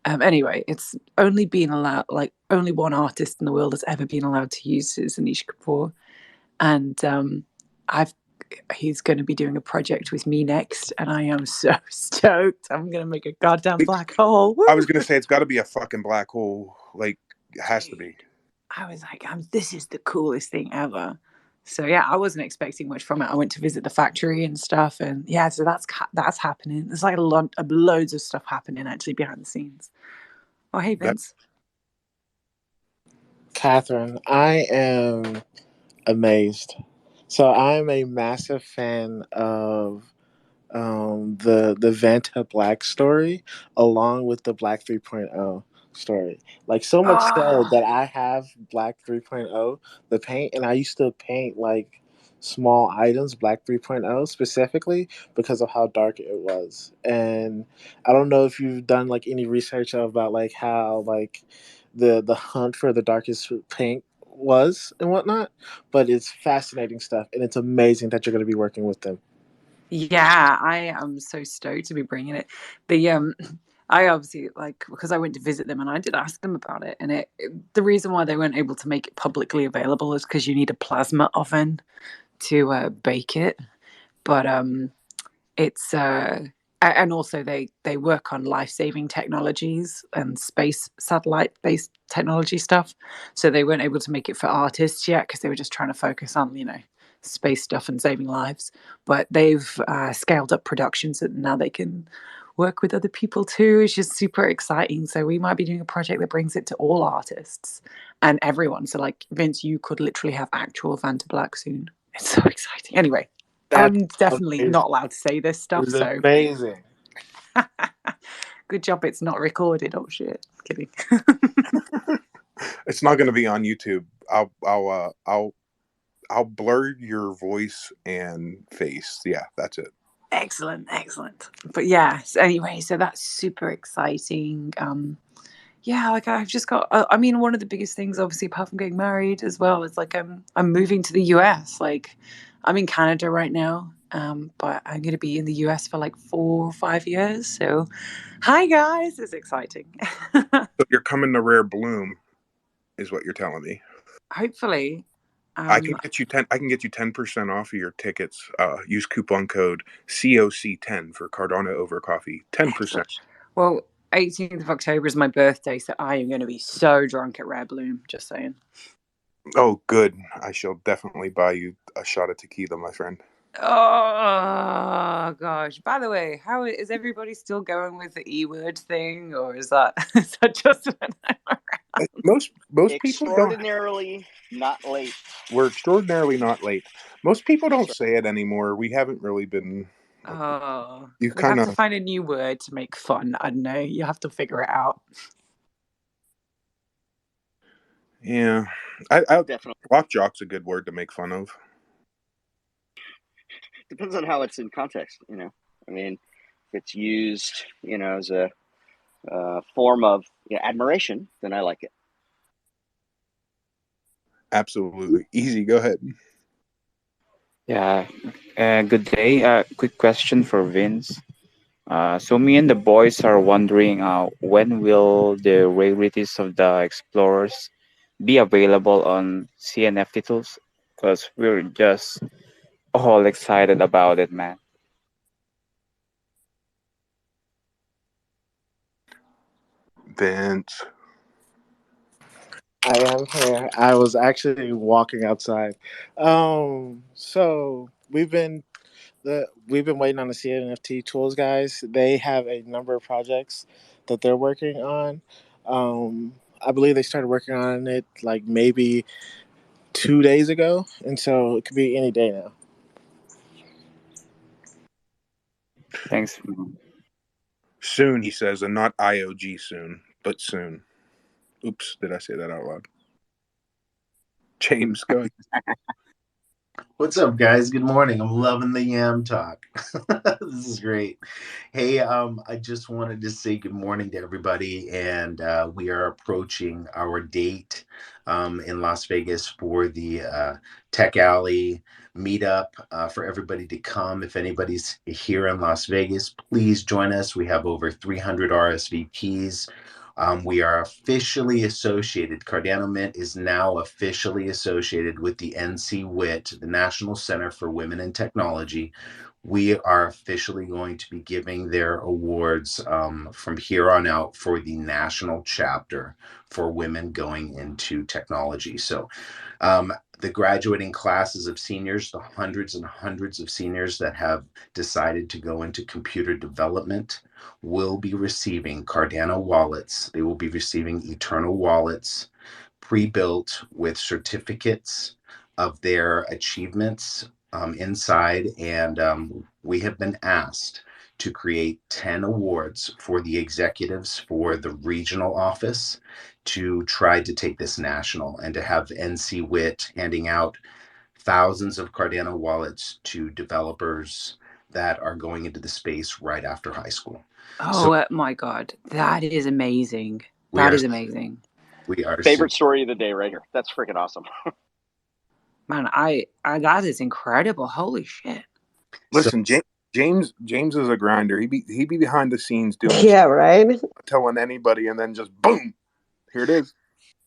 [SPEAKER 12] Anyway, it's only been allowed, like only one artist in the world has ever been allowed to use it, Anish Kapoor, and he's going to be doing a project with me next, and I am so stoked. I'm going to make a goddamn black hole. Woo!
[SPEAKER 4] I was going to say it's got to be a fucking black hole, like it has to be.
[SPEAKER 12] I was like, this is the coolest thing ever. So yeah, I wasn't expecting much from it. I went to visit the factory and stuff, and yeah, so that's happening. There's like loads of stuff happening actually behind the scenes. Oh, hey Vince.
[SPEAKER 13] Catherine, I am amazed. So I'm a massive fan of the Vanta Black story, along with the Black 3.0 story. Like so much so that I have Black 3.0, the paint, and I used to paint like small items, Black 3.0 specifically because of how dark it was. And I don't know if you've done like any research about like how like the hunt for the darkest paint was and whatnot, but it's fascinating stuff, and it's amazing that you're going to be working with them.
[SPEAKER 12] Yeah, I am so stoked to be bringing it. I obviously because I went to visit them and I did ask them about it, and the reason why they weren't able to make it publicly available is because you need a plasma oven to bake it. But it's and also they work on life-saving technologies and space satellite-based technology stuff, so they weren't able to make it for artists yet because they were just trying to focus on space stuff and saving lives. But they've scaled up production so that now they can work with other people too. It's just super exciting. So we might be doing a project that brings it to all artists and everyone. So like Vince, you could literally have actual Vanta Black soon. It's so exciting. Anyway, I'm definitely not allowed to say this stuff.
[SPEAKER 13] It's
[SPEAKER 12] so
[SPEAKER 13] amazing.
[SPEAKER 12] Good job it's not recorded. Oh shit. Kidding.
[SPEAKER 4] It's not going to be on YouTube. I'll blur your voice and face. Yeah, that's it.
[SPEAKER 12] Excellent. But yes, anyway, so that's super exciting. Yeah, like I've just got. I mean, one of the biggest things, obviously, apart from getting married as well, is like I'm moving to the US. Like, I'm in Canada right now, but I'm going to be in the US for like 4 or 5 years. So, hi guys, it's exciting.
[SPEAKER 4] So you're coming to Rare Bloom, is what you're telling me.
[SPEAKER 12] Hopefully.
[SPEAKER 4] I can get you 10% off of your tickets. Use coupon code COC10 for Cardano Over Coffee. 10%.
[SPEAKER 12] Well, 18th of October is my birthday, so I am going to be so drunk at Rare Bloom. Just saying.
[SPEAKER 4] Oh, good. I shall definitely buy you a shot of tequila, my friend.
[SPEAKER 12] Oh gosh! By the way, how is everybody still going with the E-word thing, or is that just when I'm around?
[SPEAKER 4] Most people
[SPEAKER 2] extraordinarily not late.
[SPEAKER 4] We're extraordinarily not late. Most people don't say it anymore. We haven't really been.
[SPEAKER 12] Oh,
[SPEAKER 4] you
[SPEAKER 12] we have to find a new word to make fun. I don't know. You have to figure it out.
[SPEAKER 4] Yeah, I definitely. Blockjock's a good word to make fun of.
[SPEAKER 2] Depends on how it's in context, I mean, if it's used, as a form of admiration, then I like it.
[SPEAKER 4] Absolutely. Easy, go ahead.
[SPEAKER 14] Yeah, good day. Quick question for Vince. So me and the boys are wondering when will the rarities of the explorers be available on CNFT tools? Because we're just all excited about it, man.
[SPEAKER 4] Vince.
[SPEAKER 13] I am here. I was actually walking outside. So we've been waiting on the CNFT tools guys. They have a number of projects that they're working on. I believe they started working on it like maybe 2 days ago, and so it could be any day now.
[SPEAKER 14] Thanks.
[SPEAKER 4] Soon, he says, and not IOG soon, but soon. Oops, did I say that out loud? James, go ahead.
[SPEAKER 15] What's up, guys? Good morning. I'm loving the yam talk. This is great. Hey, I just wanted to say good morning to everybody, and we are approaching our date in Las Vegas for the Tech Alley meetup for everybody to come. If anybody's here in Las Vegas, please join us. We have over 300 RSVPs. We are officially associated. Cardano Mint is now officially associated with the NC-WIT, the National Center for Women in Technology. We are officially going to be giving their awards from here on out for the national chapter for women going into technology. So the graduating classes of seniors, the hundreds and hundreds of seniors that have decided to go into computer development, will be receiving Cardano wallets. They will be receiving Eternal wallets pre-built with certificates of their achievements inside. And we have been asked to create 10 awards for the executives for the regional office to try to take this national, and to have NC-WIT handing out thousands of Cardano wallets to developers that are going into the space right after high school.
[SPEAKER 12] Oh my God, that is amazing. That is amazing.
[SPEAKER 15] We are
[SPEAKER 2] favorite story of the day right here. That's freaking awesome.
[SPEAKER 12] Man, I that is incredible. Holy shit.
[SPEAKER 4] Listen, James is a grinder. He be behind the scenes doing
[SPEAKER 5] Yeah, right?
[SPEAKER 4] telling anybody, and then just boom, here it is.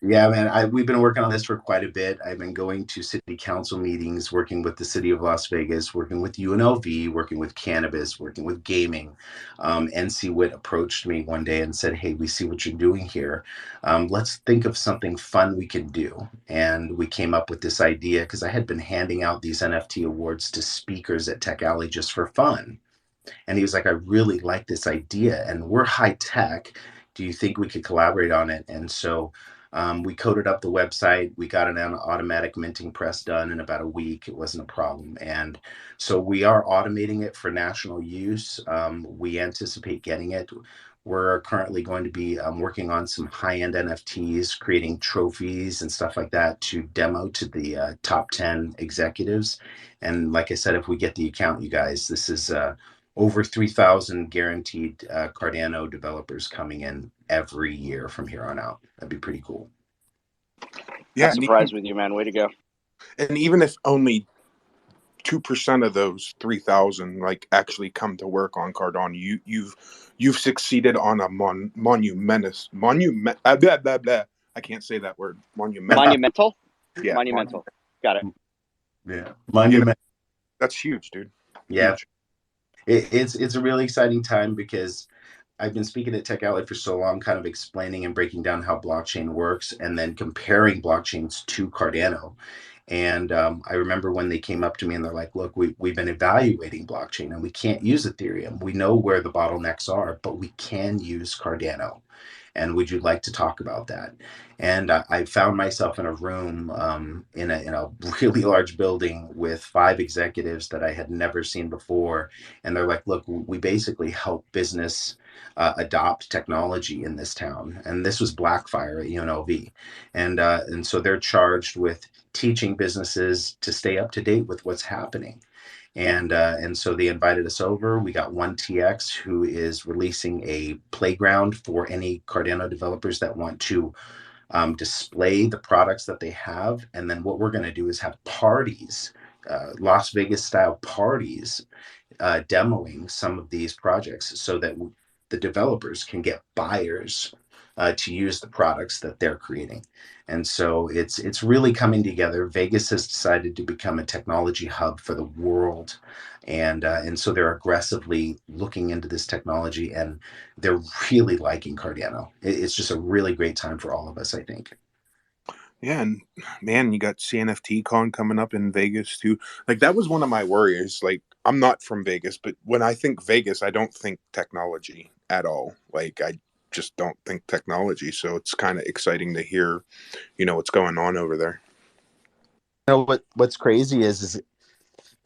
[SPEAKER 15] Yeah, man, we've been working on this for quite a bit. I've been going to city council meetings, working with the city of Las Vegas, working with UNLV, working with cannabis, working with gaming. NC-WIT approached me one day and said, hey, we see what you're doing here. Let's think of something fun we can do. And we came up with this idea because I had been handing out these NFT awards to speakers at Tech Alley just for fun. And he was like, I really like this idea, and we're high tech. Do you think we could collaborate on it? And so we coded up the website. We got an automatic minting press done in about a week. It wasn't a problem. And so we are automating it for national use. We anticipate getting it. We're currently going to be working on some high-end NFTs, creating trophies and stuff like that to demo to the top 10 executives. And like I said, if we get the account, you guys, this is over 3,000 guaranteed Cardano developers coming in every year from here on out. That'd be pretty cool.
[SPEAKER 2] Yeah, I'm surprised with you, man. Way to go.
[SPEAKER 4] And even if only 2% of those 3,000 like actually come to work on Cardano, you've succeeded on a monumentous blah, blah, blah. I can't say that word.
[SPEAKER 2] Monumental.
[SPEAKER 4] Yeah,
[SPEAKER 2] monumental. Got it.
[SPEAKER 15] Yeah, monumental.
[SPEAKER 4] That's huge, dude.
[SPEAKER 15] Yeah,
[SPEAKER 4] huge.
[SPEAKER 15] It's a really exciting time because I've been speaking at Tech Alley for so long, kind of explaining and breaking down how blockchain works, and then comparing blockchains to Cardano. And I remember when they came up to me and they're like, look, we've been evaluating blockchain and we can't use Ethereum. We know where the bottlenecks are, but we can use Cardano. And would you like to talk about that? And I found myself in a room in a really large building with 5 executives that I had never seen before. And they're like, look, we basically help business adopt technology in this town. And this was Blackfire at UNLV. And so they're charged with teaching businesses to stay up to date with what's happening. And so they invited us over. We got 1TX, who is releasing a playground for any Cardano developers that want to display the products that they have. And then what we're going to do is have parties, Las Vegas style parties, demoing some of these projects so that the developers can get buyers to use the products that they're creating. And so it's really coming together. Vegas has decided to become a technology hub for the world, and so they're aggressively looking into this technology, and they're really liking Cardano. It's just a really great time for all of us, I think.
[SPEAKER 4] Yeah, and man, you got CNFT Con coming up in Vegas too. Like that was one of my worries. Like I'm not from Vegas, but when I think Vegas, I don't think technology at all. Like I just don't think technology. So it's kind of exciting to hear, what's going on over there.
[SPEAKER 15] What's crazy is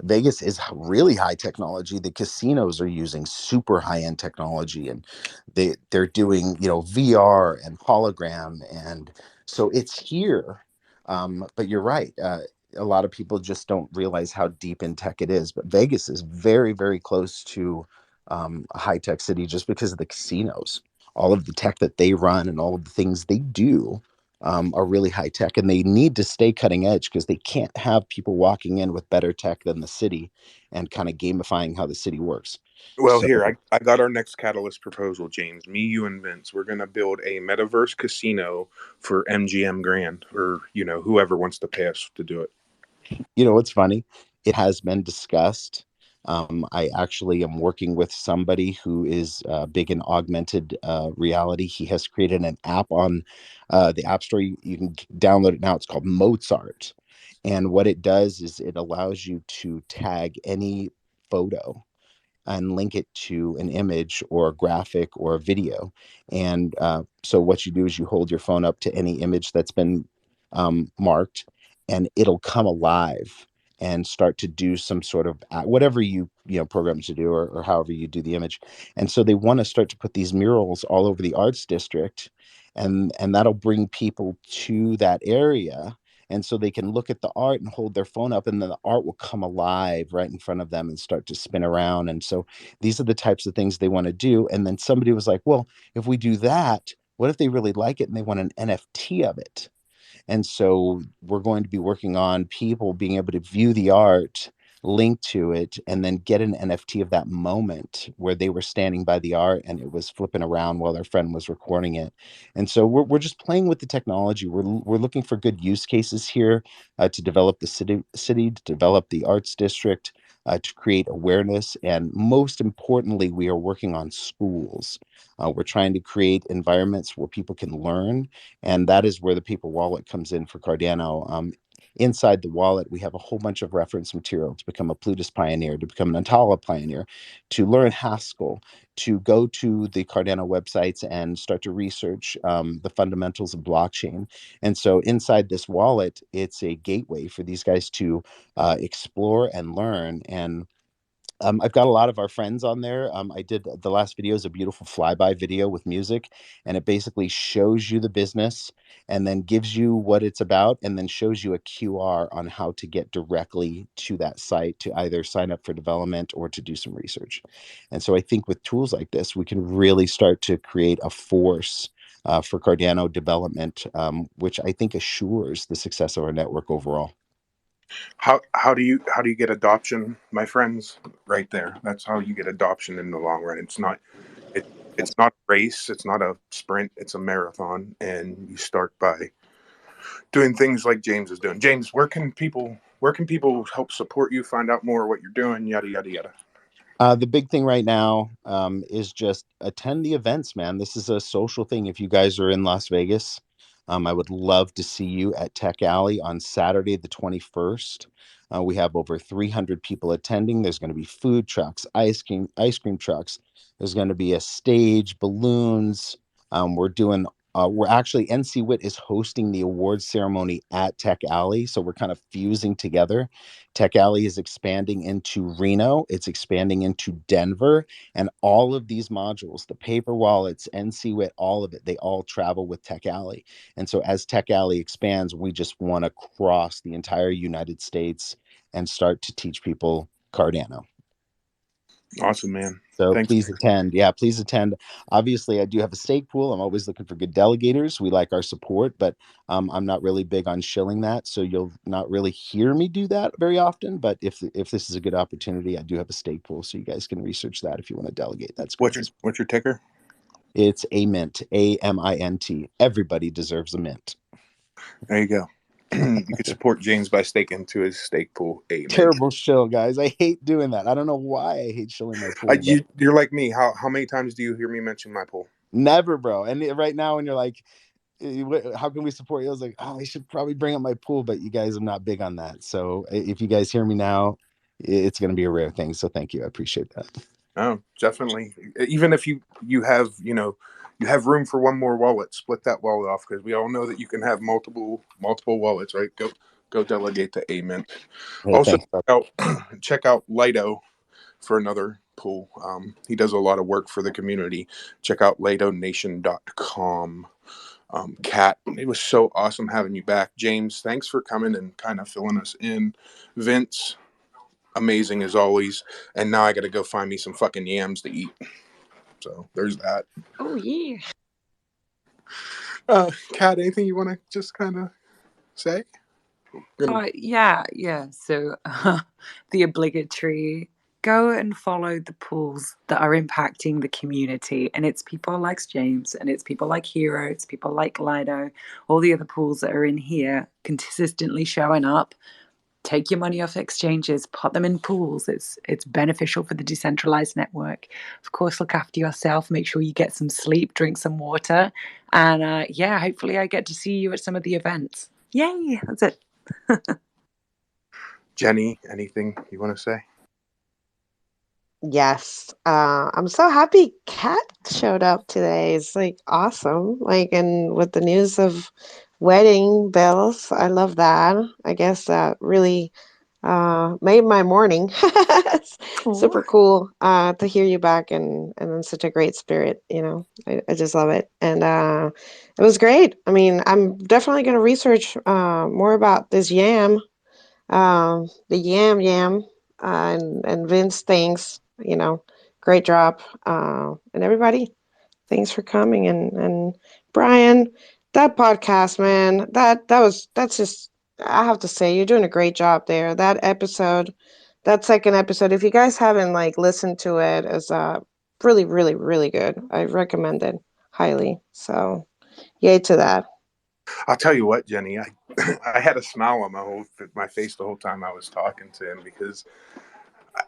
[SPEAKER 15] Vegas is really high technology. The casinos are using super high end technology, and they're doing VR and hologram, and so it's here. But you're right. A lot of people just don't realize how deep in tech it is. But Vegas is very, very close to a high tech city just because of the casinos. All of the tech that they run and all of the things they do are really high tech, and they need to stay cutting edge because they can't have people walking in with better tech than the city and kind of gamifying how the city works.
[SPEAKER 4] Well,
[SPEAKER 15] So
[SPEAKER 4] here, I got our next catalyst proposal, James. Me, you, and Vince. We're going to build a metaverse casino for MGM Grand, or, whoever wants to pay us to do it.
[SPEAKER 15] What's funny? It has been discussed. I actually am working with somebody who is big in augmented reality. He has created an app on the App Store. You can download it now. It's called Mozart. And what it does is it allows you to tag any photo and link it to an image or a graphic or a video. And so what you do is you hold your phone up to any image that's been marked, and it'll come alive and start to do some sort of whatever program to do, or however you do the image. And so they want to start to put these murals all over the arts district, and that'll bring people to that area, and so they can look at the art and hold their phone up, and then the art will come alive right in front of them and start to spin around. And so these are the types of things they want to do. And then somebody was like, well, if we do that, what if they really like it and they want an NFT of it? And so we're going to be working on people being able to view the art, link to it, and then get an NFT of that moment where they were standing by the art and it was flipping around while their friend was recording it. And so we're just playing with the technology. We're looking for good use cases here to develop the city, to develop the arts district, to create awareness. And most importantly, we are working on schools. We're trying to create environments where people can learn, and that is where the paper wallet comes in for Cardano. Inside the wallet, we have a whole bunch of reference material to become a Plutus pioneer, to become an Antala pioneer, to learn Haskell, to go to the Cardano websites and start to research the fundamentals of blockchain. And so inside this wallet, it's a gateway for these guys to explore and learn. And I've got a lot of our friends on there. I did the last video is a beautiful flyby video with music, and it basically shows you the business and then gives you what it's about, and then shows you a QR on how to get directly to that site to either sign up for development or to do some research. And so I think with tools like this, we can really start to create a force for Cardano development, which I think assures the success of our network overall.
[SPEAKER 4] How do you get adoption, my friends? Right there. That's how you get adoption in the long run. It's not a race, it's not a sprint, it's a marathon, and you start by doing things like James is doing. James, where can people help support you, find out more what you're doing, yada yada yada?
[SPEAKER 15] The big thing right now is just attend the events, man. This is a social thing. If you guys are in Las Vegas, I would love to see you at Tech Alley on Saturday, the 21st. We have over 300 people attending. There's going to be food trucks, ice cream trucks. There's going to be a stage, balloons. We're actually, NC Wit is hosting the awards ceremony at Tech Alley. So we're kind of fusing together. Tech Alley is expanding into Reno. It's expanding into Denver. And all of these modules, the paper wallets, NC Wit, all of it, they all travel with Tech Alley. And so as Tech Alley expands, we just want to cross the entire United States and start to teach people Cardano.
[SPEAKER 4] Awesome, man.
[SPEAKER 15] So
[SPEAKER 4] Thanks.
[SPEAKER 15] please attend. Yeah, please attend. Obviously, I do have a stake pool. I'm always looking for good delegators. We like our support, but I'm not really big on shilling that. So you'll not really hear me do that very often. But if this is a good opportunity, I do have a stake pool. So you guys can research that if you want to delegate. That's great.
[SPEAKER 4] What's your ticker?
[SPEAKER 15] It's a mint, AMINT. Everybody deserves a mint.
[SPEAKER 4] There you go. You could support James by staking to his stake pool. Amen.
[SPEAKER 15] Terrible shill, guys. I hate doing that. I don't know why I hate shilling my pool.
[SPEAKER 4] You're like me. How many times do you hear me mention my pool?
[SPEAKER 15] Never, bro. And right now, when you're like, how can we support you? I was like, I should probably bring up my pool, but you guys are not big on that. So if you guys hear me now, it's going to be a rare thing. So thank you. I appreciate that.
[SPEAKER 4] Oh, definitely. Even if you have, you have room for one more wallet, split that wallet off, because we all know that you can have multiple wallets, right? Go delegate to Amen.
[SPEAKER 15] Hey,
[SPEAKER 4] also,
[SPEAKER 15] thanks.
[SPEAKER 4] check out Lido for another pool. He does a lot of work for the community. Check out LidoNation.com. Kat, it was so awesome having you back. James, thanks for coming and kind of filling us in. Vince, amazing as always. And now I got to go find me some fucking yams to eat. So there's that.
[SPEAKER 12] Oh yeah.
[SPEAKER 4] Kat, anything you want to just kind of say?
[SPEAKER 12] Yeah. So the obligatory, go and follow the pools that are impacting the community. And it's people like James, and it's people like Hero, it's people like Lido, all the other pools that are in here consistently showing up. Take your money off exchanges, put them in pools. It's beneficial for the decentralized network. Of course, look after yourself. Make sure you get some sleep, drink some water. And hopefully I get to see you at some of the events. Yay, that's it.
[SPEAKER 4] Jenny, anything you want to say?
[SPEAKER 6] Yes. I'm so happy Kat showed up today. It's like awesome. Like, and with the news of wedding bells, I love that. I guess that really made my morning. It's super cool to hear you back and in such a great spirit, I just love it. And it was great. I mean, I'm definitely going to research more about this yam, the yam, and Vince, thanks, great drop. And everybody, thanks for coming. And Brian, that podcast, man, that's just, I have to say, you're doing a great job there. That episode, that second episode, if you guys haven't listened to it, is really, really, really good. I recommend it highly. So yay to that.
[SPEAKER 4] I'll tell you what, Jenny, I had a smile on my face the whole time I was talking to him, because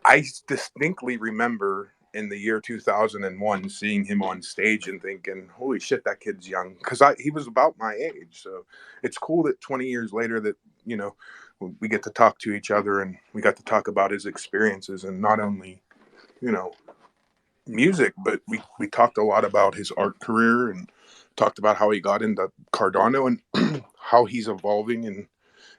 [SPEAKER 4] I distinctly remember in the year 2001 seeing him on stage and thinking, holy shit, that kid's young, because he was about my age. So it's cool that 20 years later that we get to talk to each other, and we got to talk about his experiences, and not only music, but we talked a lot about his art career, and talked about how he got into Cardano, and how he's evolving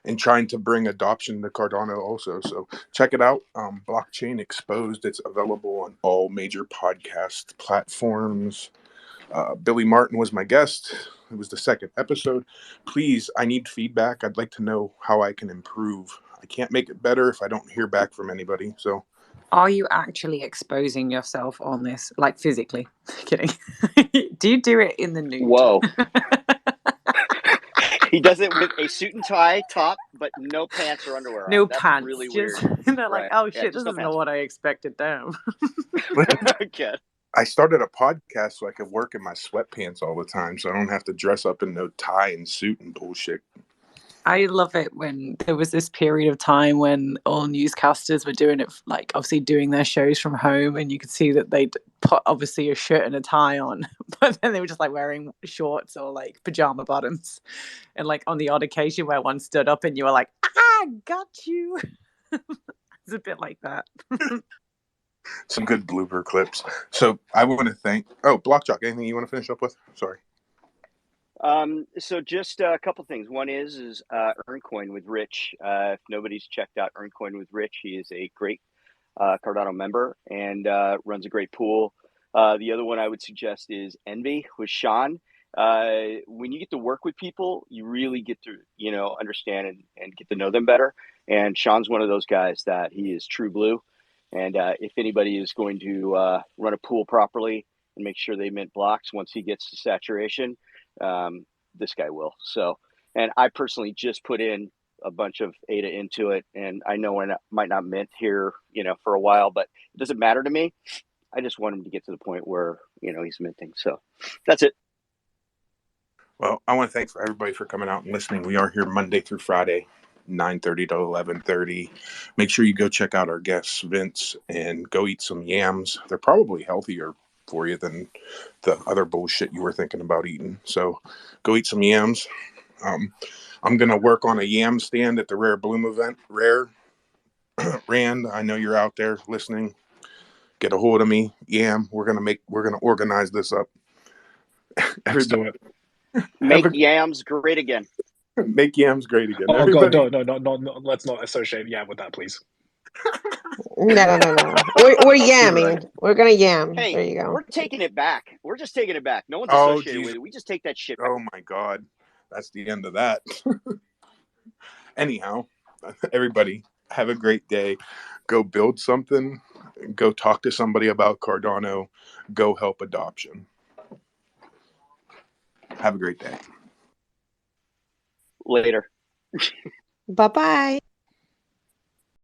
[SPEAKER 4] and trying to bring adoption to Cardano also. So check it out. Blockchain Exposed. It's available on all major podcast platforms. Billy Martin was my guest. It was the second episode. Please, I need feedback. I'd like to know how I can improve. I can't make it better if I don't hear back from anybody. So
[SPEAKER 12] are you actually exposing yourself on this, like physically? Kidding. Do you do it in the nude?
[SPEAKER 2] Whoa. He does it with a suit and tie top, but no pants or underwear on.
[SPEAKER 12] No
[SPEAKER 2] That's
[SPEAKER 12] pants.
[SPEAKER 2] really
[SPEAKER 12] just,
[SPEAKER 2] weird.
[SPEAKER 12] They're like, oh shit,
[SPEAKER 2] Yeah,
[SPEAKER 12] this
[SPEAKER 2] no
[SPEAKER 12] is not what I expected. Damn.
[SPEAKER 2] Okay.
[SPEAKER 4] I started a podcast so I could work in my sweatpants all the time, so I don't have to dress up in no tie and suit and bullshit.
[SPEAKER 12] I love it when there was this period of time when all newscasters were doing it, like obviously doing their shows from home, and you could see that they'd put obviously a shirt and a tie on, but then they were just like wearing shorts or like pajama bottoms, and like on the odd occasion where one stood up and you were like, got you. It's a bit like that.
[SPEAKER 4] Some good blooper clips. So I want to thank Blockjock. Anything you want to finish up with? Sorry.
[SPEAKER 2] So just a couple things. One is EarnCoin with Rich. If nobody's checked out EarnCoin with Rich, he is a great Cardano member and runs a great pool. The other one I would suggest is Envy with Sean. When you get to work with people, you really get to understand and get to know them better. And Sean's one of those guys that he is true blue. And if anybody is going to run a pool properly and make sure they mint blocks once he gets to saturation, this guy will. So, and I personally just put in a bunch of ADA into it, and I know I might not mint here, for a while, but it doesn't matter to me. I just want him to get to the point where, he's minting. So that's it.
[SPEAKER 4] Well, I want to thank everybody for coming out and listening. We are here Monday through Friday, 9:30 to 11:30. Make sure you go check out our guests, Vince, and go eat some yams. They're probably healthier for you than the other bullshit you were thinking about eating. So go eat some yams. I'm going to work on a yam stand at the Rare Bloom event. Rand, I know you're out there listening. Get a hold of me. Yam, we're going to organize this up.
[SPEAKER 10] Let's do it.
[SPEAKER 2] Make yams great again.
[SPEAKER 4] Make yams great again.
[SPEAKER 10] Oh,
[SPEAKER 4] Everybody.
[SPEAKER 10] God, no, let's not associate yam with that, please.
[SPEAKER 6] No. We're yamming. Right. We're going to yam.
[SPEAKER 2] Hey,
[SPEAKER 6] there you go.
[SPEAKER 2] We're taking it back. We're just taking it back. No one's associated with it. We just take that shit back.
[SPEAKER 4] Oh, my God. That's the end of that. Anyhow, everybody, have a great day. Go build something. Go talk to somebody about Cardano. Go help adoption. Have a great day.
[SPEAKER 2] Later.
[SPEAKER 6] Bye-bye.